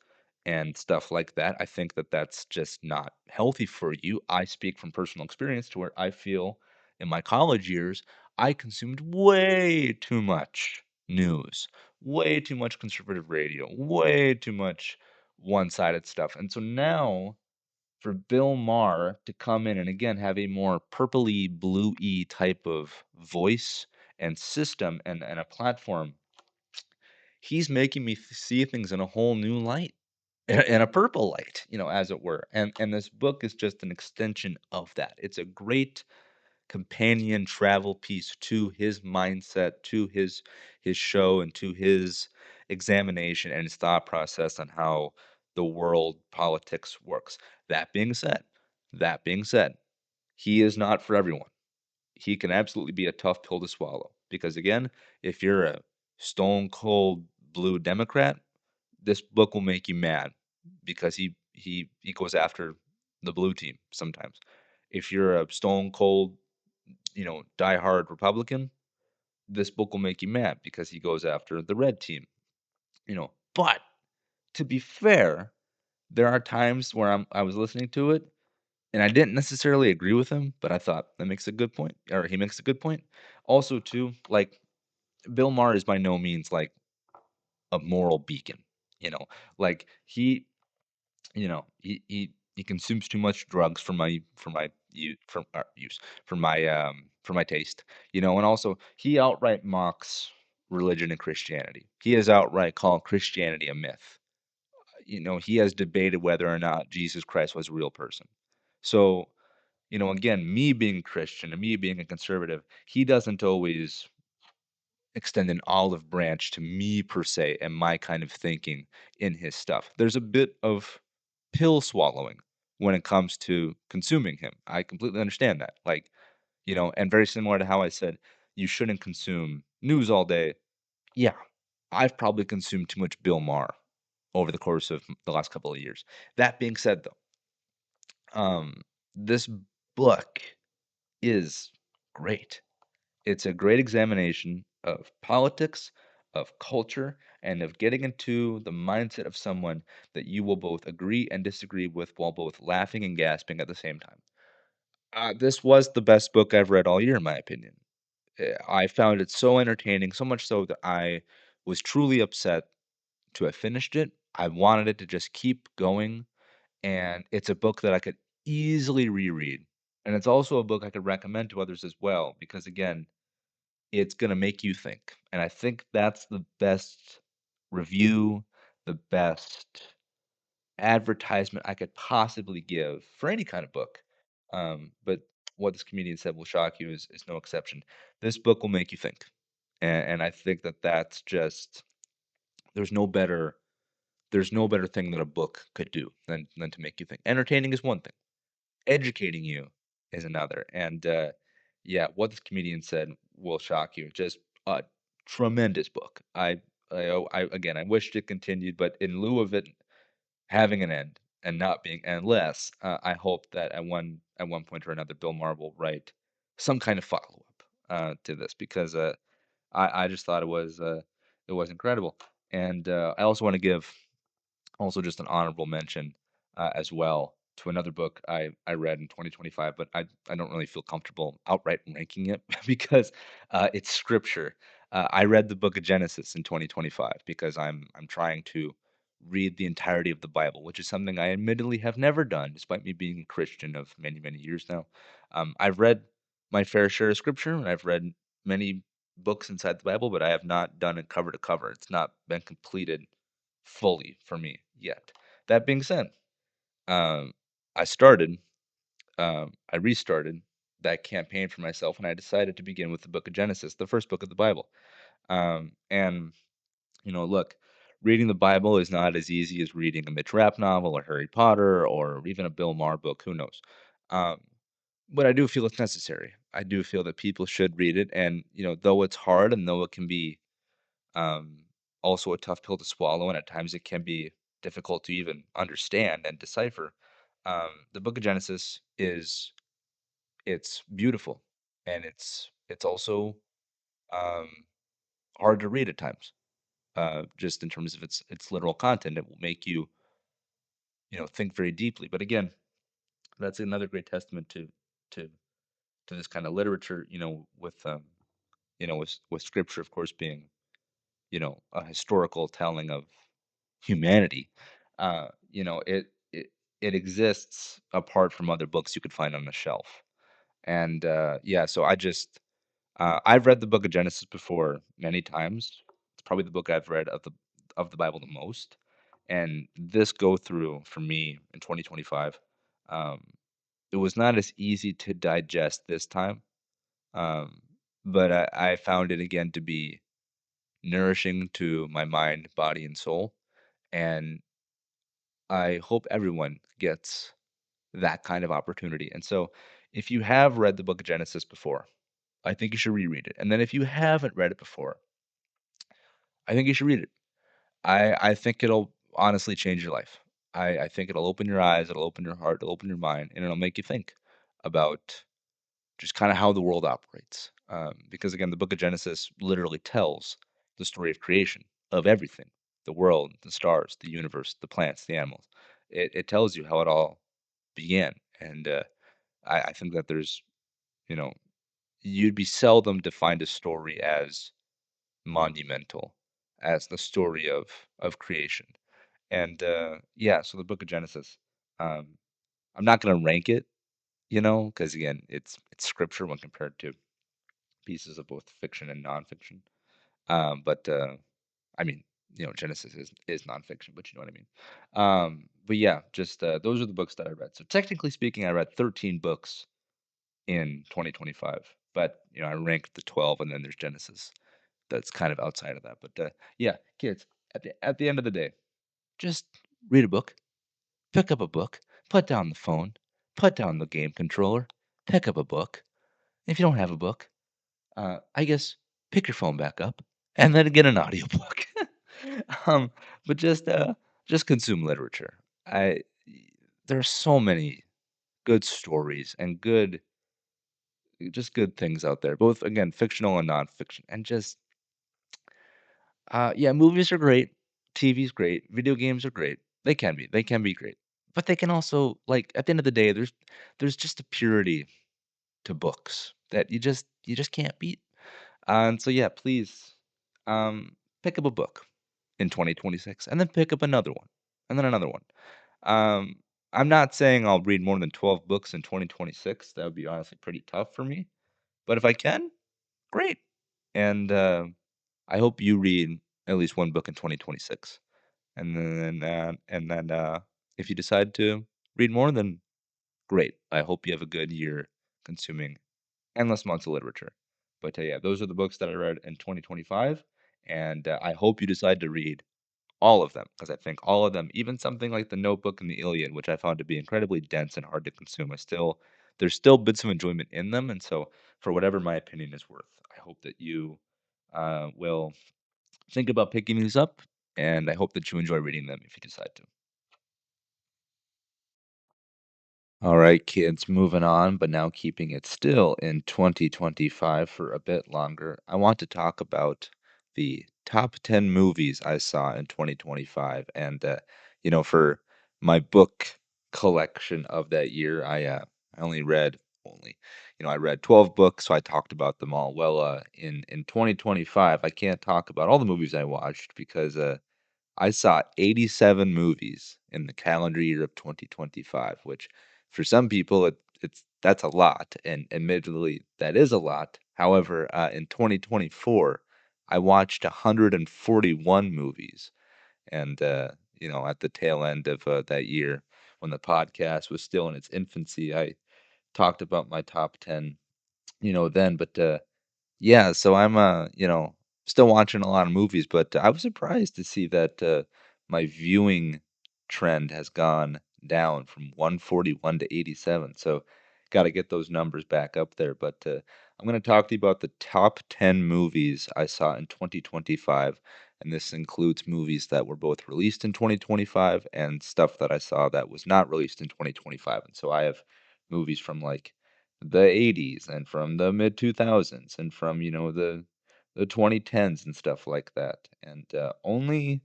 [SPEAKER 1] and stuff like that, I think that that's just not healthy for you. I speak from personal experience to where I feel in my college years I consumed way too much news, way too much conservative radio, way too much one-sided stuff. And so now for Bill Maher to come in and again have a more purpley, blue-y type of voice and system and a platform, he's making me see things in a whole new light, in a purple light, as it were. And this book is just an extension of that. It's a great companion travel piece to his mindset, to his show, and to his examination and his thought process on how the world politics works. That being said, that being said, he is not for everyone. He can absolutely be a tough pill to swallow because again, if you're a stone cold blue Democrat, this book will make you mad because he goes after the blue team sometimes. If you're a stone cold diehard Republican, this book will make you mad because he goes after the red team. But to be fair, there are times where I was listening to it and I didn't necessarily agree with him, but I thought that makes a good point, or he makes a good point. Also, too, like Bill Maher is by no means like a moral beacon. You know, like he consumes too much drugs for my use for my taste, and also he outright mocks religion and Christianity. He has outright called Christianity a myth. He has debated whether or not Jesus Christ was a real person. So, again, me being Christian and me being a conservative, he doesn't always extend an olive branch to me per se and my kind of thinking in his stuff. There's a bit of pill swallowing when it comes to consuming him. I completely understand that. Like, and very similar to how I said you shouldn't consume news all day. Yeah, I've probably consumed too much Bill Maher over the course of the last couple of years. That being said, though, this book is great. It's a great examination of politics, of culture and of getting into the mindset of someone that you will both agree and disagree with while both laughing and gasping at the same time. This was the best book I've read all year, in my opinion. I found it so entertaining, so much so that I was truly upset to have finished it. I wanted it to just keep going, and it's a book that I could easily reread. And it's also a book I could recommend to others as well, because again, it's gonna make you think. And I think that's the best review, the best advertisement I could possibly give for any kind of book. But what this comedian said will shock you is no exception. This book will make you think. And I think that that's just there's no better there's no better thing that a book could do than to make you think. Entertaining is one thing. Educating you is another. And yeah, what this comedian said will shock you. Just a tremendous book. I again, I wished it continued, but in lieu of it having an end and not being endless, I hope that at one point or another, Bill Maher will write some kind of follow up to this because I just thought it was incredible. And I also want to give also just an honorable mention, as well to another book I read in 2025, but I don't really feel comfortable outright ranking it because, it's scripture. I read the book of Genesis in 2025 because I'm trying to read the entirety of the Bible, which is something I admittedly have never done despite me being a Christian of many, many years now. I've read my fair share of scripture, and I've read many books inside the Bible, but I have not done it cover to cover. It's not been completed fully for me yet. That being said, um, I started, I restarted that campaign for myself, and I decided to begin with the book of Genesis, the first book of the Bible. And look, reading the Bible is not as easy as reading a Mitch Rapp novel or Harry Potter or even a Bill Maher book. Who knows? Um, but I do feel it's necessary. I do feel that people should read it, and though it's hard and though it can be um, also a tough pill to swallow, and at times it can be difficult to even understand and decipher. The Book of Genesis it's beautiful, and it's also um, hard to read at times. Just in terms of its literal content, it will make you think very deeply. But again, that's another great testament to to this kind of literature. With scripture, of course, being a historical telling of humanity. It exists apart from other books you could find on the shelf. And yeah, so I've read the Book of Genesis before many times. It's probably the book I've read of the Bible the most. And this go through for me in 2025, um, it was not as easy to digest this time, um, but I found it again to be nourishing to my mind, body, and soul. And I hope everyone gets that kind of opportunity. And so, if you have read the book of Genesis before, I think you should reread it. And then if you haven't read it before, I think you should read it. I think it'll honestly change your life. I think it'll open your eyes, it'll open your heart, it'll open your mind, and it'll make you think about just kind of how the world operates. Because again, the book of Genesis literally tells the story of creation, of everything, the world, the stars, the universe, the plants, the animals. It tells you how it all began. And I think that you know, you'd be seldom to find a story as monumental as the story of creation. And yeah, so the book of Genesis, um, I'm not going to rank it, because again, it's scripture when compared to pieces of both fiction and nonfiction. But I mean, Genesis is nonfiction, but you know what I mean. But yeah, just those are the books that I read. So technically speaking, I read 13 books in 2025, but I ranked the 12, and then there's Genesis that's kind of outside of that. But yeah, kids, at the end of the day, just read a book, pick up a book, put down the phone, put down the game controller, pick up a book. If you don't have a book, I guess pick your phone back up and then get an audiobook. um, but just consume literature. I There's so many good stories and just good things out there, both again fictional and nonfiction, and just Yeah, movies are great, TV's great, video games are great. They can be great. But they can also like, at the end of the day, there's just a purity to books that you just can't beat. And so, yeah, please, pick up a book in 2026, and then pick up another one, and then another one. Um, I'm not saying I'll read more than 12 books in 2026. That would be honestly pretty tough for me. But if I can, great. And I hope you read at least one book in 2026. And then if you decide to read more, then great. I hope you have a good year consuming endless amounts of literature. But yeah, those are the books that I read in 2025, and I hope you decide to read all of them because I think all of them, even something like the Notebook and the Iliad, which I found to be incredibly dense and hard to consume, I still there's still bits of enjoyment in them, and so for whatever my opinion is worth, I hope that you will think about picking these up, and I hope that you enjoy reading them if you decide to. All right, kids, moving on, but now keeping it still in 2025 for a bit longer. I want to talk about the top 10 movies I saw in 2025. And, for my book collection of that year, I only read only, I read 12 books, so I talked about them all. Well, in 2025, I can't talk about all the movies I watched because, I saw 87 movies in the calendar year of 2025, which for some people it's that's a lot, and admittedly that is a lot. However, in 2024, I watched 141 movies, and at the tail end of that year, when the podcast was still in its infancy, I talked about my top 10, then. But yeah, so I'm still watching a lot of movies, but I was surprised to see that my viewing trend has gone down from 141 to 87. So got to get those numbers back up there. But I'm going to talk to you about the top 10 movies I saw in 2025, and this includes movies that were both released in 2025 and stuff that I saw that was not released in 2025. And so I have movies from like the 80s and from the mid 2000s and from the 2010s and stuff like that. And only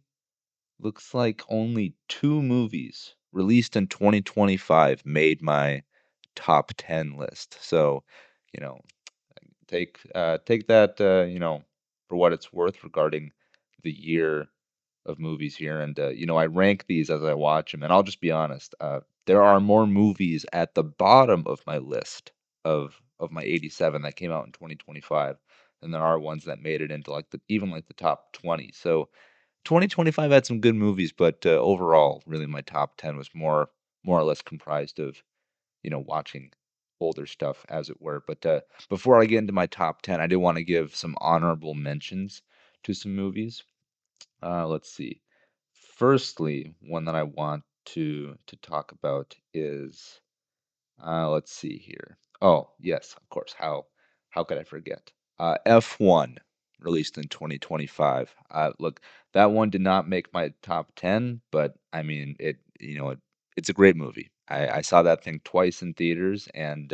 [SPEAKER 1] looks like only two movies released in 2025 made my top 10 list. So, you know, take that for what it's worth regarding the year of movies here. And I rank these as I watch them, and I'll just be honest, there are more movies at the bottom of my list of my 87 that came out in 2025 than there are ones that made it into like the even like the top 20. So 2025 had some good movies, but overall really my top 10 was more or less comprised of watching older stuff, as it were. But before I get into my top 10, I do want to give some honorable mentions to some movies. Let's see. Firstly, one that I want to talk about is let's see here. Oh, yes, of course. How could I forget? F1 released in 2025. Look, that one did not make my top 10, but I mean it's a great movie. I saw that thing twice in theaters, and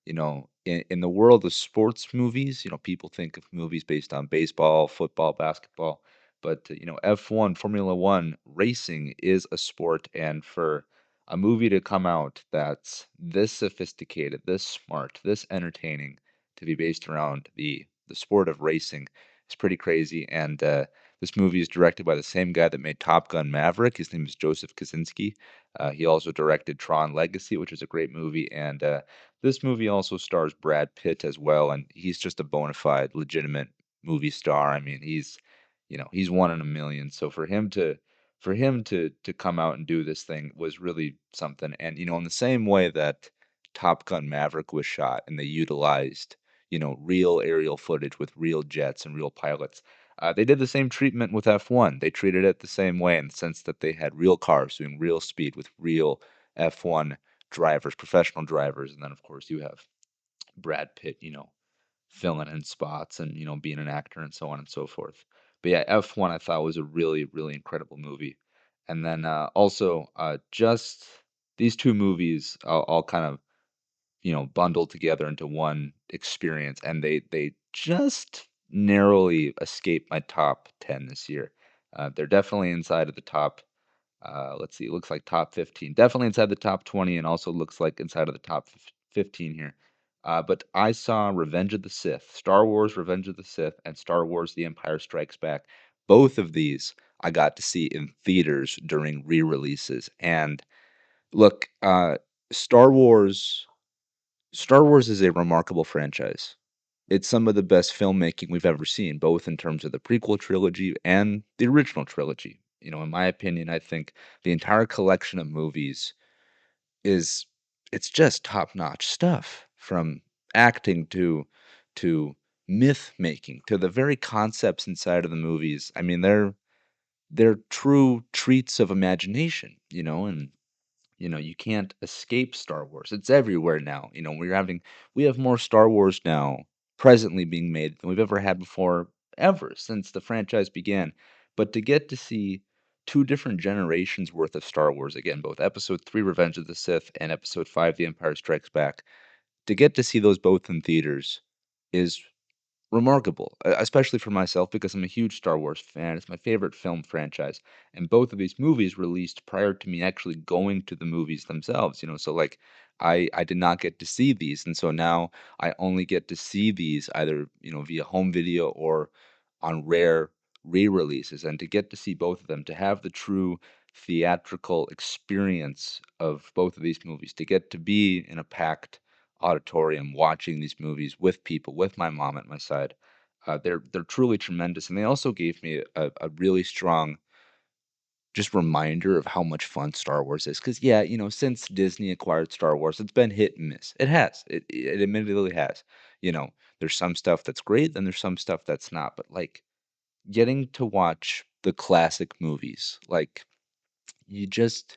[SPEAKER 1] in the world of sports movies, people think of movies based on baseball, football, basketball, but F1, Formula One, racing is a sport, and for a movie to come out that's this sophisticated, this smart, this entertaining, to be based around the sport of racing is pretty crazy. And this movie is directed by the same guy that made Top Gun Maverick. His name is Joseph Kosinski. He also directed Tron Legacy, which is a great movie, and this movie also stars Brad Pitt as well, and he's just a bona fide, legitimate movie star. I mean, he's one in a million. So for him to come out and do this thing was really something. And in the same way that Top Gun Maverick was shot and they utilized real aerial footage with real jets and real pilots. They did the same treatment with F1. They treated it the same way in the sense that they had real cars doing real speed with real F1 drivers, professional drivers, and then of course you have Brad Pitt, filling in spots and being an actor and so on and so forth. But yeah, F1 I thought was a really really incredible movie, and then also just these two movies all kind of bundled together into one experience, and they just narrowly escaped my top 10 this year. They're definitely inside of the top, let's see, it looks like top 15. Definitely inside the top 20, and also looks like inside of the top 15 here. But I saw Revenge of the Sith, Star Wars Revenge of the Sith, and Star Wars The Empire Strikes Back. Both of these I got to see in theaters during re-releases. And look, Star Wars Star Wars is a remarkable franchise. It's some of the best filmmaking we've ever seen, both in terms of the prequel trilogy and the original trilogy. In my opinion, I think the entire collection of movies is it's just top-notch stuff, from acting to myth making to the very concepts inside of the movies. I mean, they're true treats of imagination, and you can't escape Star Wars. It's everywhere now. We have more Star Wars now presently being made than we've ever had before, ever since the franchise began. But to get to see two different generations worth of Star Wars again, both Episode 3 Revenge of the Sith and Episode 5 The Empire Strikes Back, to get to see those both in theaters is remarkable, especially for myself because I'm a huge Star Wars fan. It's my favorite film franchise, and both of these movies released prior to me actually going to the movies themselves. So like I did not get to see these, and so now I only get to see these either via home video or on rare re-releases, and to get to see both of them, to have the true theatrical experience of both of these movies, to get to be in a packed auditorium watching these movies with people, with my mom at my side. They're truly tremendous, and they also gave me a really strong just reminder of how much fun Star Wars is. Because yeah, since Disney acquired Star Wars, it's been hit and miss. It has. It admittedly has. There's some stuff that's great, and there's some stuff that's not. But like getting to watch the classic movies, like you just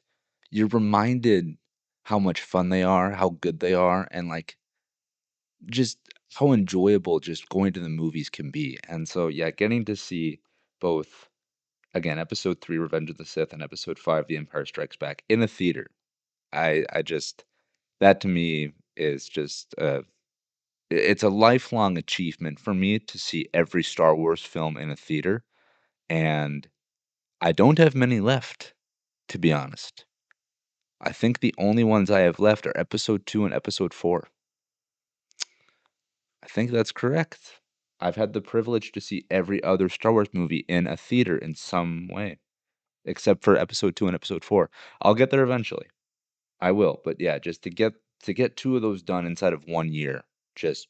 [SPEAKER 1] you're reminded how much fun they are, how good they are, and like just how enjoyable just going to the movies can be. And so, yeah, getting to see both, again, Episode 3, Revenge of the Sith, and Episode 5, The Empire Strikes Back in a theater, I just, that to me is just, it's a lifelong achievement for me to see every Star Wars film in a theater. And I don't have many left, to be honest. I think the only ones I have left are Episode 2 and Episode 4. I think that's correct. I've had the privilege to see every other Star Wars movie in a theater in some way, except for Episode 2 and Episode 4. I'll get there eventually. I will, but yeah, just to get two of those done inside of 1 year, just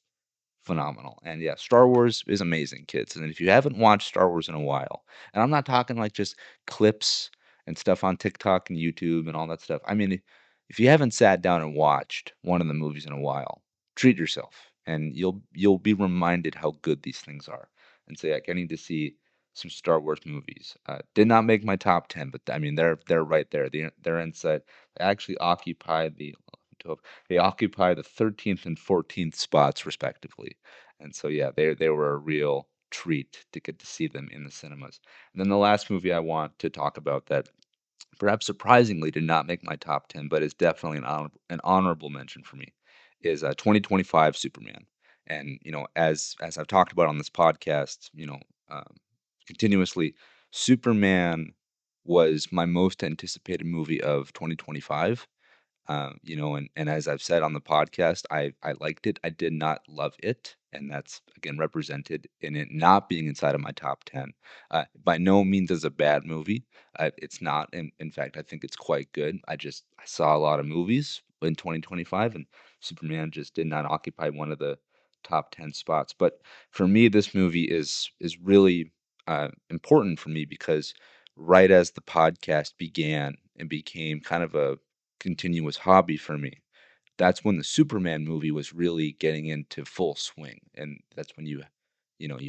[SPEAKER 1] phenomenal. And yeah, Star Wars is amazing, kids. And if you haven't watched Star Wars in a while, and I'm not talking like just clips and stuff on TikTok and YouTube and all that stuff. I mean, if you haven't sat down and watched one of the movies in a while, treat yourself, and you'll be reminded how good these things are. And so yeah, getting to see some Star Wars movies did not make my top 10, but I mean they're right there. They're inside. They actually occupy the 12, they occupy the 13th and 14th spots respectively. And so yeah, they were a real treat to get to see them in the cinemas. And then the last movie I want to talk about that perhaps surprisingly did not make my top 10, but is definitely an honorable mention for me, is 2025 Superman. And as I've talked about on this podcast, um, continuously, Superman was my most anticipated movie of 2025. And as I've said on the podcast, I liked it. I did not love it, and that's again represented in it not being inside of my top 10. By no means is a bad movie. It's not. In fact, I think it's quite good. I saw a lot of movies in 2025, and Superman just did not occupy one of the top 10 spots. But for me, this movie is really important for me because right as the podcast began and became kind of a continuous hobby for me. That's when the Superman movie was really getting into full swing, and that's when you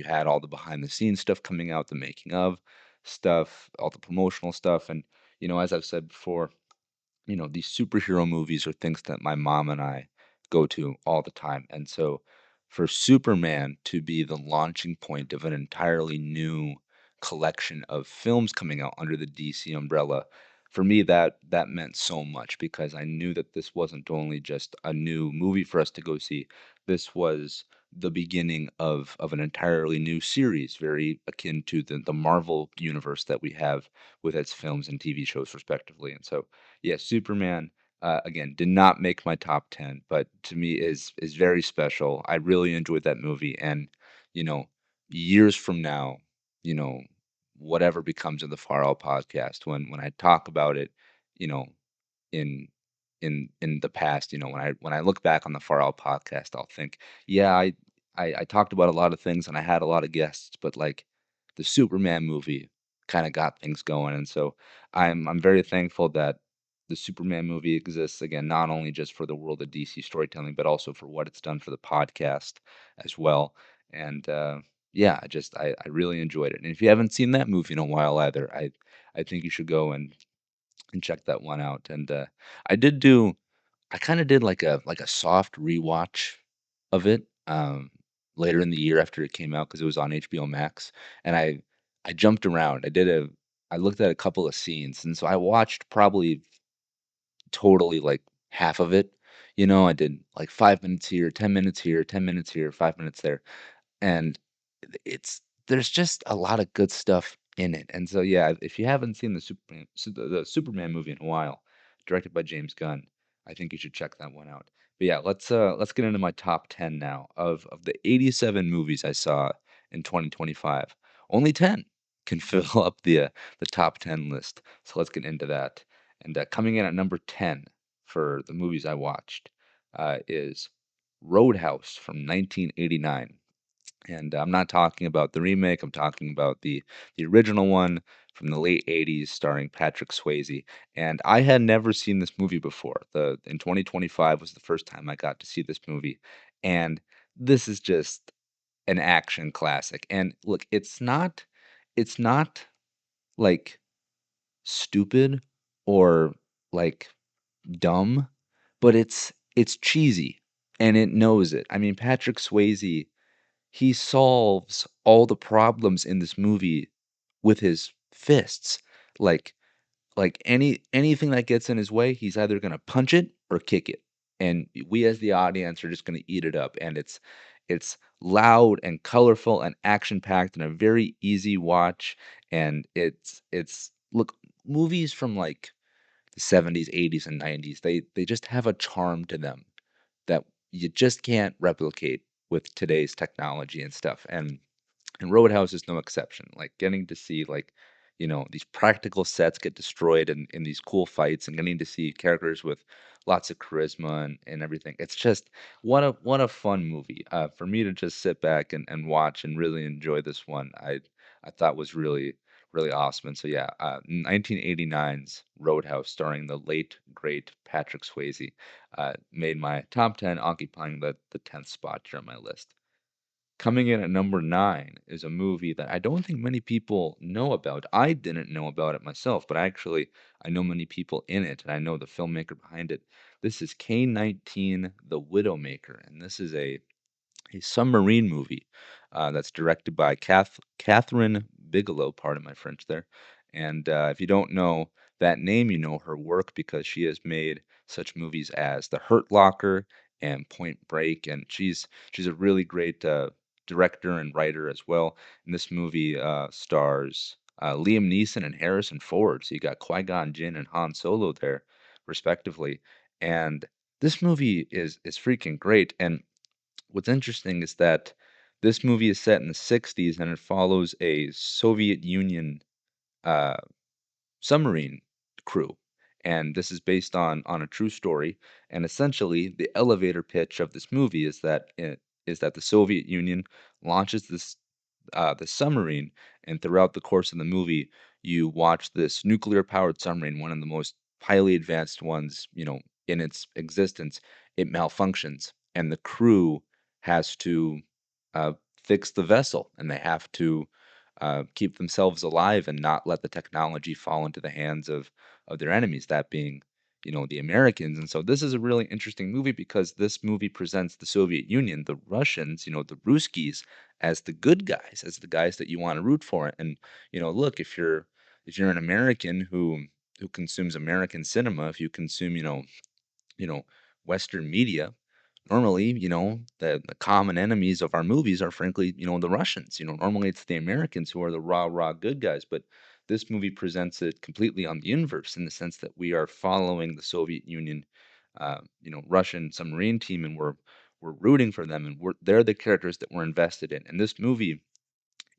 [SPEAKER 1] had all the behind the scenes stuff coming out, the making of stuff, all the promotional stuff, and as I've said before, these superhero movies are things that my mom and I go to all the time. And so for Superman to be the launching point of an entirely new collection of films coming out under the DC umbrella, for me that meant so much because I knew that this wasn't only just a new movie for us to go see. This was the beginning of an entirely new series, very akin to the Marvel universe that we have with its films and TV shows respectively. And so, yeah, Superman again did not make my top 10, but to me is very special. I really enjoyed that movie, and you know, years from now, you know, whatever becomes of the Far Out podcast, when I talk about it, you know, in in the past, when I look back on the Far Out podcast, I'll think, yeah, I talked about a lot of things and I had a lot of guests, but like the Superman movie kind of got things going. And so I'm very thankful that the Superman movie exists again, not only just for the world of DC storytelling, but also for what it's done for the podcast as well. And yeah, I really enjoyed it. And if you haven't seen that movie in a while either, I think you should go and check that one out. And I did do I kind of did like a soft rewatch of it later in the year after it came out because it was on HBO Max, and I jumped around. I looked at a couple of scenes, and so I watched probably totally like half of it. I did like 5 minutes here, 10 minutes here, 10 minutes here, 5 minutes there, and it's there's just a lot of good stuff in it. And so yeah, if you haven't seen the Superman movie in a while, directed by James Gunn, I think you should check that one out. But yeah, let's get into my top 10 now of the 87 movies I saw in 2025. Only 10 can fill up the top 10 list. So let's get into that. And coming in at number 10 for the movies I watched is Roadhouse from 1989. And I'm not talking about the remake, I'm talking about the original one from the late '80s starring Patrick Swayze. And I had never seen this movie before. The In 2025 was the first time I got to see this movie. And this is just an action classic. And look, it's not like stupid or like dumb, but it's cheesy and it knows it. I mean, Patrick Swayze, he solves all the problems in this movie with his fists. Like anything that gets in his way, he's either gonna punch it or kick it. And we as the audience are just gonna eat it up. And it's loud and colorful and action packed and a very easy watch. And it's look, movies from like the 70s, 80s, and 90s, they just have a charm to them that you just can't replicate with today's technology and stuff. And Roadhouse is no exception. Like getting to see these practical sets get destroyed in these cool fights and getting to see characters with lots of charisma and everything. It's just what a fun movie. For me to just sit back and watch and really enjoy this one, I thought was really, really awesome. And so yeah, 1989's Roadhouse starring the late great Patrick Swayze made my top 10, occupying the 10th spot here on my list. Coming in at number 9 is a movie that I don't think many people know about. I didn't know about it myself, but I know many people in it, and I know the filmmaker behind it. This is K-19, The Widowmaker, and this is a submarine movie that's directed by Catherine Bigelow. Pardon my French there. And if you don't know that name, you know her work because she has made such movies as The Hurt Locker and Point Break, and she's a really great director and writer as well. And this movie stars Liam Neeson and Harrison Ford. So you got Qui-Gon Jinn and Han Solo there, respectively. And this movie is freaking great. And what's interesting is that this movie is set in the 60s and it follows a Soviet Union uh, submarine crew. And this is based on a true story. And essentially, the elevator pitch of this movie is that the Soviet Union launches the submarine, and throughout the course of the movie, you watch this nuclear-powered submarine, one of the most highly advanced ones, in its existence. It malfunctions, and the crew has to uh, fix the vessel, and they have to keep themselves alive and not let the technology fall into the hands of their enemies, that being the Americans. And so this is a really interesting movie because this movie presents the Soviet Union, the Russians, the Ruskies, as the good guys, as the guys that you want to root for. And look, if you're an American who consumes American cinema, if you consume Western media, normally, the common enemies of our movies are frankly, the Russians. Normally it's the Americans who are the rah good guys, but this movie presents it completely on the inverse in the sense that we are following the Soviet Union, Russian submarine team, and we're rooting for them, and they're the characters that we're invested in. And this movie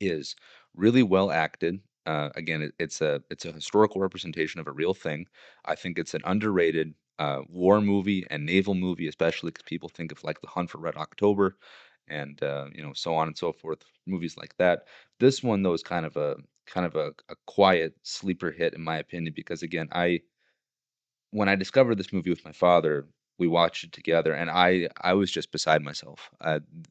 [SPEAKER 1] is really well acted. Again, it's a historical representation of a real thing. I think it's an underrated war movie and naval movie, especially because people think of like The Hunt for Red October, and so on and so forth. Movies like that. This one though is kind of a quiet sleeper hit in my opinion because again, I when I discovered this movie with my father, we watched it together, and I was just beside myself.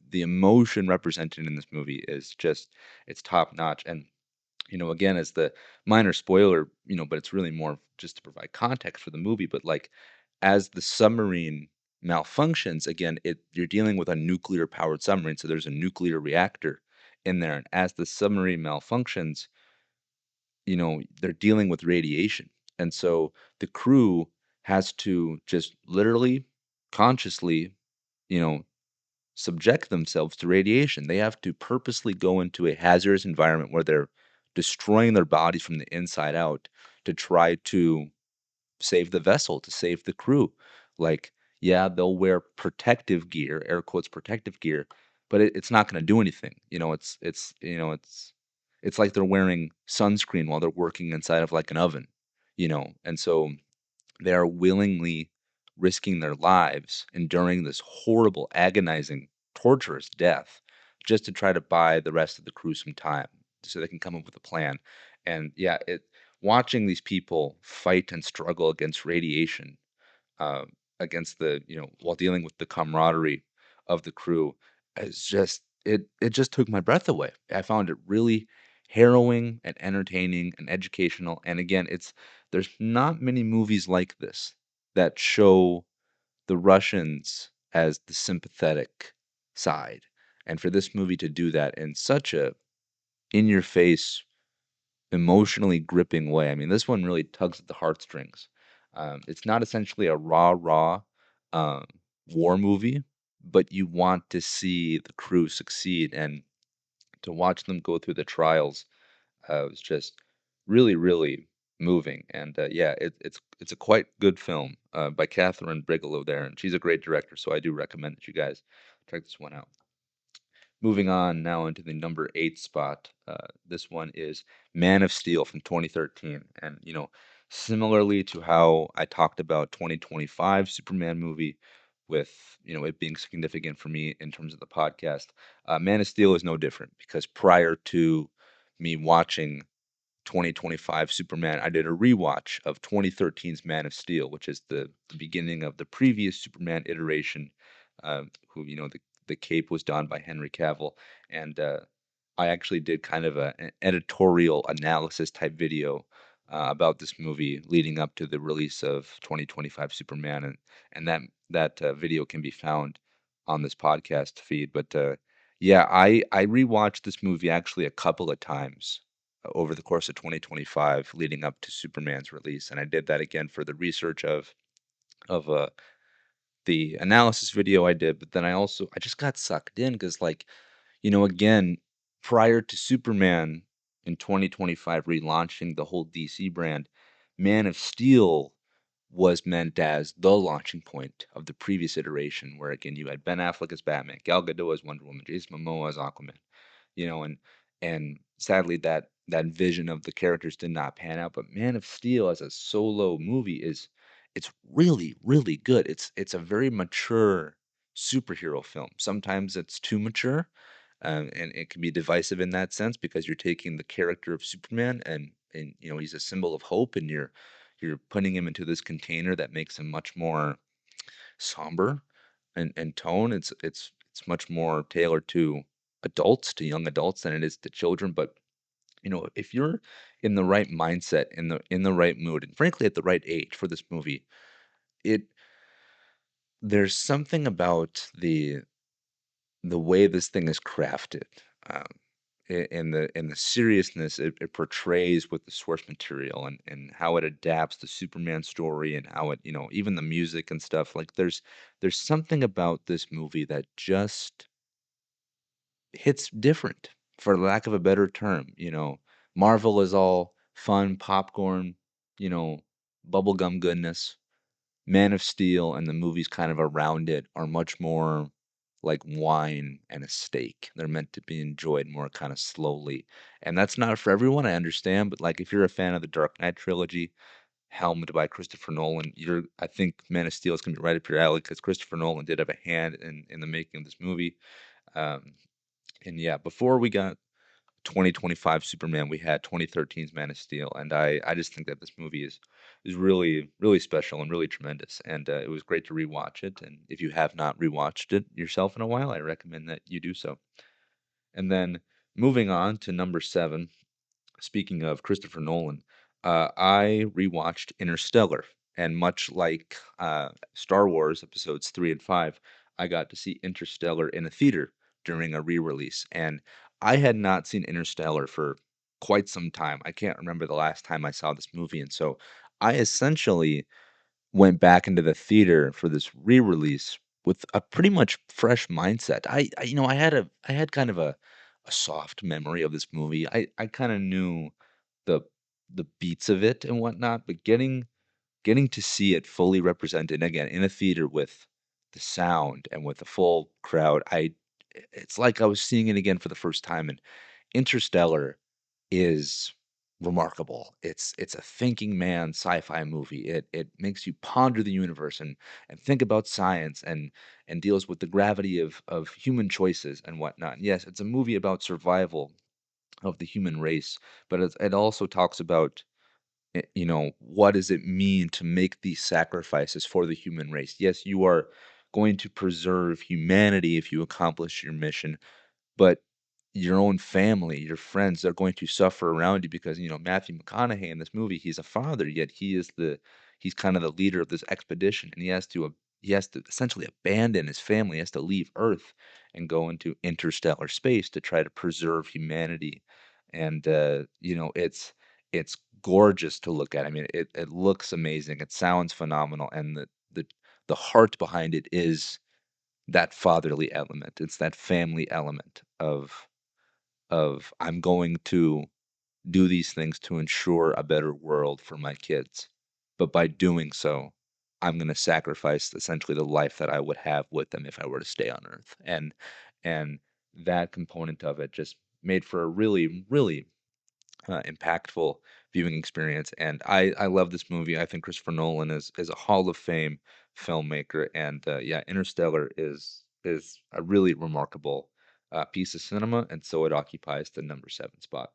[SPEAKER 1] The emotion represented in this movie is just it's top notch. And again, as the minor spoiler, but it's really more just to provide context for the movie. But like, as the submarine malfunctions, again, you're dealing with a nuclear powered submarine, so there's a nuclear reactor in there, and as the submarine malfunctions, they're dealing with radiation. And so the crew has to just literally, consciously, you know, subject themselves to radiation. They have to purposely go into a hazardous environment where they're destroying their bodies from the inside out to try to save the vessel, to save the crew. Like, yeah, they'll wear protective gear, air quotes protective gear, but it's not going to do anything. It's like they're wearing sunscreen while they're working inside of like an oven, and so they are willingly risking their lives, enduring this horrible, agonizing, torturous death just to try to buy the rest of the crew some time so they can come up with a plan. And yeah, watching these people fight and struggle against radiation, uh, against while dealing with the camaraderie of the crew, is just it just took my breath away. I found it really harrowing and entertaining and educational. And again, there's not many movies like this that show the Russians as the sympathetic side. And for this movie to do that in such a in your face, emotionally gripping way. I mean, this one really tugs at the heartstrings. It's not essentially a rah um, war movie, but you want to see the crew succeed and to watch them go through the trials was just really, really moving. And yeah, it's a quite good film by Catherine Bigelow there, and she's a great director, so I do recommend that you guys check this one out. Moving on now into the number 8 spot. This one is Man of Steel from 2013. And, similarly to how I talked about 2025 Superman movie with, it being significant for me in terms of the podcast, Man of Steel is no different because prior to me watching 2025 Superman, I did a rewatch of 2013's Man of Steel, which is the beginning of the previous Superman iteration, who, the cape was donned by Henry Cavill. And I actually did kind of an editorial analysis type video about this movie leading up to the release of 2025 Superman. And that video can be found on this podcast feed. But yeah, I rewatched this movie actually a couple of times over the course of 2025 leading up to Superman's release. And I did that again for the research of the analysis video I did, but then I just got sucked in because like, again, prior to Superman in 2025 relaunching the whole DC brand, Man of Steel was meant as the launching point of the previous iteration, where again you had Ben Affleck as Batman, Gal Gadot as Wonder Woman, Jason Momoa as Aquaman, and sadly that vision of the characters did not pan out. But Man of Steel as a solo movie it's really really good. It's a very mature superhero film. Sometimes it's too mature, and it can be divisive in that sense because you're taking the character of Superman and he's a symbol of hope, and you're putting him into this container that makes him much more somber and tone. It's much more tailored to adults, to young adults, than it is to children. But if you're in the right mindset, in the right mood, and frankly at the right age for this movie, it there's something about the way this thing is crafted. Um, in the seriousness it portrays with the source material and how it adapts the Superman story and how it, even the music and stuff. Like there's something about this movie that just hits different, for lack of a better term. Marvel is all fun popcorn, you know, bubblegum goodness. Man of Steel and the movies kind of around it are much more like wine and a steak. They're meant to be enjoyed more kind of slowly. And that's not for everyone, I understand, but like if you're a fan of the Dark Knight trilogy, helmed by Christopher Nolan, I think Man of Steel is gonna be right up your alley because Christopher Nolan did have a hand in the making of this movie. Um, and yeah, before we got 2025 Superman, we had 2013's Man of Steel, and I just think that this movie is really really special and really tremendous, and it was great to rewatch it. And if you have not rewatched it yourself in a while, I recommend that you do so. And then moving on to number seven, speaking of Christopher Nolan, I rewatched Interstellar, and much like Star Wars episodes 3 and 5, I got to see Interstellar in a theater during a re-release, and I had not seen Interstellar for quite some time. I can't remember the last time I saw this movie, and so I essentially went back into the theater for this re-release with a pretty much fresh mindset. I had kind of a soft memory of this movie. I kind of knew the the beats of it and whatnot, but getting to see it fully represented again in a theater with the sound and with a full crowd, it's like I was seeing it again for the first time. And Interstellar is remarkable. It's a thinking man sci-fi movie. It makes you ponder the universe and think about science and deals with the gravity of human choices and whatnot. And yes, it's a movie about survival of the human race, but it also talks about what does it mean to make these sacrifices for the human race? Yes, you are going to preserve humanity if you accomplish your mission, but your own family, your friends, they're going to suffer around you because, Matthew McConaughey in this movie, he's a father, yet he's kind of the leader of this expedition, and he has to essentially abandon his family, he has to leave Earth and go into interstellar space to try to preserve humanity. And it's gorgeous to look at. I mean, it looks amazing, it sounds phenomenal, and the heart behind it is that fatherly element. It's that family element of I'm going to do these things to ensure a better world for my kids. But by doing so, I'm going to sacrifice essentially the life that I would have with them if I were to stay on Earth. And that component of it just made for a really really impactful viewing experience. And I love this movie. I think Christopher Nolan is a Hall of Fame filmmaker, and yeah, Interstellar is a really remarkable piece of cinema, and so it occupies the number seven spot.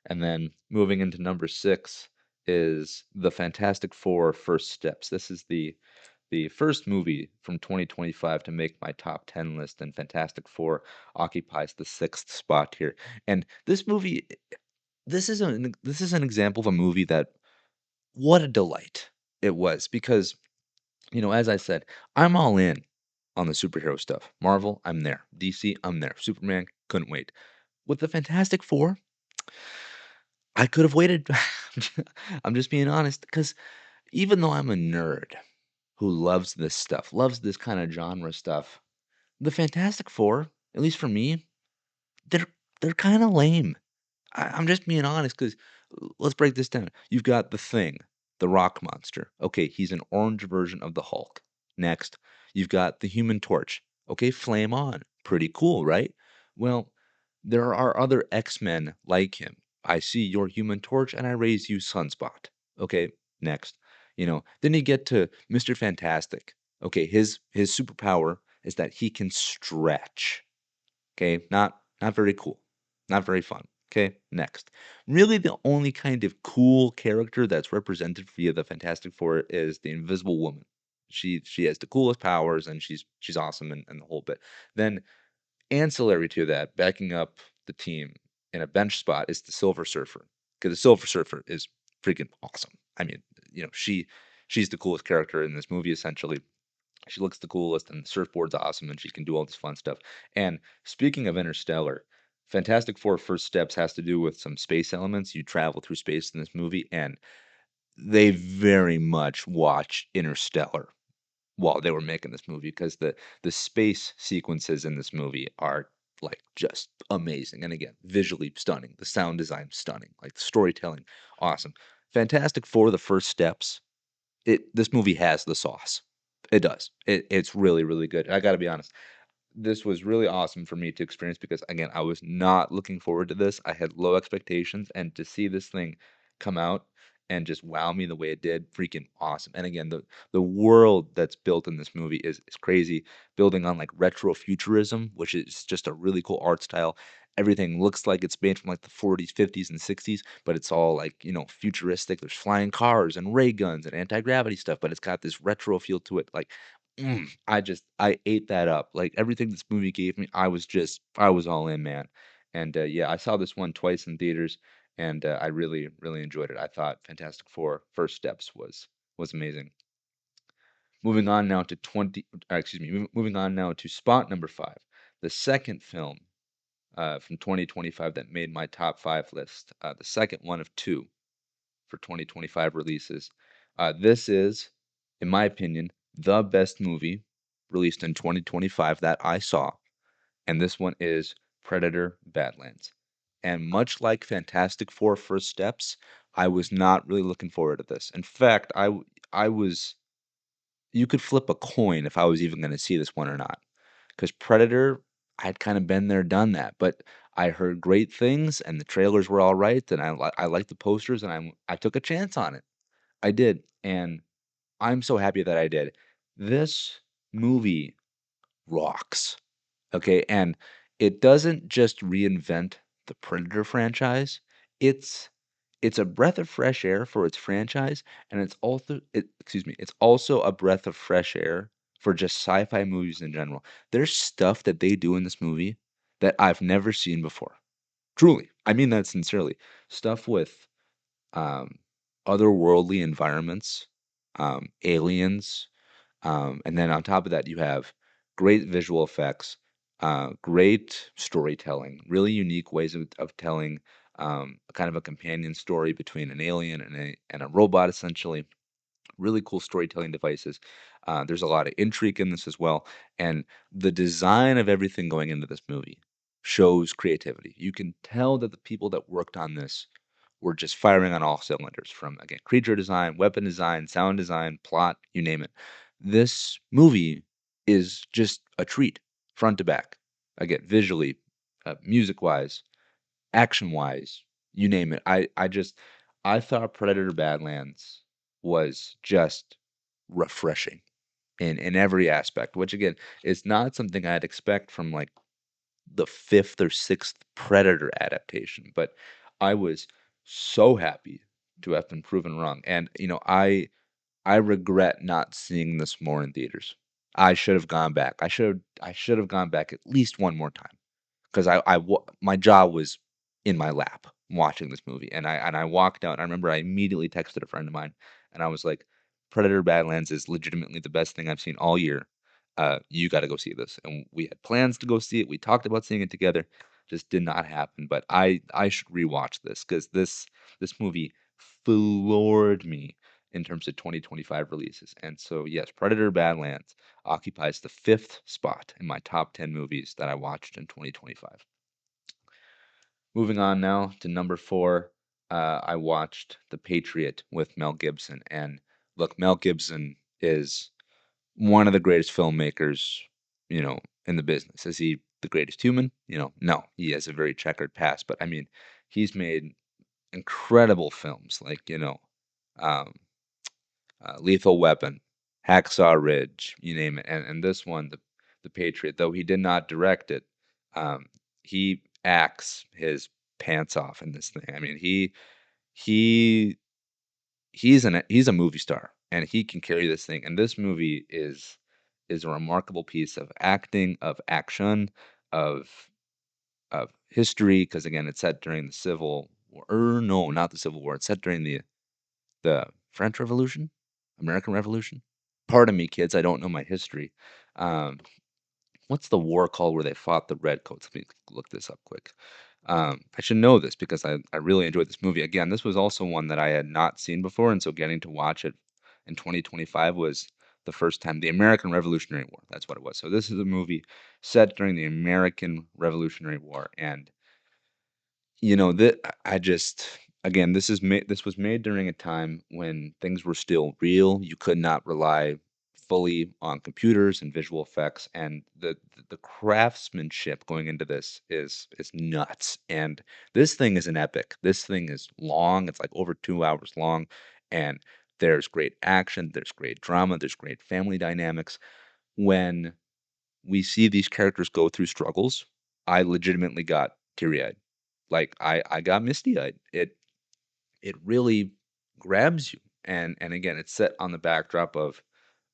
[SPEAKER 1] And then moving into number six is the Fantastic Four: First Steps. This is the first movie from 2025 to make my top 10 list, and Fantastic Four occupies the sixth spot here. And this movie, this is an example of a movie that, what a delight it was, because as I said, I'm all in on the superhero stuff. Marvel, I'm there. DC, I'm there. Superman, couldn't wait. With the Fantastic Four, I could have waited. I'm just being honest, because even though I'm a nerd who loves this stuff, loves this kind of genre stuff, the Fantastic Four, at least for me, they're they're kind of lame. I'm just being honest, because let's break this down. You've got the Thing, the rock monster. Okay, he's an orange version of the Hulk. Next, you've got the Human Torch. Okay, flame on. Pretty cool, right? Well, there are other X-Men like him. I see your Human Torch and I raise you Sunspot. Okay, next. Then you get to Mr. Fantastic. Okay, his superpower is that he can stretch. Okay, not very cool. Not very fun. Okay, next. Really, the only kind of cool character that's represented via the Fantastic Four is the Invisible Woman. She has the coolest powers, and she's awesome and the whole bit. Then ancillary to that, backing up the team in a bench spot, is the Silver Surfer. Because the Silver Surfer is freaking awesome. I mean, she's the coolest character in this movie essentially. She looks the coolest, and the surfboard's awesome, and she can do all this fun stuff. And speaking of Interstellar, Fantastic Four First Steps has to do with some space elements. You travel through space in this movie, and they very much watch Interstellar while they were making this movie because the space sequences in this movie are like just amazing. And again, visually stunning. The sound design stunning. Like the storytelling, awesome. Fantastic Four: The First Steps. This movie has the sauce. It does. It's really really good. I got to be honest, this was really awesome for me to experience because again, I was not looking forward to this. I had low expectations, and to see this thing come out and just wow me the way it did, freaking awesome. And again, the world that's built in this movie is crazy, building on like retro futurism, which is just a really cool art style. Everything looks like it's made from like the 40s, 50s, and 60s, but it's all like, futuristic. There's flying cars and ray guns and anti-gravity stuff, but it's got this retro feel to it. Like I ate that up. Like, everything this movie gave me, I was all in, man. And, yeah, I saw this one twice in theaters, and, I really, really enjoyed it. I thought Fantastic Four: First Steps was amazing. Moving on now to moving on now to spot number 5, the second film, from 2025 that made my top 5 list, the second one of 2 for 2025 releases. This is, in my opinion, the best movie released in 2025 that I saw, and this one is Predator: Badlands. And much like Fantastic Four: First Steps, I was not really looking forward to this. In fact, I was you could flip a coin if I was even going to see this one or not. Because Predator, I'd kind of been there, done that, but I heard great things, and the trailers were all right, and I liked the posters, and I took a chance on it. I did, and I'm so happy that I did. This movie rocks, okay? And it doesn't just reinvent the Predator franchise. It's it's a breath of fresh air for its franchise, and it's also a breath of fresh air for just sci-fi movies in general. There's stuff that they do in this movie that I've never seen before. Truly, I mean that sincerely. Stuff with um, otherworldly environments, aliens, and then on top of that, you have great visual effects, great storytelling, really unique ways of telling a kind of a companion story between an alien and a robot, essentially. Really cool storytelling devices. There's a lot of intrigue in this as well. And the design of everything going into this movie shows creativity. You can tell that the people that worked on this were just firing on all cylinders from, again, creature design, weapon design, sound design, plot, you name it. This movie is just a treat, front to back. Again, visually, music wise, action wise, you name it. I thought Predator Badlands was just refreshing in every aspect, which again is not something I'd expect from like the fifth or sixth Predator adaptation, but I was so happy to have been proven wrong. And I regret not seeing this more in theaters. I should have gone back. I should have gone back at least one more time because my jaw was in my lap watching this movie, and I walked out. I remember I immediately texted a friend of mine, and I was like, "Predator: Badlands is legitimately the best thing I've seen all year. You got to go see this." And we had plans to go see it. We talked about seeing it together. Just did not happen. But I should rewatch this because this movie floored me in terms of 2025 releases. And so yes, Predator: Badlands occupies the fifth spot in my top 10 movies that I watched in 2025. Moving on now to number 4, I watched The Patriot with Mel Gibson. And look, Mel Gibson is one of the greatest filmmakers, in the business. Is he the greatest human? No, he has a very checkered past. But I mean, he's made incredible films like, um, Lethal Weapon, Hacksaw Ridge, you name it. And this one, the Patriot, though he did not direct it, um, he acts his pants off in this thing. I mean, he he's a movie star, and he can carry this thing. And this movie is a remarkable piece of acting, of action, of history. Because again, it's set during the Civil War. No, not the Civil War. It's set during the French Revolution, American Revolution. Pardon me, kids, I don't know my history. Um, what's the war called where they fought the redcoats? Let me look this up quick. I should know this because I really enjoyed this movie. Again, this was also one that I had not seen before, and so getting to watch it in 2025 was the first time. The American Revolutionary War, that's what it was. So this is a movie set during the American Revolutionary War, and that I just again, this was made during a time when things were still real. You could not rely fully on computers and visual effects, and the craftsmanship going into this is nuts. And this thing is an epic. This thing is long. It's like over 2 hours long, and there's great action, there's great drama, there's great family dynamics. When we see these characters go through struggles, I legitimately got teary-eyed. Like, I got misty-eyed. It really grabs you, and again, it's set on the backdrop of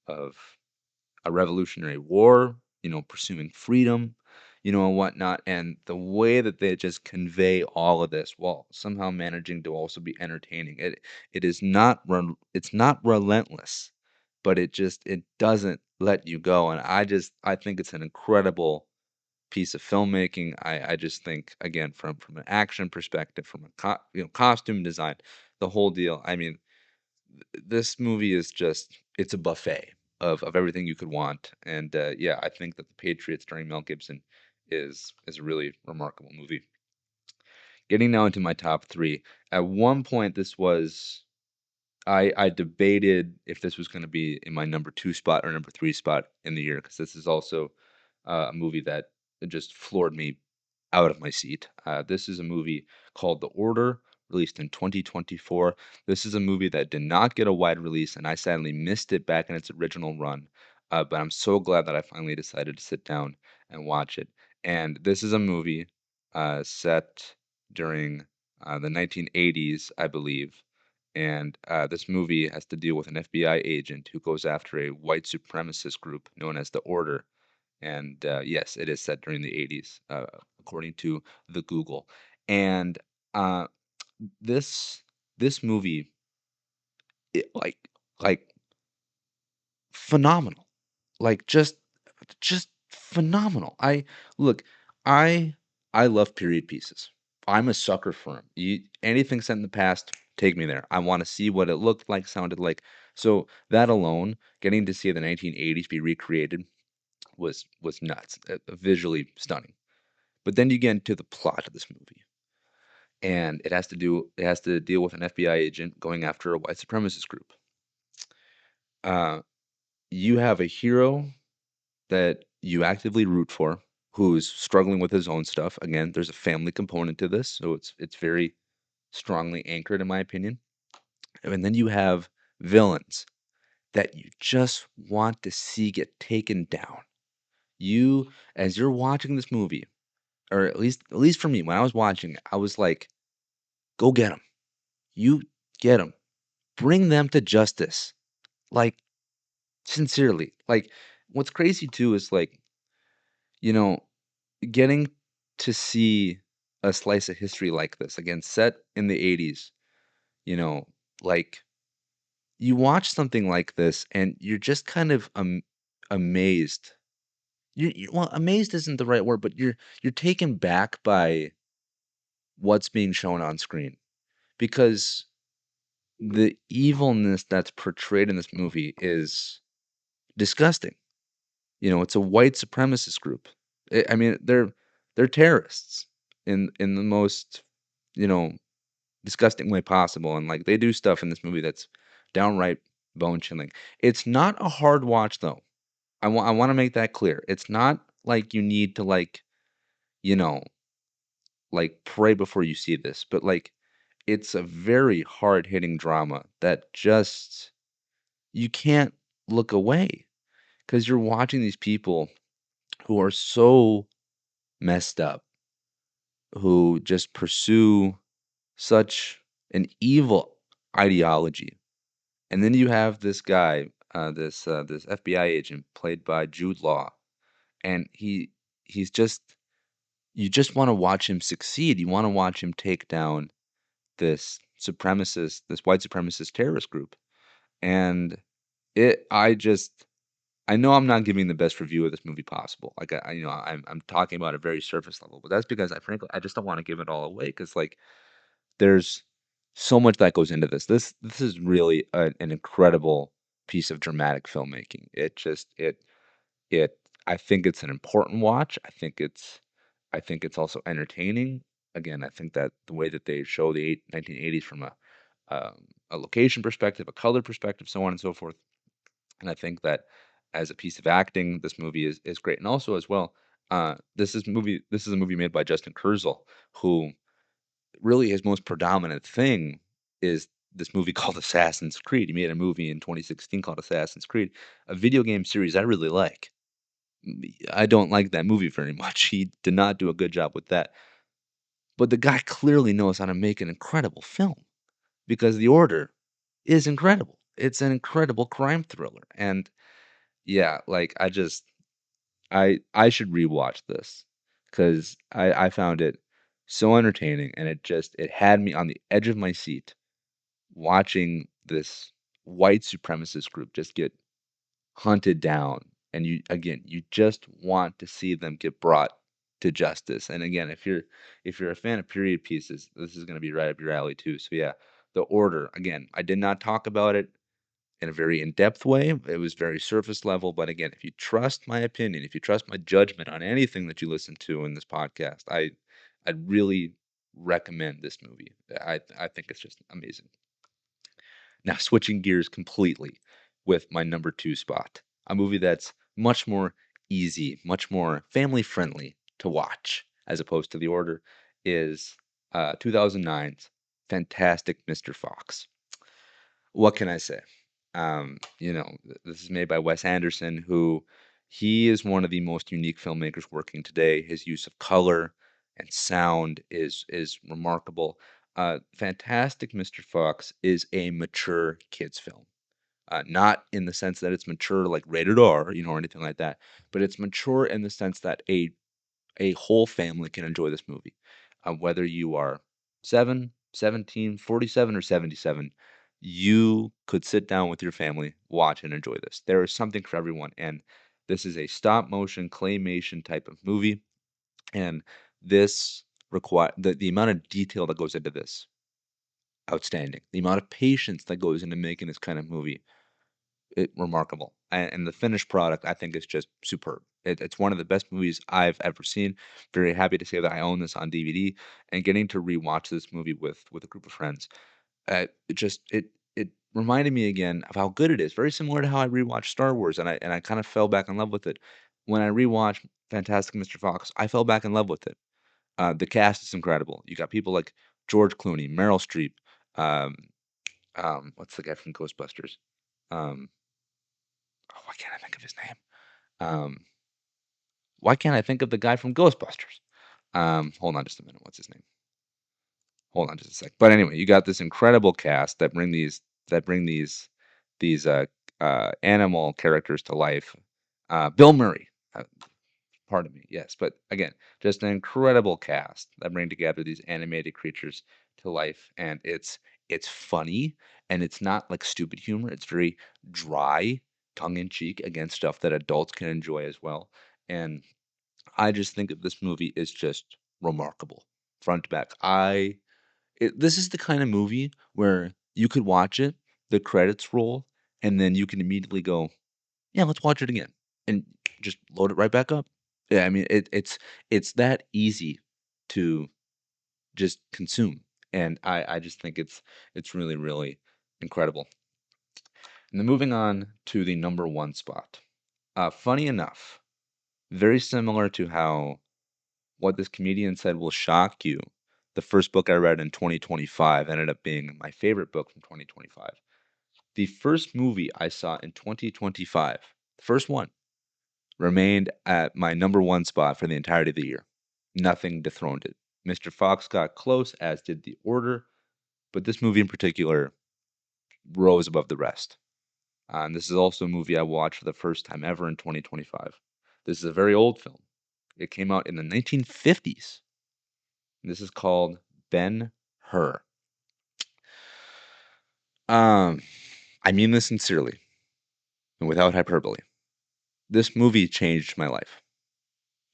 [SPEAKER 1] a revolutionary war, pursuing freedom, and whatnot, and the way that they just convey all of this while somehow managing to also be entertaining. It's not relentless, but it doesn't let you go, and I think it's an incredible piece of filmmaking. I just think again from an action perspective, from a costume design, the whole deal. I mean, this movie is just it's a buffet of everything you could want, and yeah, I think that The Patriots starring Mel Gibson is a really remarkable movie. Getting now into my top three. At one point, this was I debated if this was going to be in my number two spot or number three spot in the year because this is also a movie that just floored me out of my seat. This is a movie called The Order, released in 2024. This is a movie that did not get a wide release, and I sadly missed it back in its original run. But I'm so glad that I finally decided to sit down and watch it. And this is a movie set during the 1980s, I believe. And this movie has to deal with an FBI agent who goes after a white supremacist group known as the Order. And yes, it is set during the 80s, according to the Google. And uh, this this movie, it, like phenomenal, like just phenomenal. Look, I I love period pieces. I'm a sucker for them. Anything set in the past, take me there. I want to see what it looked like, sounded like. So that alone, getting to see the 1980s be recreated was nuts, visually stunning. But then you get into the plot of this movie, and it has to deal with an FBI agent going after a white supremacist group. Uh, you have a hero that you actively root for, who's struggling with his own stuff. Again, there's a family component to this, so it's very strongly anchored, in my opinion. And then you have villains that you just want to see get taken down. You, as you're watching this movie, or at least for me, when I was watching it, I was like, "Go get them! You get them! Bring them to justice!" Like sincerely. Like what's crazy too is like you know getting to see a slice of history like this again, set in the 80s. You know, like you watch something like this, and you're just kind of amazed. Well, amazed isn't the right word, but you're taken back by what's being shown on screen because the evilness that's portrayed in this movie is disgusting. It's a white supremacist group. I mean, they're terrorists in the most, you know, disgusting way possible, and like they do stuff in this movie that's downright bone chilling. It's not a hard watch though. I want to make that clear. It's not like you need to you know, like pray before you see this, but like it's a very hard-hitting drama that just you can't look away because you're watching these people who are so messed up, who just pursue such an evil ideology. And then you have this guy, this FBI agent played by Jude Law, and he's just you just want to watch him succeed. You want to watch him take down this white supremacist terrorist group. And it I just I know I'm not giving the best review of this movie possible. Like I'm talking about a very surface level, but that's because I frankly I just don't want to give it all away because like there's so much that goes into this. This is really an incredible piece of dramatic filmmaking. It I think it's an important watch. I think it's also entertaining. Again, I think that the way that they show the 1980s from a location perspective, a color perspective, so on and so forth. And I think that as a piece of acting, this movie is great. And also as well, this is a movie made by Justin Kurzel, who really his most predominant thing is this movie called Assassin's Creed. He made a movie in 2016 called Assassin's Creed, a video game series I really like. I don't like that movie very much. He did not do a good job with that. But the guy clearly knows how to make an incredible film because The Order is incredible. It's an incredible crime thriller. And yeah, like I should rewatch this because I found it so entertaining and it had me on the edge of my seat watching this white supremacist group just get hunted down. And you just want to see them get brought to justice. And again, if you're a fan of period pieces, this is going to be right up your alley too. So yeah, The Order. Again, I did not talk about it in a very in-depth way. It was very surface level. But again, if you trust my opinion, if you trust my judgment on anything that you listen to in this podcast, I'd really recommend this movie. I think it's just amazing. Now, switching gears completely with my number two spot, a movie that's much more easy, much more family friendly to watch as opposed to The Order, is 2009's Fantastic Mr. Fox. What can I say? This is made by Wes Anderson, who he is one of the most unique filmmakers working today. His use of color and sound is remarkable. Fantastic Mr. Fox is a mature kids film. Not in the sense that it's mature like rated R, or anything like that, but it's mature in the sense that a whole family can enjoy this movie. Whether you are 7, 17, 47, or 77, you could sit down with your family, watch, and enjoy this. There is something for everyone. And this is a stop motion claymation type of movie. And this require the amount of detail that goes into this, outstanding. The amount of patience that goes into making this kind of movie, remarkable. And the finished product, I think, is just superb. It's one of the best movies I've ever seen. Very happy to say that I own this on DVD, and getting to rewatch this movie with a group of friends. It reminded me again of how good it is. Very similar to how I rewatched Star Wars, and I kind of fell back in love with it. When I rewatched Fantastic Mr. Fox, I fell back in love with it. The cast is incredible. You got people like George Clooney, Meryl Streep, um, what's the guy from Ghostbusters? Um, oh, why can't I think of his name? Um, why can't I think of the guy from Ghostbusters? Hold on just a minute. What's his name? Hold on just a sec. But anyway, you got this incredible cast that bring these animal characters to life. Bill Murray, pardon me. Yes, but again, just an incredible cast that bring together these animated creatures to life, and it's funny and it's not like stupid humor. It's very dry, tongue in cheek against stuff that adults can enjoy as well. And I just think that this movie is just remarkable, front to back. This is the kind of movie where you could watch it, the credits roll, and then you can immediately go, "Yeah, let's watch it again," and just load it right back up. Yeah, I mean, it's that easy to just consume, and I just think it's really, really incredible. And then moving on to the number one spot. Funny enough, very similar to how what this comedian said will shock you. The first book I read in 2025 ended up being my favorite book from 2025. The first movie I saw in 2025, the first one, remained at my number one spot for the entirety of the year. Nothing dethroned it. Mr. Fox got close, as did The Order, but this movie in particular rose above the rest. And this is also a movie I watched for the first time ever in 2025. This is a very old film. It came out in the 1950s. This is called Ben Hur. Um, I mean this sincerely and without hyperbole. this movie changed my life.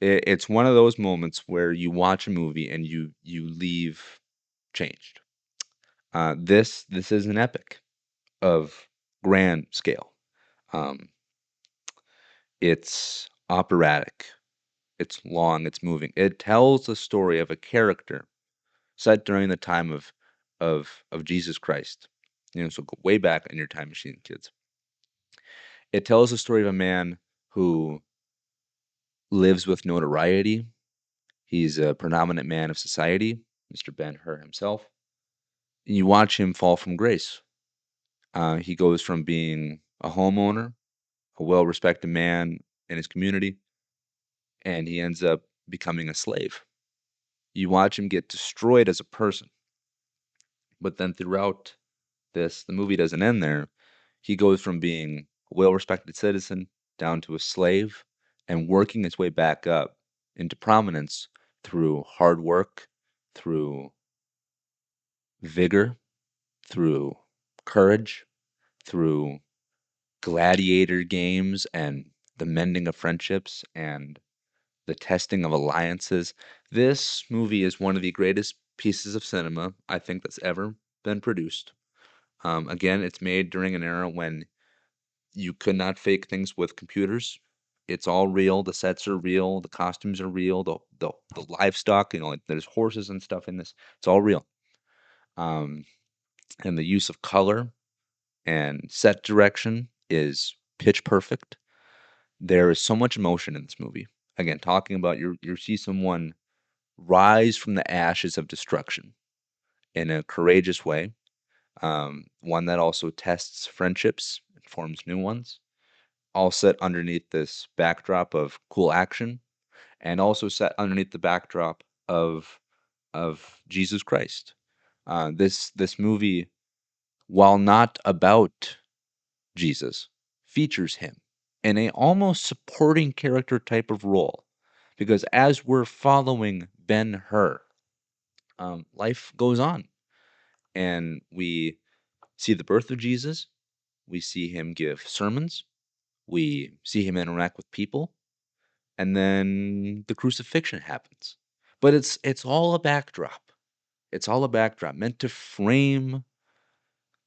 [SPEAKER 1] It's one of those moments where you watch a movie and you leave changed. This is an epic of grand scale. Um, it's operatic. It's long. It's moving. It tells the story of a character set during the time of Jesus Christ. So go way back in your time machine, kids. It tells the story of a man who lives with notoriety. He's a predominant man of society, Mr. Ben-Hur himself. You watch him fall from grace. He goes from being a homeowner, a well-respected man in his community, and he ends up becoming a slave. You watch him get destroyed as a person, but then throughout this, the movie doesn't end there. He goes from being a well-respected citizen down to a slave and working his way back up into prominence through hard work, through vigor, through courage, through gladiator games and the mending of friendships and the testing of alliances. This movie is one of the greatest pieces of cinema I think that's ever been produced. Again, it's made during an era when you could not fake things with computers. It's all real. The sets are real. The costumes are real. The livestock, like there's horses and stuff in this. It's all real. Um, and the use of color and set direction is pitch perfect. There is so much emotion in this movie. Again, talking about you see someone rise from the ashes of destruction in a courageous way, one that also tests friendships and forms new ones, all set underneath this backdrop of cool action, and also set underneath the backdrop of Jesus Christ. This movie, while not about Jesus, features him in a almost supporting character type of role, because as we're following Ben-Hur, life goes on, and we see the birth of Jesus. We see him give sermons. We see him interact with people, and then the crucifixion happens. But it's all a backdrop. It's all a backdrop meant to frame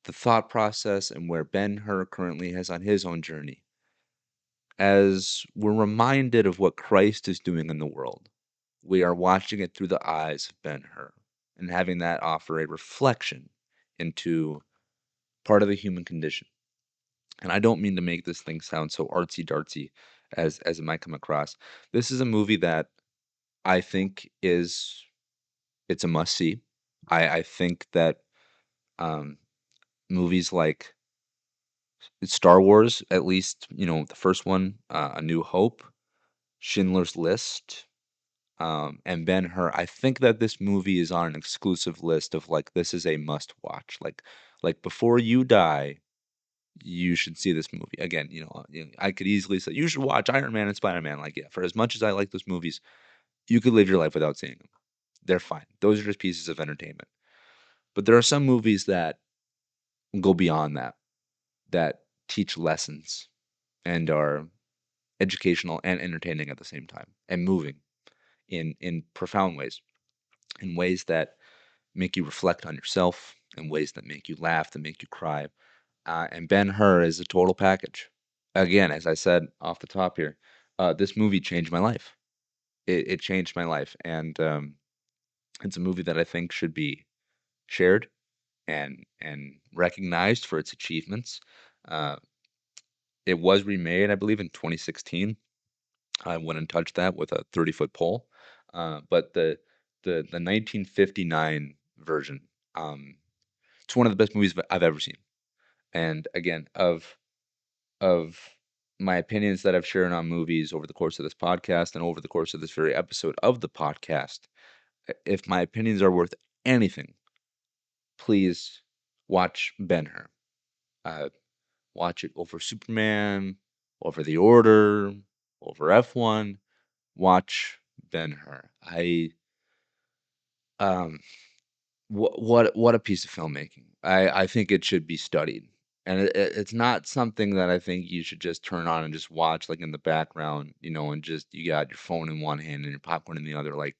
[SPEAKER 1] the thought process and where Ben-Hur currently is on his own journey. As we're reminded of what Christ is doing in the world, we are watching it through the eyes of Ben-Hur and having that offer a reflection into part of the human condition. And I don't mean to make this thing sound so artsy dartsy as it might come across. This is a movie that I think it's a must see. I think that um, movies like Star Wars, at least the first one, A New Hope, Schindler's List, and Ben-Hur. I think that this movie is on an exclusive list of like this is a must watch. Like before you die, you should see this movie. Again, I could easily say you should watch Iron Man and Spider-Man. Like, yeah, for as much as I like those movies, you could live your life without seeing them. They're fine. Those are just pieces of entertainment. But there are some movies that go beyond that, that teach lessons and are educational and entertaining at the same time, and moving in profound ways, in ways that make you reflect on yourself, in ways that make you laugh, that make you cry. And Ben-Hur is a total package. Again, as I said off the top here, this movie changed my life. It changed my life, and it's a movie that I think should be shared and recognized for its achievements. Uh, it was remade, I believe, in 2016. I went and touched that with a 30-foot pole. But the 1959 version, it's one of the best movies I've ever seen. And again, of my opinions that I've shared on movies over the course of this podcast and over the course of this very episode of the podcast, if my opinions are worth anything, please watch Ben-Hur. Uh, watch it over Superman, over The Order, over F1. Watch Ben-Hur. Um, what a piece of filmmaking. I think it should be studied. And it's not something that I think you should just turn on and just watch, like, in the background, and just you got your phone in one hand and your popcorn in the other, like,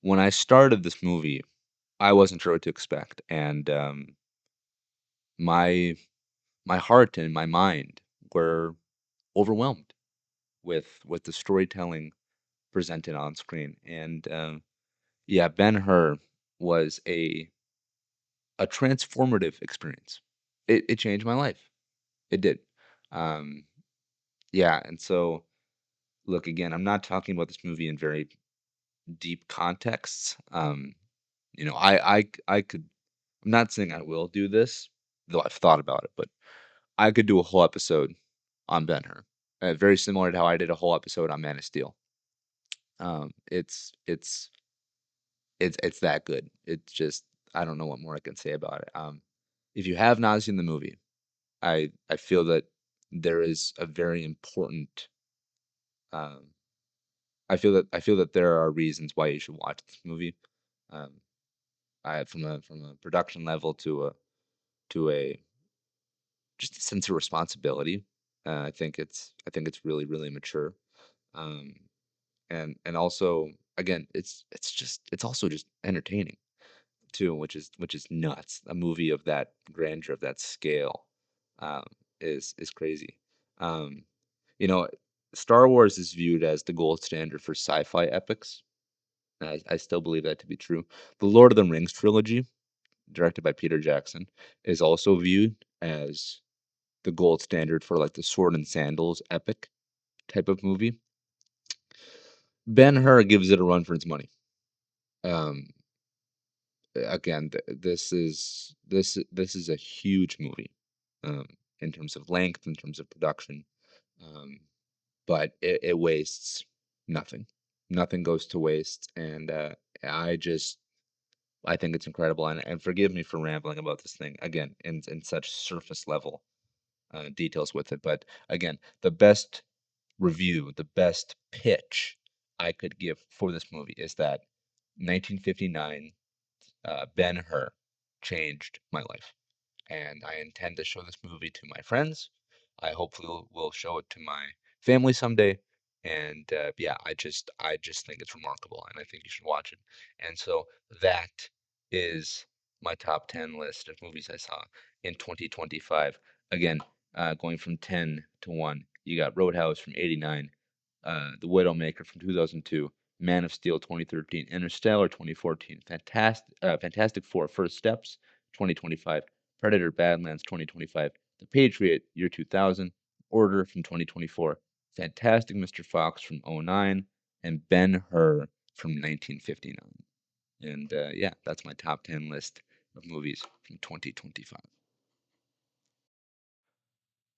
[SPEAKER 1] when I started this movie, I wasn't sure what to expect, and, my my heart and my mind were overwhelmed with the storytelling presented on screen, and, yeah, Ben-Hur was a transformative experience. It changed my life. It did. Um, yeah, and so, look, again, I'm not talking about this movie in very deep contexts. I could I'm not saying I will do this, though I've thought about it, but I could do a whole episode on Ben-Hur, very similar to how I did a whole episode on Man of Steel. It's that good. It's just I don't know what more I can say about it. If you have not seen the movie, I feel that there is a very important. Um, I feel that there are reasons why you should watch this movie. Um, from a production level to a just a sense of responsibility. I think it's really mature. Um, and also again, it's also just entertaining too, which is nuts. A movie of that grandeur, of that scale, um, is crazy. Um, you know, Star Wars is viewed as the gold standard for sci-fi epics. And I still believe that to be true. The Lord of the Rings trilogy, directed by Peter Jackson, is also viewed as the gold standard for like the sword and sandals epic type of movie. Ben-Hur gives it a run for its money. Um, again, this is a huge movie, um, in terms of length, in terms of production, um, but it wastes nothing. Nothing goes to waste, and I just I think it's incredible. And forgive me for rambling about this thing again in such surface level details with it, but again, the best review, the best pitch I could give for this movie is that 1959 Ben-Hur changed my life, and I intend to show this movie to my friends. I hopefully will show it to my family someday. And yeah, I just think it's remarkable, and I think you should watch it. And so that is my top 10 list of movies I saw in 2025. Again, going from 10 to 1. You got Roadhouse from '89, The Widowmaker from 2002, Man of Steel 2013, Interstellar 2014, Fantastic Four First Steps 2025, Predator Badlands 2025, The Patriot year 2000, Order from 2024, Fantastic Mr. Fox from '09, and Ben-Hur from 1959. And yeah, that's my top 10 list of movies from 2025.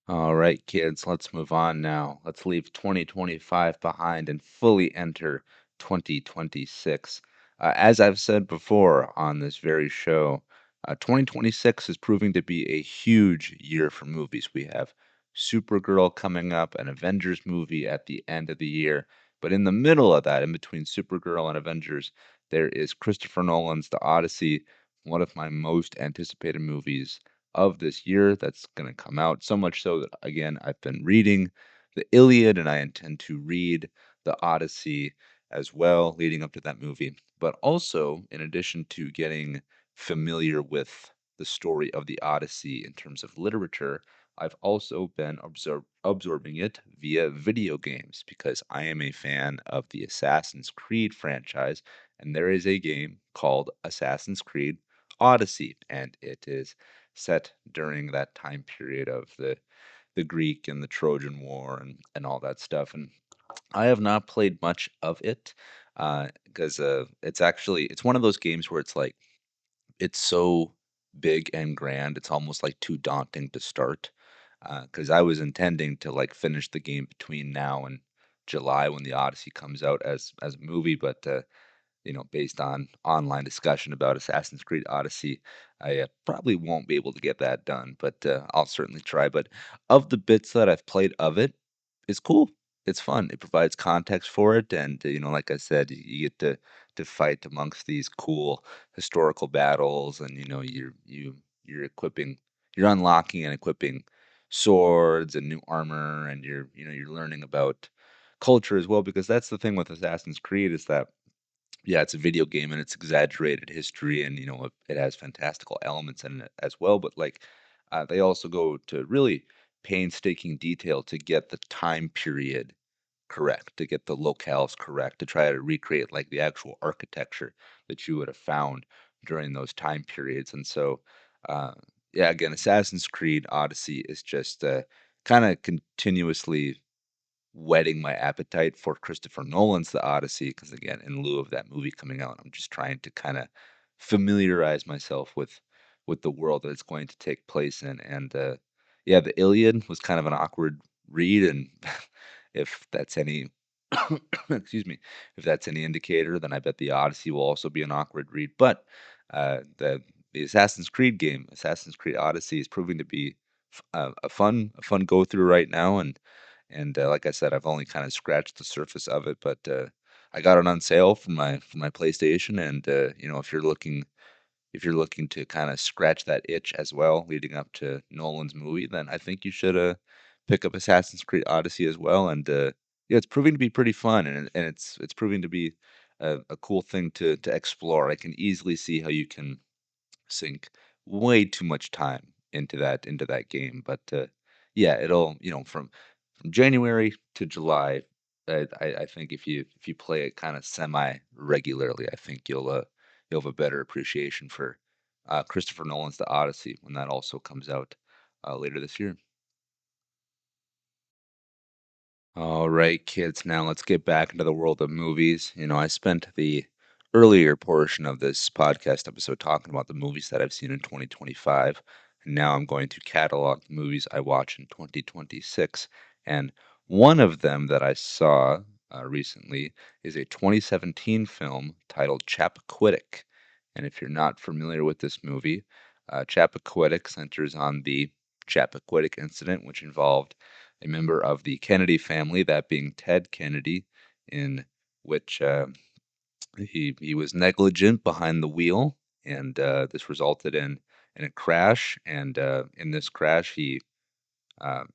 [SPEAKER 1] All right, kids, let's move on now. Let's leave 2025 behind and fully enter 2026. As I've said before on this very show, 2026 is proving to be a huge year for movies. We have Supergirl coming up, an Avengers movie at the end of the year. But in the middle of that, in between Supergirl and Avengers, there is Christopher Nolan's The Odyssey, one of my most anticipated movies of this year that's going to come out. So much so that, again, I've been reading the Iliad and I intend to read the Odyssey as well leading up to that movie. But also, in addition to getting familiar with the story of the Odyssey in terms of literature, I've also been absorbing it via video games because I am a fan of the Assassin's Creed franchise, and there is a game called Assassin's Creed Odyssey, and it is set during that time period of the Greek and the Trojan War and all that stuff. And I have not played much of it because it's one of those games where it's like it's so big and grand, it's almost like too daunting to start. Because I was intending to like finish the game between now and July when the Odyssey comes out as a movie, but based on online discussion about Assassin's Creed Odyssey, I probably won't be able to get that done, but I'll certainly try. But of the bits that I've played of it, it's cool. It's fun. It provides context for it, and like I said, you get to fight amongst these cool historical battles, and you're equipping you're unlocking and equipping swords and new armor, and you're learning about culture as well, because that's the thing with Assassin's Creed is that yeah, it's a video game and it's exaggerated history, and it has fantastical elements in it as well, but like they also go to really painstaking detail to get the time period correct, to get the locales correct, to try to recreate like the actual architecture that you would have found during those time periods. And so, uh, yeah, again, Assassin's Creed Odyssey is just kind of continuously whetting my appetite for Christopher Nolan's The Odyssey, because again, in lieu of that movie coming out, I'm just trying to kind of familiarize myself with the world that it's going to take place in. And yeah, the Iliad was kind of an awkward read, and if that's any excuse me, if that's any indicator, then I bet the Odyssey will also be an awkward read. But the Assassin's Creed game, Assassin's Creed Odyssey, is proving to be a fun go through right now, and like I said, I've only kind of scratched the surface of it, but I got it on sale for my PlayStation, and if you're looking to kind of scratch that itch as well, leading up to Nolan's movie, then I think you should pick up Assassin's Creed Odyssey as well. And yeah, it's proving to be pretty fun, and it's proving to be a cool thing to explore. I can easily see how you can sink way too much time into that game, but yeah, it'll from January to July, I think if you play it kind of semi regularly, I think you'll have a better appreciation for Christopher Nolan's The Odyssey when that also comes out later this year. All right, kids, now let's get back into the world of movies. I spent the earlier portion of this podcast episode talking about the movies that I've seen in 2025, and now I'm going to catalog the movies I watch in 2026. And one of them that I saw recently is a 2017 film titled Chappaquiddick. And if you're not familiar with this movie, Chappaquiddick centers on the Chappaquiddick incident, which involved a member of the Kennedy family, that being Ted Kennedy, in which he was negligent behind the wheel, and this resulted in a crash. And in this crash, he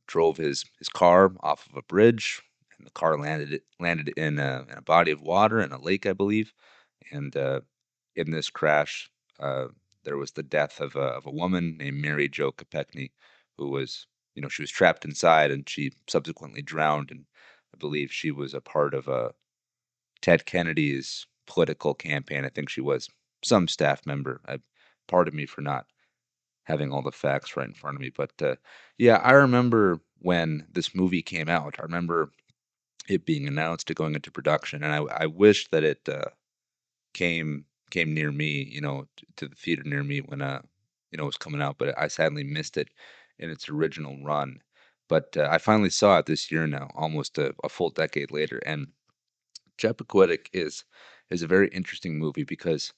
[SPEAKER 1] drove his car off of a bridge, and the car landed in a body of water in a lake, I believe. And in this crash, uh, there was the death of a woman named Mary Jo Kopechne, who was, she was trapped inside, and she subsequently drowned. And I believe she was a part of Ted Kennedy's political campaign. I think she was some staff member. Pardon me for not having all the facts right in front of me, but yeah, I remember when this movie came out. I remember it being announced, it going into production, and I wish that it came near me, to the theater near me when it was coming out, but I sadly missed it in its original run. But I finally saw it this year now, almost a full decade later, and Chappaquiddick is a very interesting movie because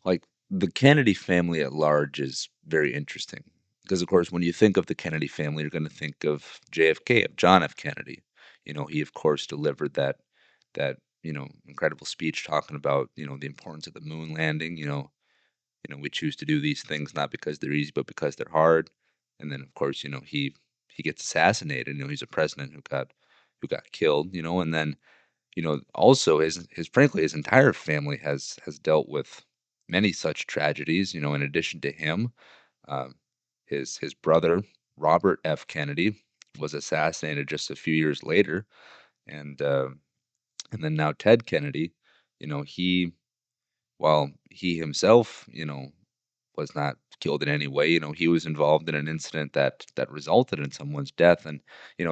[SPEAKER 1] like the Kennedy family at large is very interesting. Because of course, when you think of the Kennedy family, you're going to think of JFK, of John F. Kennedy. He of course delivered that incredible speech talking about the importance of the moon landing. We choose to do these things not because they're easy, but because they're hard. And then of course, he gets assassinated. He's a president who got killed. And then also his frankly his entire family has dealt with many such tragedies. In addition to him, um, his brother Robert F. Kennedy was assassinated just a few years later, and and then now Ted Kennedy, he while he himself was not killed in any way. He was involved in an incident that resulted in someone's death, and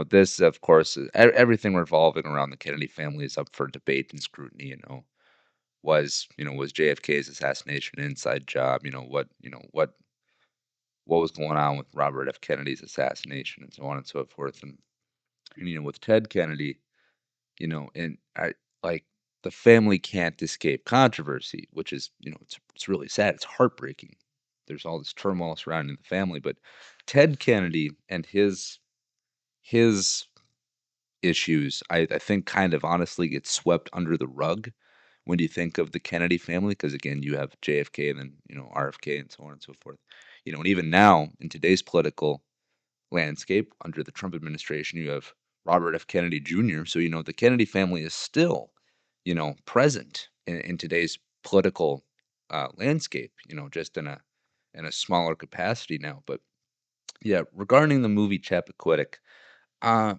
[SPEAKER 1] this, of course, everything revolving around the Kennedy family is up for debate and scrutiny. Was JFK's assassination an inside job? What was going on with Robert F. Kennedy's assassination, and so on and so forth. And with Ted Kennedy, and I like the family can't escape controversy, which is, it's really sad. It's heartbreaking. There's all this turmoil surrounding the family, but Ted Kennedy and his issues, I think, kind of honestly get swept under the rug when you think of the Kennedy family, because again, you have JFK and then RFK and so on and so forth. And even now in today's political landscape under the Trump administration, you have Robert F. Kennedy Jr. So, the Kennedy family is still, present in today's political landscape, just in a smaller capacity now. But yeah, regarding the movie Chappaquiddick, uh,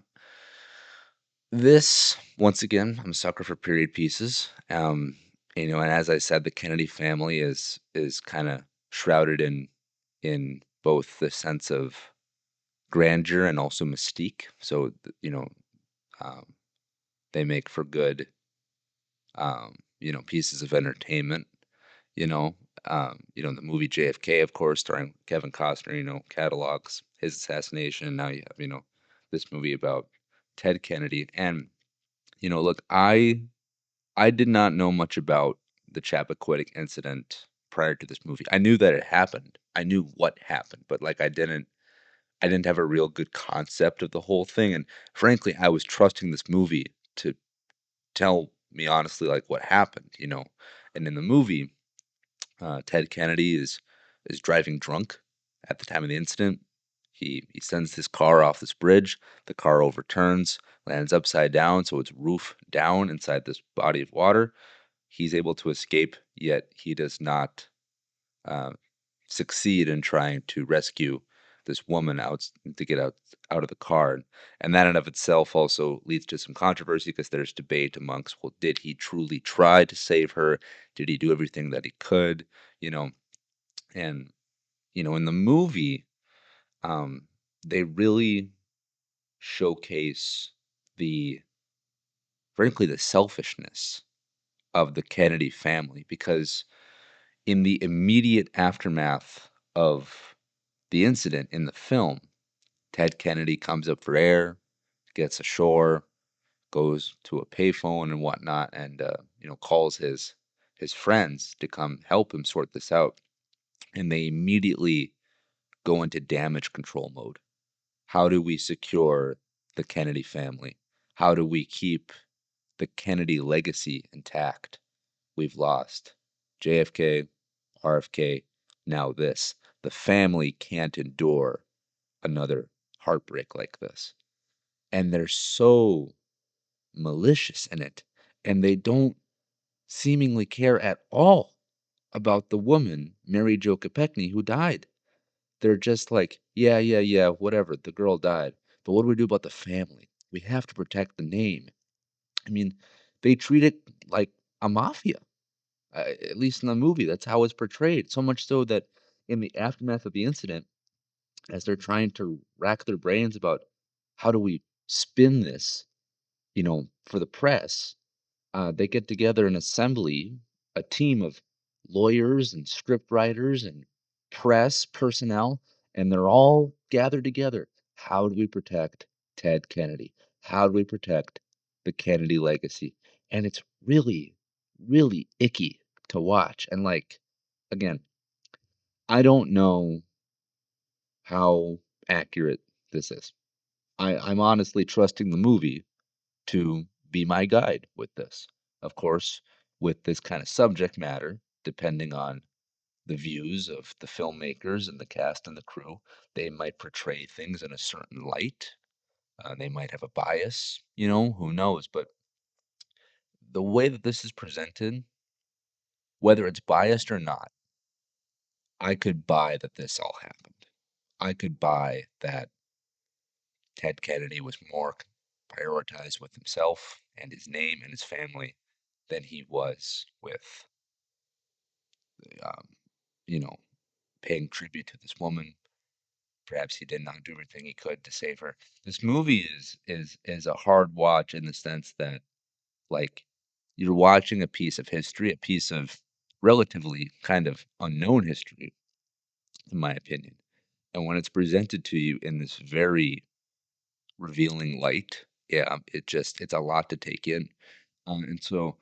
[SPEAKER 1] this once again, I'm a sucker for period pieces. And as I said, the Kennedy family is kind of shrouded in both the sense of grandeur and also mystique. So, um, they make for good, pieces of entertainment. You know, the movie JFK, of course, starring Kevin Costner, catalogs his assassination. Now you have, this movie about Ted Kennedy. And, look, I did not know much about the Chappaquiddick incident prior to this movie. I knew that it happened. I knew what happened, but like I didn't have a real good concept of the whole thing. And frankly, I was trusting this movie to tell me honestly like what happened. And in the movie, Ted Kennedy is driving drunk at the time of the incident. He sends his car off this bridge. The car overturns, lands upside down, so it's roof down inside this body of water. He's able to escape, yet he does not uh, succeed in trying to rescue this woman out to get out of the car. And that in of itself also leads to some controversy because there's debate amongst, well, did he truly try to save her? Did he do everything that he could? You know, and in the movie, um, they really showcase the frankly the selfishness of the Kennedy family because in the immediate aftermath of the incident in the film, Ted Kennedy comes up for air, gets ashore, goes to a payphone and whatnot, and calls his friends to come help him sort this out. And they immediately go into damage control mode. How do we secure the Kennedy family? How do we keep the Kennedy legacy intact? We've lost JFK, RFK, now this. The family can't endure another heartbreak like this. And they're so malicious in it, and they don't seemingly care at all about the woman, Mary Jo Kopechne, who died. They're just like, yeah, yeah, yeah, whatever. The girl died. But what do we do about the family? We have to protect the name. I mean, they treat it like a mafia, at least in the movie. That's how it's portrayed. So much so that in the aftermath of the incident, as they're trying to rack their brains about how do we spin this, for the press, they get together an assembly, a team of lawyers and script writers and press personnel, and they're all gathered together. How do we protect Ted Kennedy? How do we protect the Kennedy legacy? And it's really, really icky to watch. And like, again, I don't know how accurate this is. I'm honestly trusting the movie to be my guide with this. Of course, with this kind of subject matter, depending on the views of the filmmakers and the cast and the crew, they might portray things in a certain light. They might have a bias, who knows? But the way that this is presented, whether it's biased or not, I could buy that this all happened. I could buy that Ted Kennedy was more prioritized with himself and his name and his family than he was with, um, you know, paying tribute to this woman. Perhaps he did not do everything he could to save her. This movie is a hard watch in the sense that, like, you're watching a piece of history, a piece of relatively kind of unknown history, in my opinion. And when it's presented to you in this very revealing light, yeah, it's a lot to take in. And so,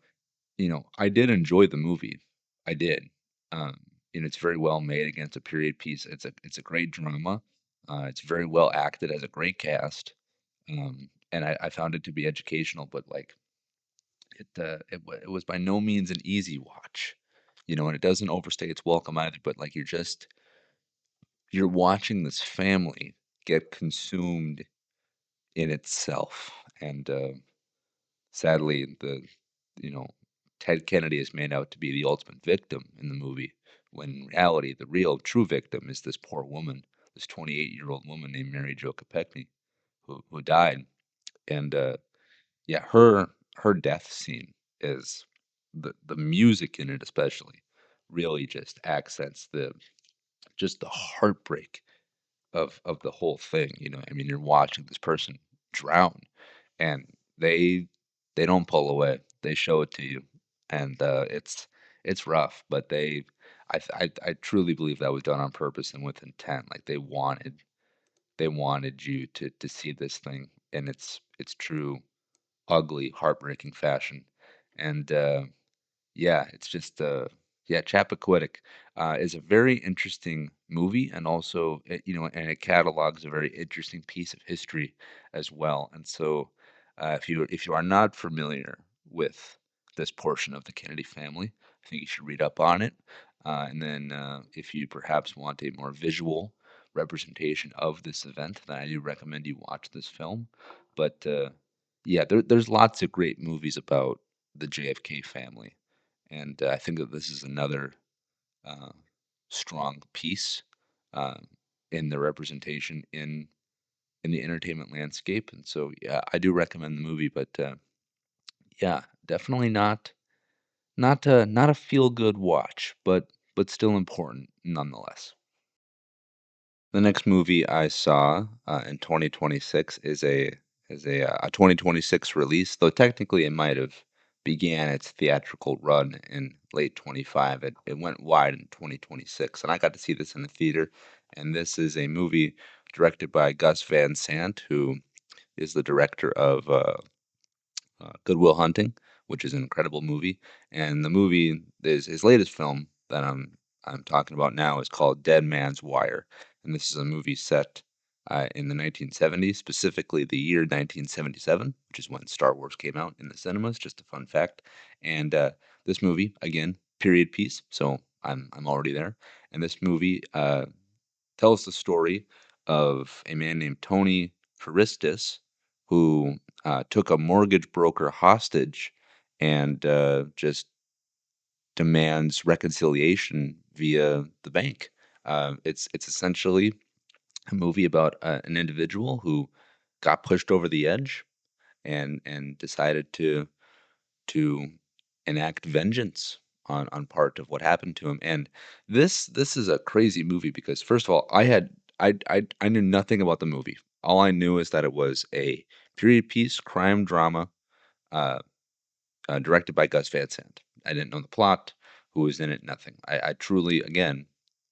[SPEAKER 1] I did enjoy the movie. I did. Um, it's very well made. Again, it's a period piece. It's a great drama. It's very well acted, has a great cast. And I found it to be educational, but like it was by no means an easy watch. And it doesn't overstay its welcome either. But like you're just you're watching this family get consumed in itself, and sadly, you know, Ted Kennedy is made out to be the ultimate victim in the movie, when in reality, the real true victim is this poor woman, this 28-year-old woman named Mary Jo Kopechne, who died. And yeah, her death scene is the music in it especially really just accents the heartbreak of the whole thing. I mean, you're watching this person drown, and they they don't pull away. They show it to you, and it's rough. But I truly believe that was done on purpose and with intent. Like they wanted you to see this thing in its true ugly, heartbreaking fashion, and yeah, it's just yeah, Chappaquiddick is a very interesting movie, and also and it catalogs a very interesting piece of history as well. And so, if you are not familiar with this portion of the Kennedy family, I think you should read up on it. And then, if you perhaps want a more visual representation of this event, then I do recommend you watch this film. But yeah, there's lots of great movies about the JFK family, and I think that this is another uh, strong piece uh, in the representation in the entertainment landscape. And so, yeah, I do recommend the movie, but yeah, definitely not a feel good watch, but still important nonetheless. The next movie I saw in 2026 is a 2026 release, though technically it might have began its theatrical run in late 25. It went wide in 2026, and I got to see this in the theater. And this is a movie directed by Gus Van Sant, who is the director of Good Will Hunting, which is an incredible movie. And the movie is his latest film that I'm talking about now is called Dead Man's Wire, and this is a movie set in the 1970s, specifically the year 1977, which is when Star Wars came out in the cinemas. Just a fun fact. And this movie, again, period piece, so I'm already there. And this movie tells the story of a man named Tony Christus who took a mortgage broker hostage and just demands reconciliation via the bank. It's essentially a movie about an individual who got pushed over the edge and decided to enact vengeance on part of what happened to him. And this is a crazy movie because first of all, I knew nothing about the movie. All I knew is that it was a period piece crime drama uh, directed by Gus Van Sant. I didn't know the plot, who was in it, nothing. I truly, again,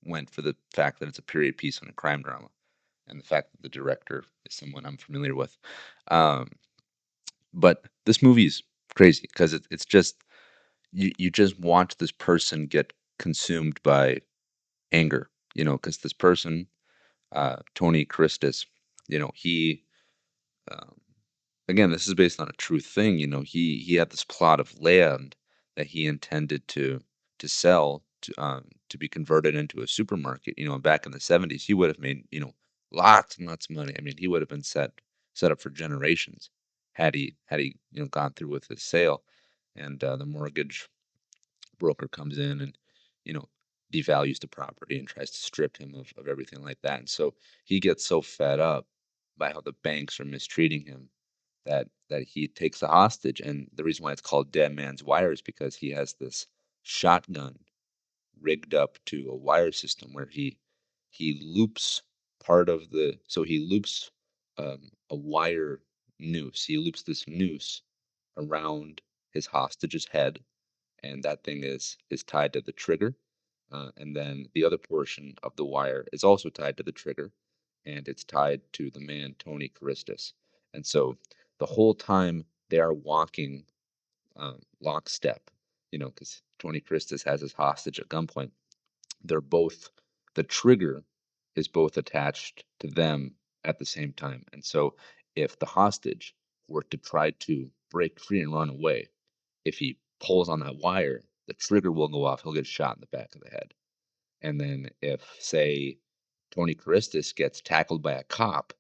[SPEAKER 1] went for the fact that it's a period piece and a crime drama, and the fact that the director is someone I'm familiar with. Um, but this movie is crazy because it's just you just watch this person get consumed by anger, because this person, Tony Christus, he um, again, this is based on a true thing. He had this plot of land that he intended to sell to be converted into a supermarket. Back in the 70s, he would have made lots and lots of money. I mean, he would have been set up for generations had he gone through with his sale. And the mortgage broker comes in and you know devalues the property and tries to strip him of everything like that. And so he gets so fed up by how the banks are mistreating him that he takes a hostage. And the reason why it's called Dead Man's Wire is because he has this shotgun rigged up to a wire system where he loops he loops a wire noose. He loops this noose around his hostage's head, and that thing is tied to the trigger. And then the other portion of the wire is also tied to the trigger, and it's tied to the man Tony Christus. And so the whole time they are walking lockstep, because Tony Christus has his hostage at gunpoint. They're both the trigger is both attached to them at the same time. And so if the hostage were to try to break free and run away, if he pulls on that wire, the trigger will go off. He'll get shot in the back of the head. And then if, say, Tony Christus gets tackled by a cop,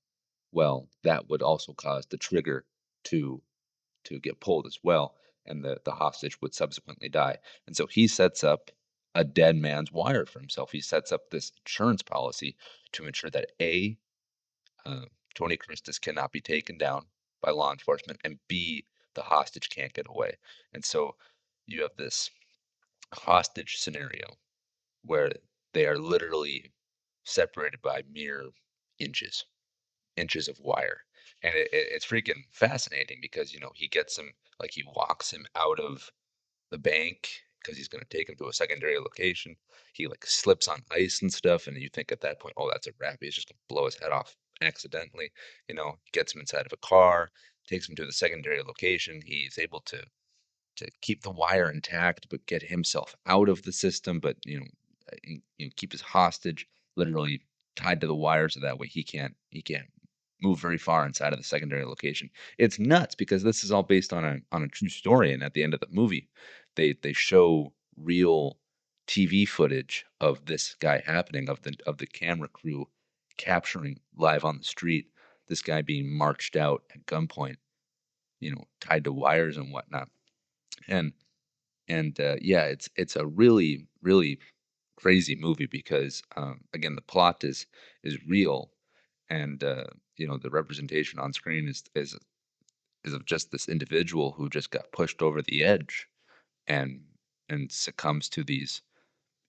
[SPEAKER 1] well, that would also cause the trigger to get pulled as well, and the hostage would subsequently die. And so he sets up a dead man's wire for himself. He sets up this insurance policy to ensure that A, uh, Tony Christus cannot be taken down by law enforcement, and B, the hostage can't get away. And so you have this hostage scenario where they are literally separated by mere inches, inches of wire. And it's freaking fascinating because, he gets him, like he walks him out of the bank because he's going to take him to a secondary location. He like slips on ice and stuff. And you think at that point, oh, that's a wrap. He's just going to blow his head off accidentally. Gets him inside of a car, takes him to the secondary location. He's able to keep the wire intact, but get himself out of the system, but keep his hostage literally tied to the wire, so that way he can't move very far inside of the secondary location. It's nuts because this is all based on a true story, and at the end of the movie, they show real TV footage of this guy happening, of the camera crew capturing live on the street this guy being marched out at gunpoint, tied to wires and whatnot. And yeah, it's a really really crazy movie because again the plot is real, and the representation on screen is of just this individual who just got pushed over the edge and succumbs to these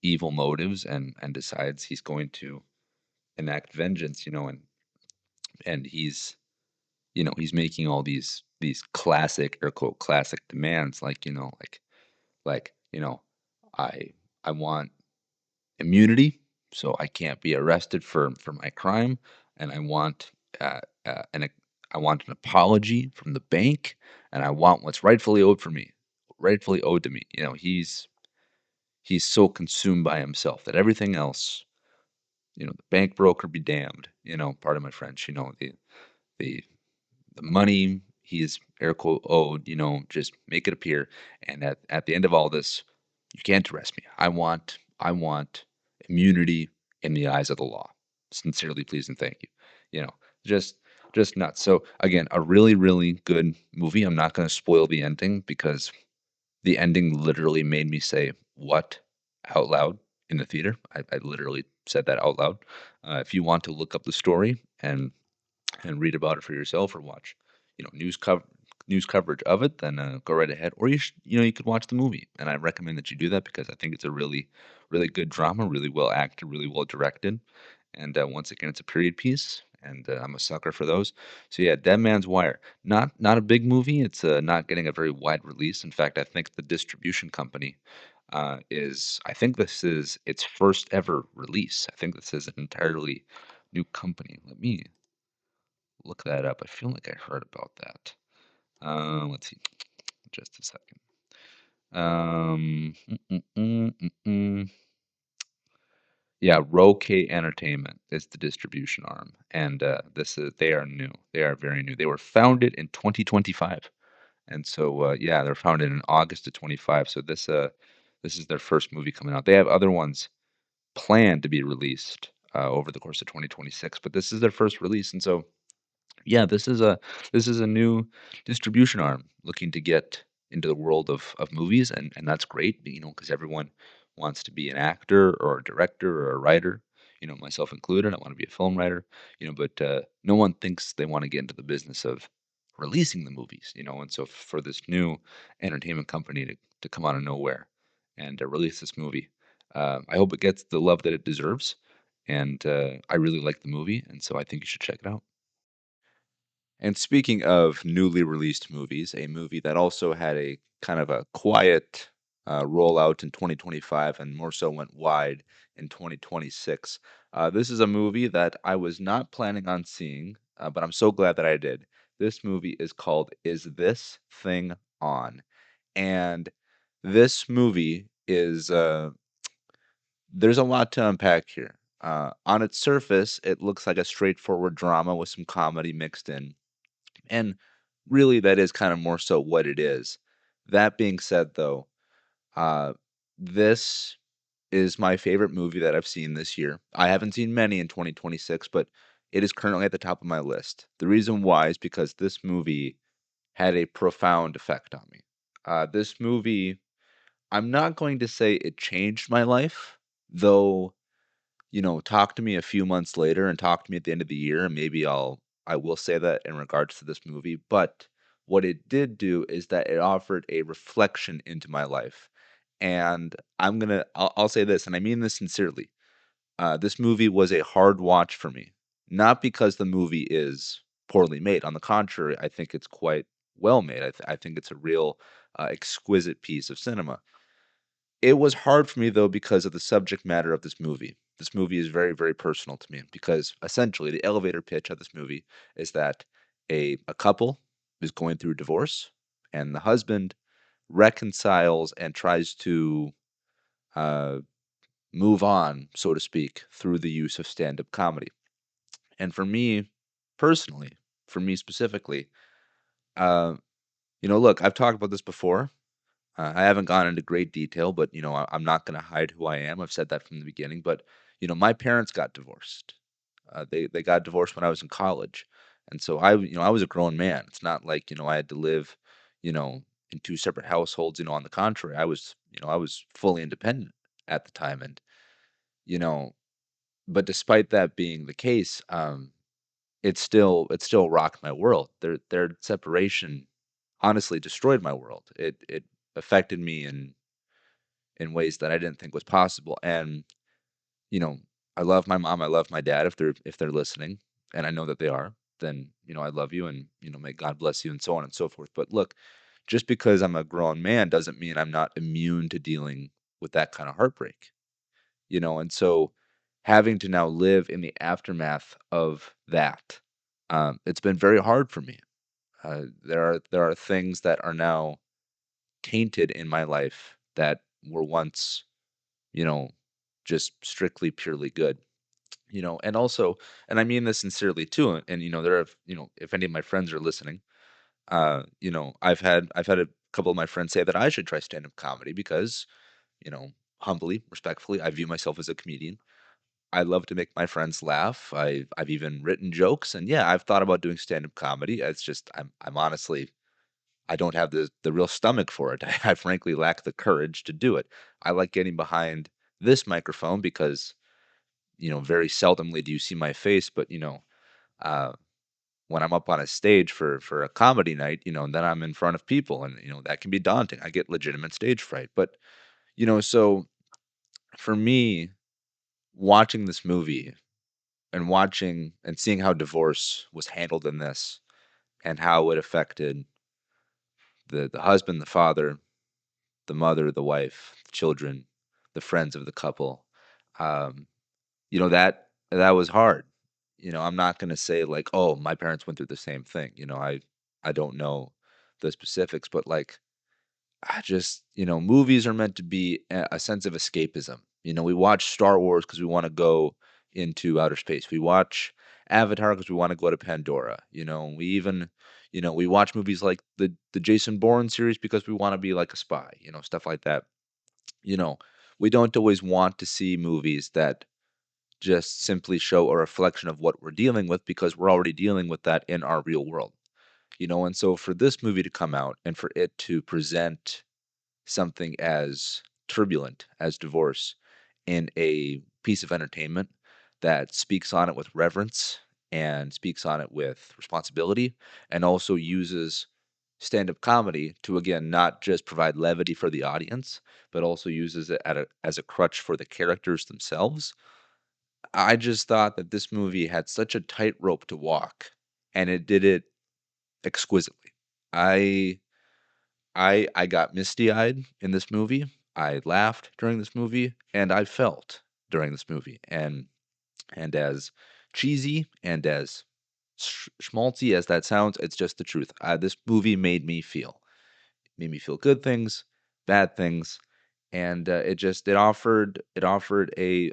[SPEAKER 1] evil motives, and decides he's going to enact vengeance, and he's making all these classic, air quote, classic demands, like like you know I I want immunity, so I can't be arrested for my crime, and uh, an I want an apology from the bank, and I want what's rightfully owed to me. He's so consumed by himself that everything else, the bank broker be damned. Pardon my French. The the money he is, air quote, owed, just make it appear. And at the end of all this, you can't arrest me. I want immunity in the eyes of the law. Sincerely, please and thank you. You know, just just nuts. So again, a really, really good movie. I'm not going to spoil the ending because the ending literally made me say "what" out loud in the theater. I literally said that out loud. If you want to look up the story and read about it for yourself, or watch, news coverage of it, then go right ahead. Or you could watch the movie, and I recommend that you do that because I think it's a really, really good drama, really well acted, really well directed, and once again, it's a period piece, and I'm a sucker for those. So yeah, Dead Man's Wire, not a big movie. It's not getting a very wide release. In fact, I think the distribution company I think this is its first ever release. I think this is an entirely new company. Let me look that up. I feel like I heard about that. Let's see, just a second. Um, mm, mm, mm, mm, mm. Yeah, Roque Entertainment is the distribution arm, and they are new. They are very new. They were founded in 2025, and so yeah, they're founded in August of 25. So this is their first movie coming out. They have other ones planned to be released over the course of 2026, but this is their first release, and so yeah, this is a new distribution arm looking to get into the world of movies, and that's great, because everyone wants to be an actor or a director or a writer, myself included. I want to be a film writer, but no one thinks they want to get into the business of releasing the movies, and so for this new entertainment company to come out of nowhere and release this movie, I hope it gets the love that it deserves, and I really like the movie, and so I think you should check it out. And speaking of newly released movies, a movie that also had a kind of a quiet rollout in 2025 and more so went wide in 2026. This is a movie that I was not planning on seeing, but I'm so glad that I did. This movie is called Is This Thing On? And this movie there's a lot to unpack here. On its surface, it looks like a straightforward drama with some comedy mixed in, and really, that is kind of more so what it is. That being said, though, uh, this is my favorite movie that I've seen this year. I haven't seen many in 2026, but it is currently at the top of my list. The reason why is because this movie had a profound effect on me. This movie, I'm not going to say it changed my life, though, talk to me a few months later and talk to me at the end of the year, and maybe I will say that in regards to this movie. But what it did do is that it offered a reflection into my life. And I'll say this, and I mean this sincerely. This movie was a hard watch for me, not because the movie is poorly made. On the contrary, I think it's quite well made. I think it's a real exquisite piece of cinema. It was hard for me though because of the subject matter of this movie. This movie is very, very personal to me because essentially the elevator pitch of this movie is that a couple is going through divorce and the husband reconciles and tries to uh, move on, so to speak, through the use of stand-up comedy. And for me personally, for me specifically, uh, look, I've talked about this before. I haven't gone into great detail, but I'm not going to hide who I am. I've said that from the beginning. But my parents got divorced. They got divorced when I was in college, and so I was a grown man. It's not like I had to live, you know, in two separate households. On the contrary, I was fully independent at the time, and you know, but despite that being the case, it still rocked my world. Their separation honestly destroyed my world. It affected me in ways that I didn't think was possible. And, you know, I love my mom, I love my dad if they're listening, and I know that they are, then, I love you and, may God bless you and so on and so forth. But look, just because I'm a grown man doesn't mean I'm not immune to dealing with that kind of heartbreak. And so having to now live in the aftermath of that, it's been very hard for me. There are things that are now tainted in my life that were once, you know, just strictly purely good. And also, and I mean this sincerely too, and there are, if any of my friends are listening, I've had a couple of my friends say that I should try stand-up comedy because, humbly, respectfully, I view myself as a comedian. I love to make my friends laugh. I've even written jokes, and yeah, I've thought about doing stand-up comedy. It's just I'm honestly I don't have the real stomach for it. I frankly lack the courage to do it. I like getting behind this microphone because, very seldomly do you see my face, but uh, when I'm up on a stage for a comedy night, then I'm in front of people, and that can be daunting. I get legitimate stage fright, but so for me, watching this movie and watching and seeing how divorce was handled in this and how it affected the husband, the father, the mother, the wife, the children, the friends of the couple. Um, that was hard. I'm not gonna say like, oh, my parents went through the same thing. I don't know the specifics, but like I just, movies are meant to be a sense of escapism. We watch Star Wars because we want to go into outer space. We watch Avatar because we want to go to Pandora. We even, we watch movies like the Jason Bourne series because we want to be like a spy. Stuff like that. You know, we don't always want to see movies that just simply show a reflection of what we're dealing with because we're already dealing with that in our real world. And so for this movie to come out and for it to present something as turbulent as divorce in a piece of entertainment that speaks on it with reverence and speaks on it with responsibility and also uses stand-up comedy to again not just provide levity for the audience but also uses it as a crutch for the characters themselves. I just thought that this movie had such a tightrope to walk and it did it exquisitely. I i i got misty-eyed in this movie. I laughed during this movie and I felt during this movie. And as cheesy and as schmaltzy as that sounds, it's just the truth. This movie made me feel good things, bad things, and it offered a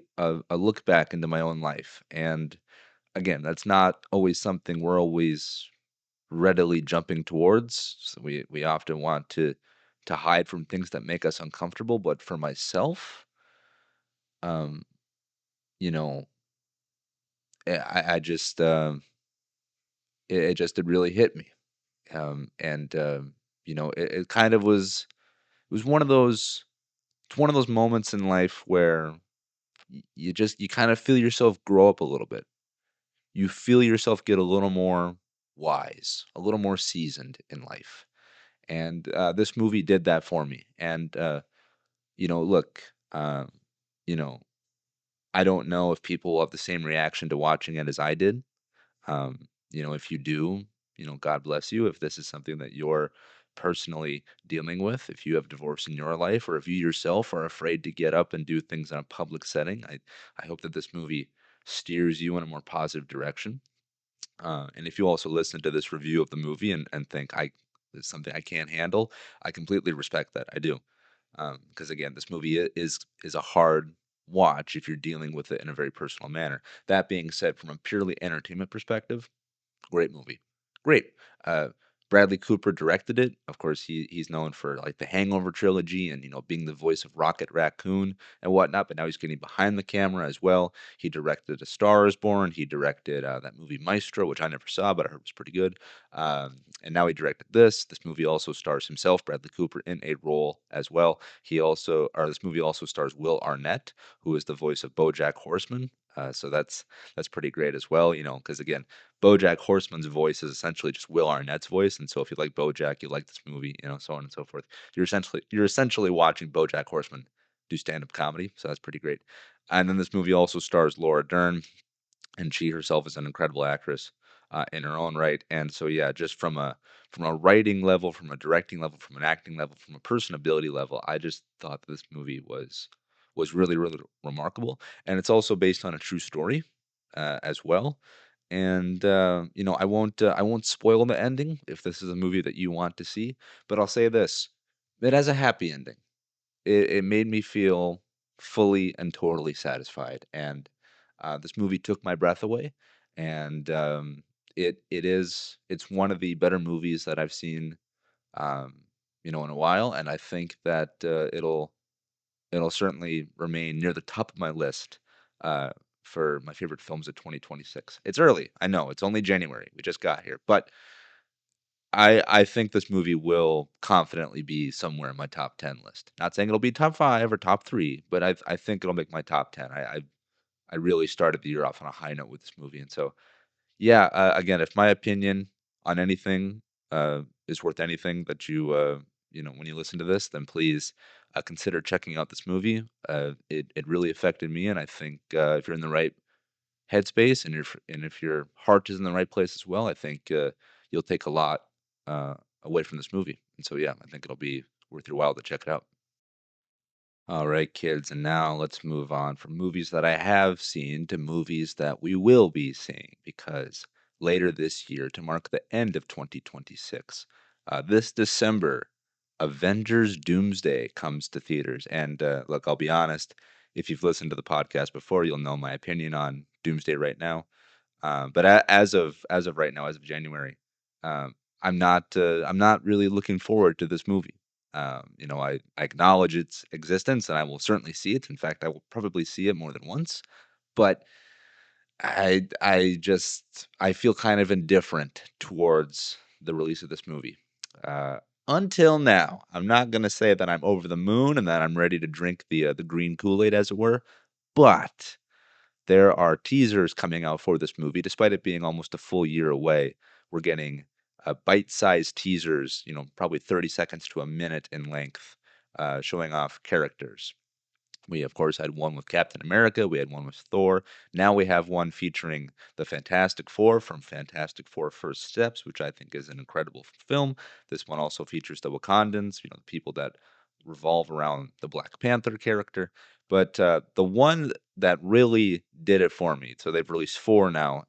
[SPEAKER 1] look back into my own life. And again, that's not always something we're always readily jumping towards. So we often want to hide from things that make us uncomfortable. But for myself, um, you know, I just it really hit me. And it kind of was it was one of those it's one of those moments in life where you kind of feel yourself grow up a little bit. You feel yourself get a little more wise, a little more seasoned in life. And this movie did that for me. And look, you know, I don't know if people will have the same reaction to watching it as I did. If you do, God bless you. If this is something that you're personally dealing with, if you have divorce in your life, or if you yourself are afraid to get up and do things in a public setting, I hope that this movie steers you in a more positive direction. And if you also listen to this review of the movie and think it's something I can't handle, I completely respect that. I do. Because again, this movie is a hard watch if you're dealing with it in a very personal manner. That being said, from a purely entertainment perspective, great movie. Great. Uh, Bradley Cooper directed it. Of course, he's known for like the Hangover trilogy and being the voice of Rocket Raccoon and whatnot. But now he's getting behind the camera as well. He directed A Star Is Born. He directed that movie Maestro, which I never saw, but I heard was pretty good. And now he directed this. This movie also stars himself, Bradley Cooper, in a role as well. This movie also stars Will Arnett, who is the voice of BoJack Horseman. So that's pretty great as well. Because again, BoJack Horseman's voice is essentially just Will Arnett's voice, and so if you like BoJack, you like this movie, so on and so forth. You're essentially watching BoJack Horseman do stand-up comedy, so that's pretty great. And then this movie also stars Laura Dern, and she herself is an incredible actress in her own right. And so yeah, just from a writing level, from a directing level, from an acting level, from a personability level, I just thought that this movie was really really remarkable, and it's also based on a true story as well. And I won't spoil the ending if this is a movie that you want to see, but I'll say this: it has a happy ending. It made me feel fully and totally satisfied, and this movie took my breath away. And it's one of the better movies that I've seen, in a while, and I think that it'll certainly remain near the top of my list uh, for my favorite films of 2026. It's early, I know. It's only January. We just got here, but I think this movie will confidently be somewhere in my top 10 list. Not saying it'll be top 5 or top 3, but I think it'll make my top 10. I really started the year off on a high note with this movie, and so yeah. Again, if my opinion on anything is worth anything that when you listen to this, then please consider checking out this movie. It really affected me, and I think if you're in the right headspace and if your heart is in the right place as well, I think you'll take a lot uh, away from this movie. And so yeah, I think it'll be worth your while to check it out. All right, kids, and now let's move on from movies that I have seen to movies that we will be seeing, because later this year, to mark the end of 2026, this December, Avengers Doomsday comes to theaters. And look, I'll be honest, if you've listened to the podcast before, you'll know my opinion on Doomsday right now. But as of right now, as of January, um, I'm not really looking forward to this movie. I acknowledge its existence, and I will certainly see it. In fact, I will probably see it more than once. But I feel kind of indifferent towards the release of this movie. Uh, until now, I'm not gonna say that I'm over the moon and that I'm ready to drink the green Kool-Aid, as it were, but there are teasers coming out for this movie, despite it being almost a full year away. We're getting bite-sized teasers, probably 30 seconds to a minute in length, showing off characters. We, of course, had one with Captain America. We had one with Thor. Now we have one featuring the Fantastic Four from Fantastic Four First Steps, which I think is an incredible film. This one also features the Wakandans, the people that revolve around the Black Panther character. But the one that really did it for me, so they've released four now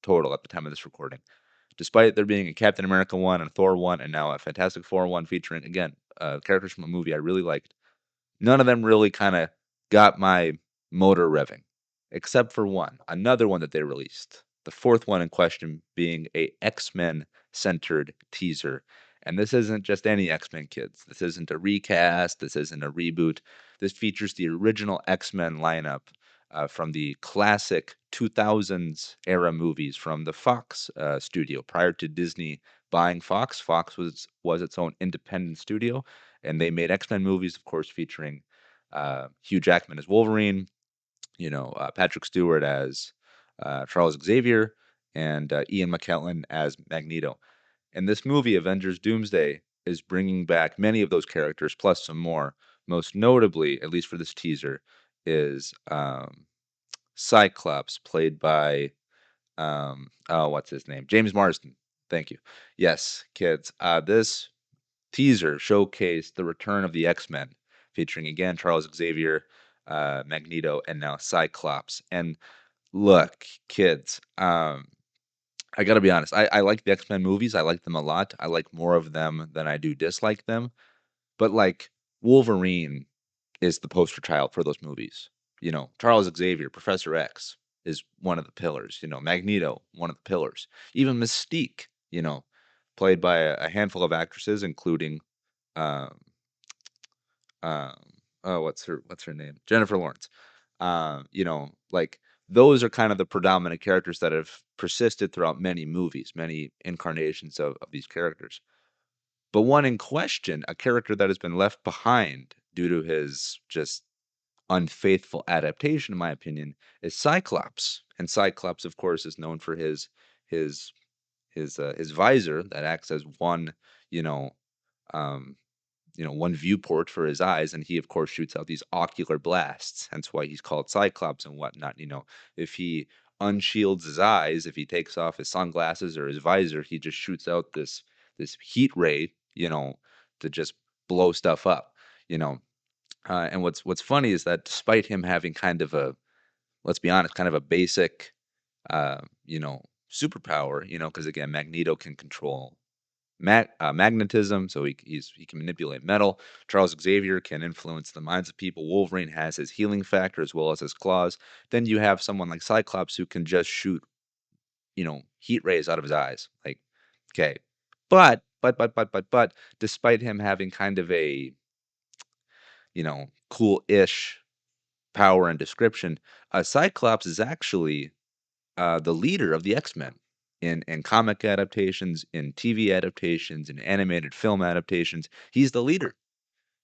[SPEAKER 1] total at the time of this recording. Despite there being a Captain America one and a Thor one, and now a Fantastic Four one featuring, again, characters from a movie I really liked, none of them really kind of got my motor revving, except for one, another one that they released. The fourth one in question being a X-Men centered teaser. And this isn't just any X-Men kids. This isn't a recast. This isn't a reboot. This features the original X-Men lineup from the classic 2000s era movies from the Fox studio. Prior to Disney buying Fox, Fox was its own independent studio, and they made X-Men movies, of course, featuring Hugh Jackman as Wolverine, Patrick Stewart as Charles Xavier, and Ian McKellen as Magneto. And this movie, Avengers Doomsday, is bringing back many of those characters, plus some more. Most notably, at least for this teaser, is Cyclops, played by, what's his name? James Marsden. Thank you. Yes, kids. This teaser showcased the return of the X-Men, featuring again Charles Xavier, Magneto, and now Cyclops. And look, kids, I gotta be honest. I like the X-Men movies. I like them a lot. I like more of them than I do dislike them. But like Wolverine is the poster child for those movies. Charles Xavier, Professor X, is one of the pillars. Magneto, one of the pillars. Even Mystique, played by a handful of actresses, including um, um, what's her name? Jennifer Lawrence. Like those are kind of the predominant characters that have persisted throughout many movies, many incarnations of these characters. But one in question, a character that has been left behind due to his just unfaithful adaptation, in my opinion, is Cyclops. And Cyclops, of course, is known for his his visor that acts as one, you know, um, one viewport for his eyes, and he of course shoots out these ocular blasts. Hence why he's called Cyclops and whatnot. If he unshields his eyes, if he takes off his sunglasses or his visor, he just shoots out this heat ray, to just blow stuff up. You know, and what's funny is that despite him having kind of a, let's be honest, kind of a basic, uh, you know, superpower, because again, Magneto can control magnetism, so he can manipulate metal. Charles Xavier can influence the minds of people. Wolverine has his healing factor as well as his claws. Then you have someone like Cyclops who can just shoot, heat rays out of his eyes. Like, okay, but, despite him having kind of a, cool-ish power and description, Cyclops is actually the leader of the X-Men in comic adaptations, in TV adaptations, in animated film adaptations. He's the leader.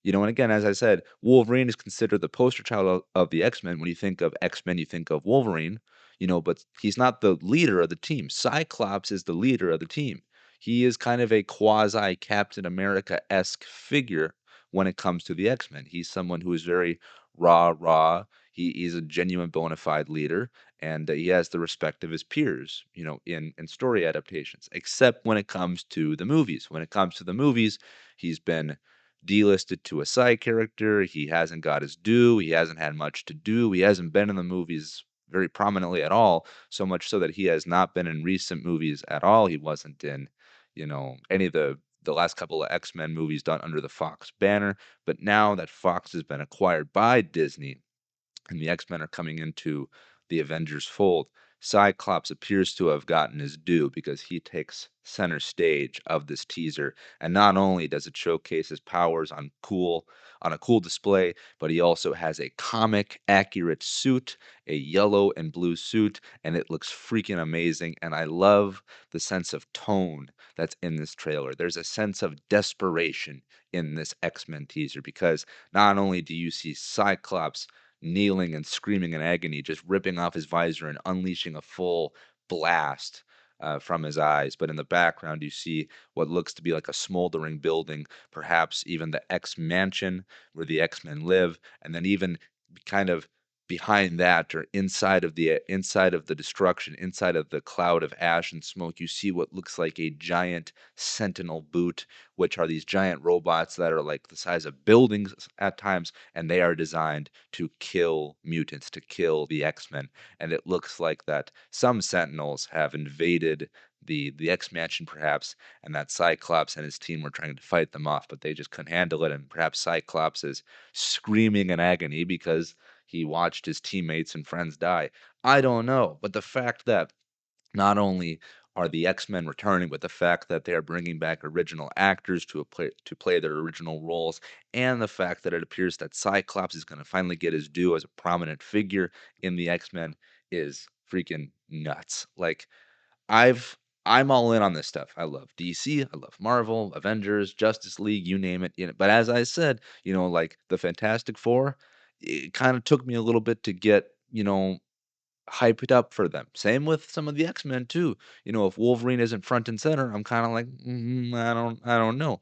[SPEAKER 1] And again, as I said, Wolverine is considered the poster child of the X-Men. When you think of X-Men, you think of Wolverine, but he's not the leader of the team. Cyclops is the leader of the team. He is kind of a quasi Captain America-esque figure when it comes to the X-Men. He's someone who is very raw. He's a genuine bona fide leader, and he has the respect of his peers, in story adaptations, except when it comes to the movies. When it comes to the movies, he's been delisted to a side character. He hasn't got his due. He hasn't had much to do. He hasn't been in the movies very prominently at all, so much so that he has not been in recent movies at all. He wasn't in, any of the last couple of X-Men movies done under the Fox banner. But now that Fox has been acquired by Disney and the X-Men are coming into the Avengers fold, Cyclops appears to have gotten his due because he takes center stage of this teaser. And not only does it showcase his powers on a cool display, but he also has a comic accurate suit, a yellow and blue suit, and it looks freaking amazing. And I love the sense of tone that's in this trailer. There's a sense of desperation in this X-Men teaser because not only do you see Cyclops kneeling and screaming in agony, just ripping off his visor and unleashing a full blast from his eyes. But in the background, you see what looks to be like a smoldering building, perhaps even the X Mansion where the X-Men live, and then even kind of behind that or inside of the destruction, inside of the cloud of ash and smoke, you see what looks like a giant sentinel boot, which are these giant robots that are like the size of buildings at times, and they are designed to kill mutants, to kill the X-Men. And it looks like that some Sentinels have invaded the X Mansion, perhaps, and that Cyclops and his team were trying to fight them off, but they just couldn't handle it. And perhaps Cyclops is screaming in agony because he watched his teammates and friends die. I don't know, but the fact that not only are the X-Men returning, with the fact that they are bringing back original actors to play their original roles, and the fact that it appears that Cyclops is gonna finally get his due as a prominent figure in the X-Men is freaking nuts. Like, I've I'm all in on this stuff. I love DC, I love Marvel, Avengers, Justice League, you name it, but as I said, like, the Fantastic Four, it kinda took me a little bit to get, hype it up for them. Same with some of the X-Men too. If Wolverine isn't front and center, I'm kind of like, I don't know.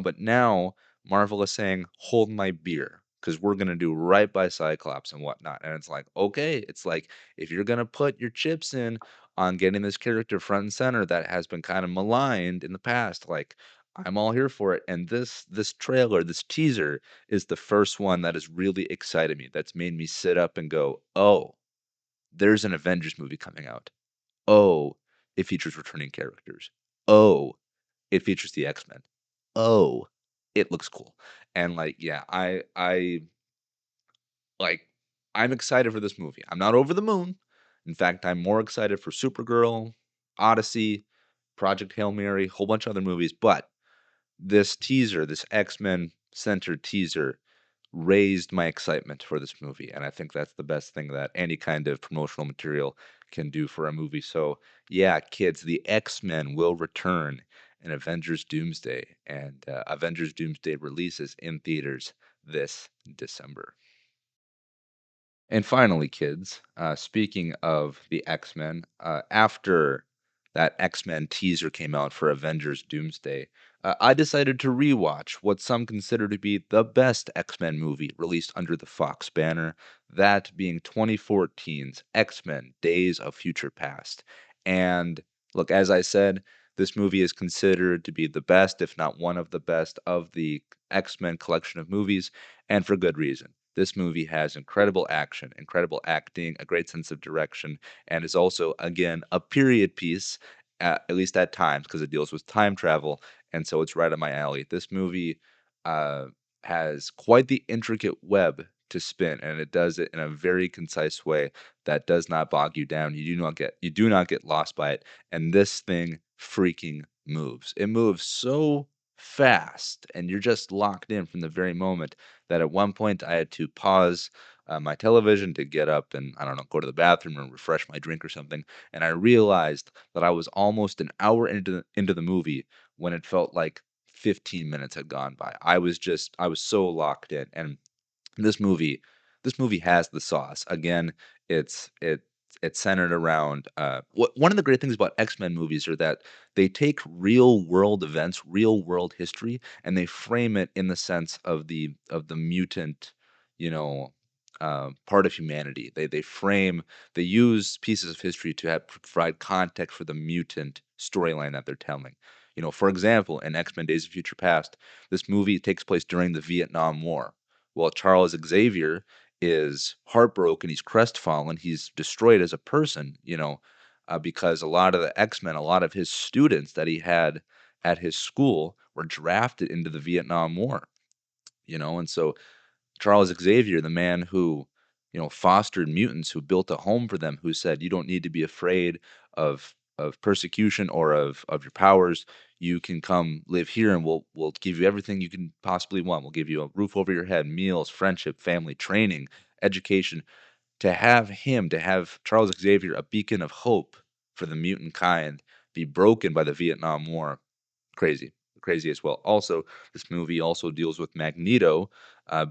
[SPEAKER 1] But now Marvel is saying, hold my beer, because we're gonna do right by Cyclops and whatnot. And it's like, okay, it's like if you're gonna put your chips in on getting this character front and center that has been kind of maligned in the past, like I'm all here for it. And this trailer, this teaser, is the first one that has really excited me. That's made me sit up and go, oh, there's an Avengers movie coming out. Oh, it features returning characters. Oh, it features the X-Men. Oh, it looks cool. And like, yeah, like I'm excited for this movie. I'm not over the moon. In fact, I'm more excited for Supergirl, Odyssey, Project Hail Mary, whole bunch of other movies, but this teaser, this X-Men centered teaser raised my excitement for this movie, and I think that's the best thing that any kind of promotional material can do for a movie. So, yeah, kids, the X-Men will return in Avengers Doomsday, and Avengers Doomsday releases in theaters this December. And finally, kids, speaking of the X-Men, after that X-Men teaser came out for Avengers Doomsday, I decided to rewatch what some consider to be the best X-Men movie released under the Fox banner, that being 2014's X-Men Days of Future Past. And look, as I said, this movie is considered to be the best, if not one of the best, of the X-Men collection of movies, and for good reason. This movie has incredible action, incredible acting, a great sense of direction, and is also, again, a period piece, at least at times, because it deals with time travel, and so it's right up my alley. This movie uh, has quite the intricate web to spin, and it does it in a very concise way that does not bog you down. You do not get lost by it, and this thing freaking moves. It moves so fast, and you're just locked in from the very moment that at one point I had to pause my television to get up and, I don't know, go to the bathroom or refresh my drink or something. And I realized that I was almost an hour into the movie when it felt like 15 minutes had gone by. I was so locked in. And this movie this movie has the sauce. Again, it's it it's centered around one of the great things about X-Men movies are that they take real world events, real world history, and they frame it in the sense of the mutant, you know, part of humanity. They use pieces of history to provide context for the mutant storyline that they're telling. For example, in X-Men Days of Future Past, this movie takes place during the Vietnam War. Well, Charles Xavier is heartbroken, he's crestfallen, he's destroyed as a person, because a lot of the X-Men, a lot of his students that he had at his school were drafted into the Vietnam War, and so Charles Xavier, the man who, fostered mutants, who built a home for them, who said, "You don't need to be afraid of persecution or of your powers. You can come live here, and we'll give you everything you can possibly want. We'll give you a roof over your head, meals, friendship, family, training, education." To have Charles Xavier, a beacon of hope for the mutant kind, be broken by the Vietnam War, crazy, crazy as well. Also, this movie also deals with Magneto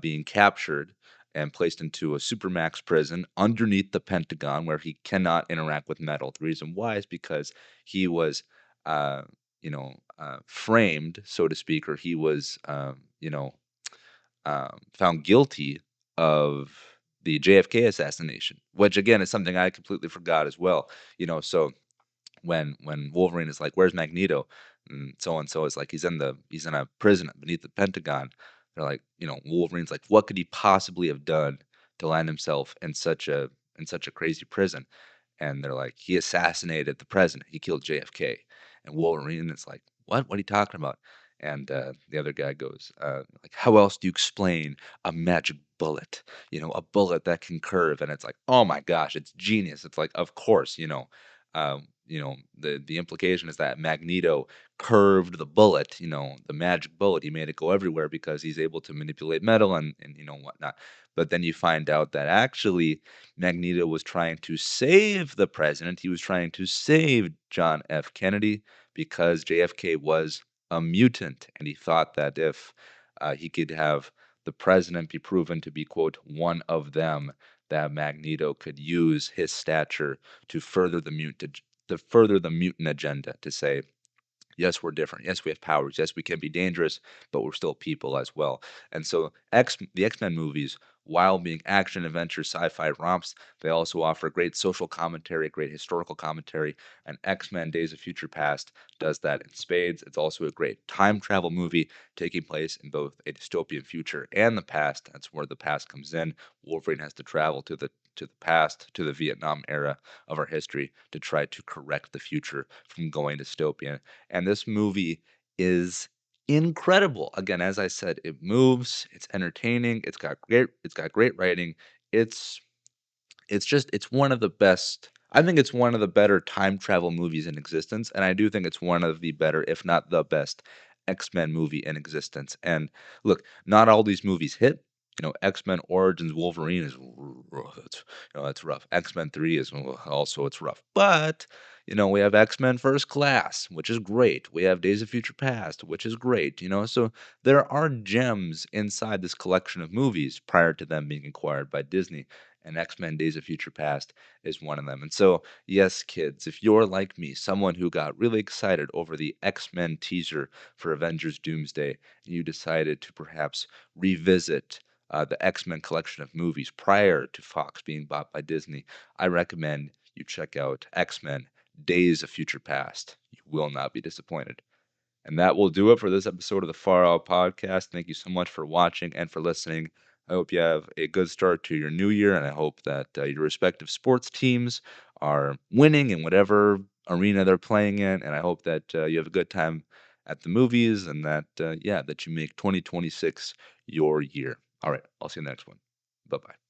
[SPEAKER 1] being captured and placed into a supermax prison underneath the Pentagon, where he cannot interact with metal. The reason why is because he was, framed, so to speak, or he was, found guilty of the JFK assassination, which again is something I completely forgot as well. So when Wolverine is like, "Where's Magneto?" And so is like, he's in a prison beneath the Pentagon. They're like, Wolverine's like, what could he possibly have done to land himself in such a crazy prison? And they're like, he assassinated the president. He killed JFK. And Wolverine is like, what? What are you talking about? And the other guy goes, like, how else do you explain a magic bullet? A bullet that can curve. And it's like, oh my gosh, it's genius. It's like, of course, the implication is that Magneto curved the bullet, the magic bullet. He made it go everywhere because he's able to manipulate metal and whatnot. But then you find out that actually Magneto was trying to save the president. He was trying to save John F. Kennedy because JFK was a mutant, and he thought that if he could have the president be proven to be, quote, one of them, that Magneto could use his stature to further the mutant agenda, to say, yes, we're different. Yes, we have powers. Yes, we can be dangerous, but we're still people as well. And so the X-Men movies, while being action, adventure, sci-fi romps, they also offer great social commentary, great historical commentary, and X-Men Days of Future Past does that in spades. It's also a great time travel movie taking place in both a dystopian future and the past. That's where the past comes in. Wolverine has to travel to the past, to the Vietnam era of our history, to try to correct the future from going dystopian. And this movie is incredible. Again, as I said, it moves, it's entertaining, it's got great writing. It's it's one of the best. I think it's one of the better time travel movies in existence, and I do think it's one of the better, if not the best, X-Men movie in existence. And look, not all these movies hit. X-Men Origins Wolverine is that's rough. X-Men 3 is also it's rough. But we have X-Men First Class, which is great. We have Days of Future Past, which is great. So there are gems inside this collection of movies prior to them being acquired by Disney, and X-Men Days of Future Past is one of them. And so, yes, kids, if you're like me, someone who got really excited over the X-Men teaser for Avengers Doomsday, and you decided to perhaps revisit the X-Men collection of movies prior to Fox being bought by Disney, I recommend you check out X-Men Days of Future Past. You will not be disappointed. And that will do it for this episode of the Far Out Podcast. Thank you so much for watching and for listening. I hope you have a good start to your new year, and I hope that your respective sports teams are winning in whatever arena they're playing in. And I hope that you have a good time at the movies, and that that you make 2026 your year. All right, I'll see you in the next one. Bye bye.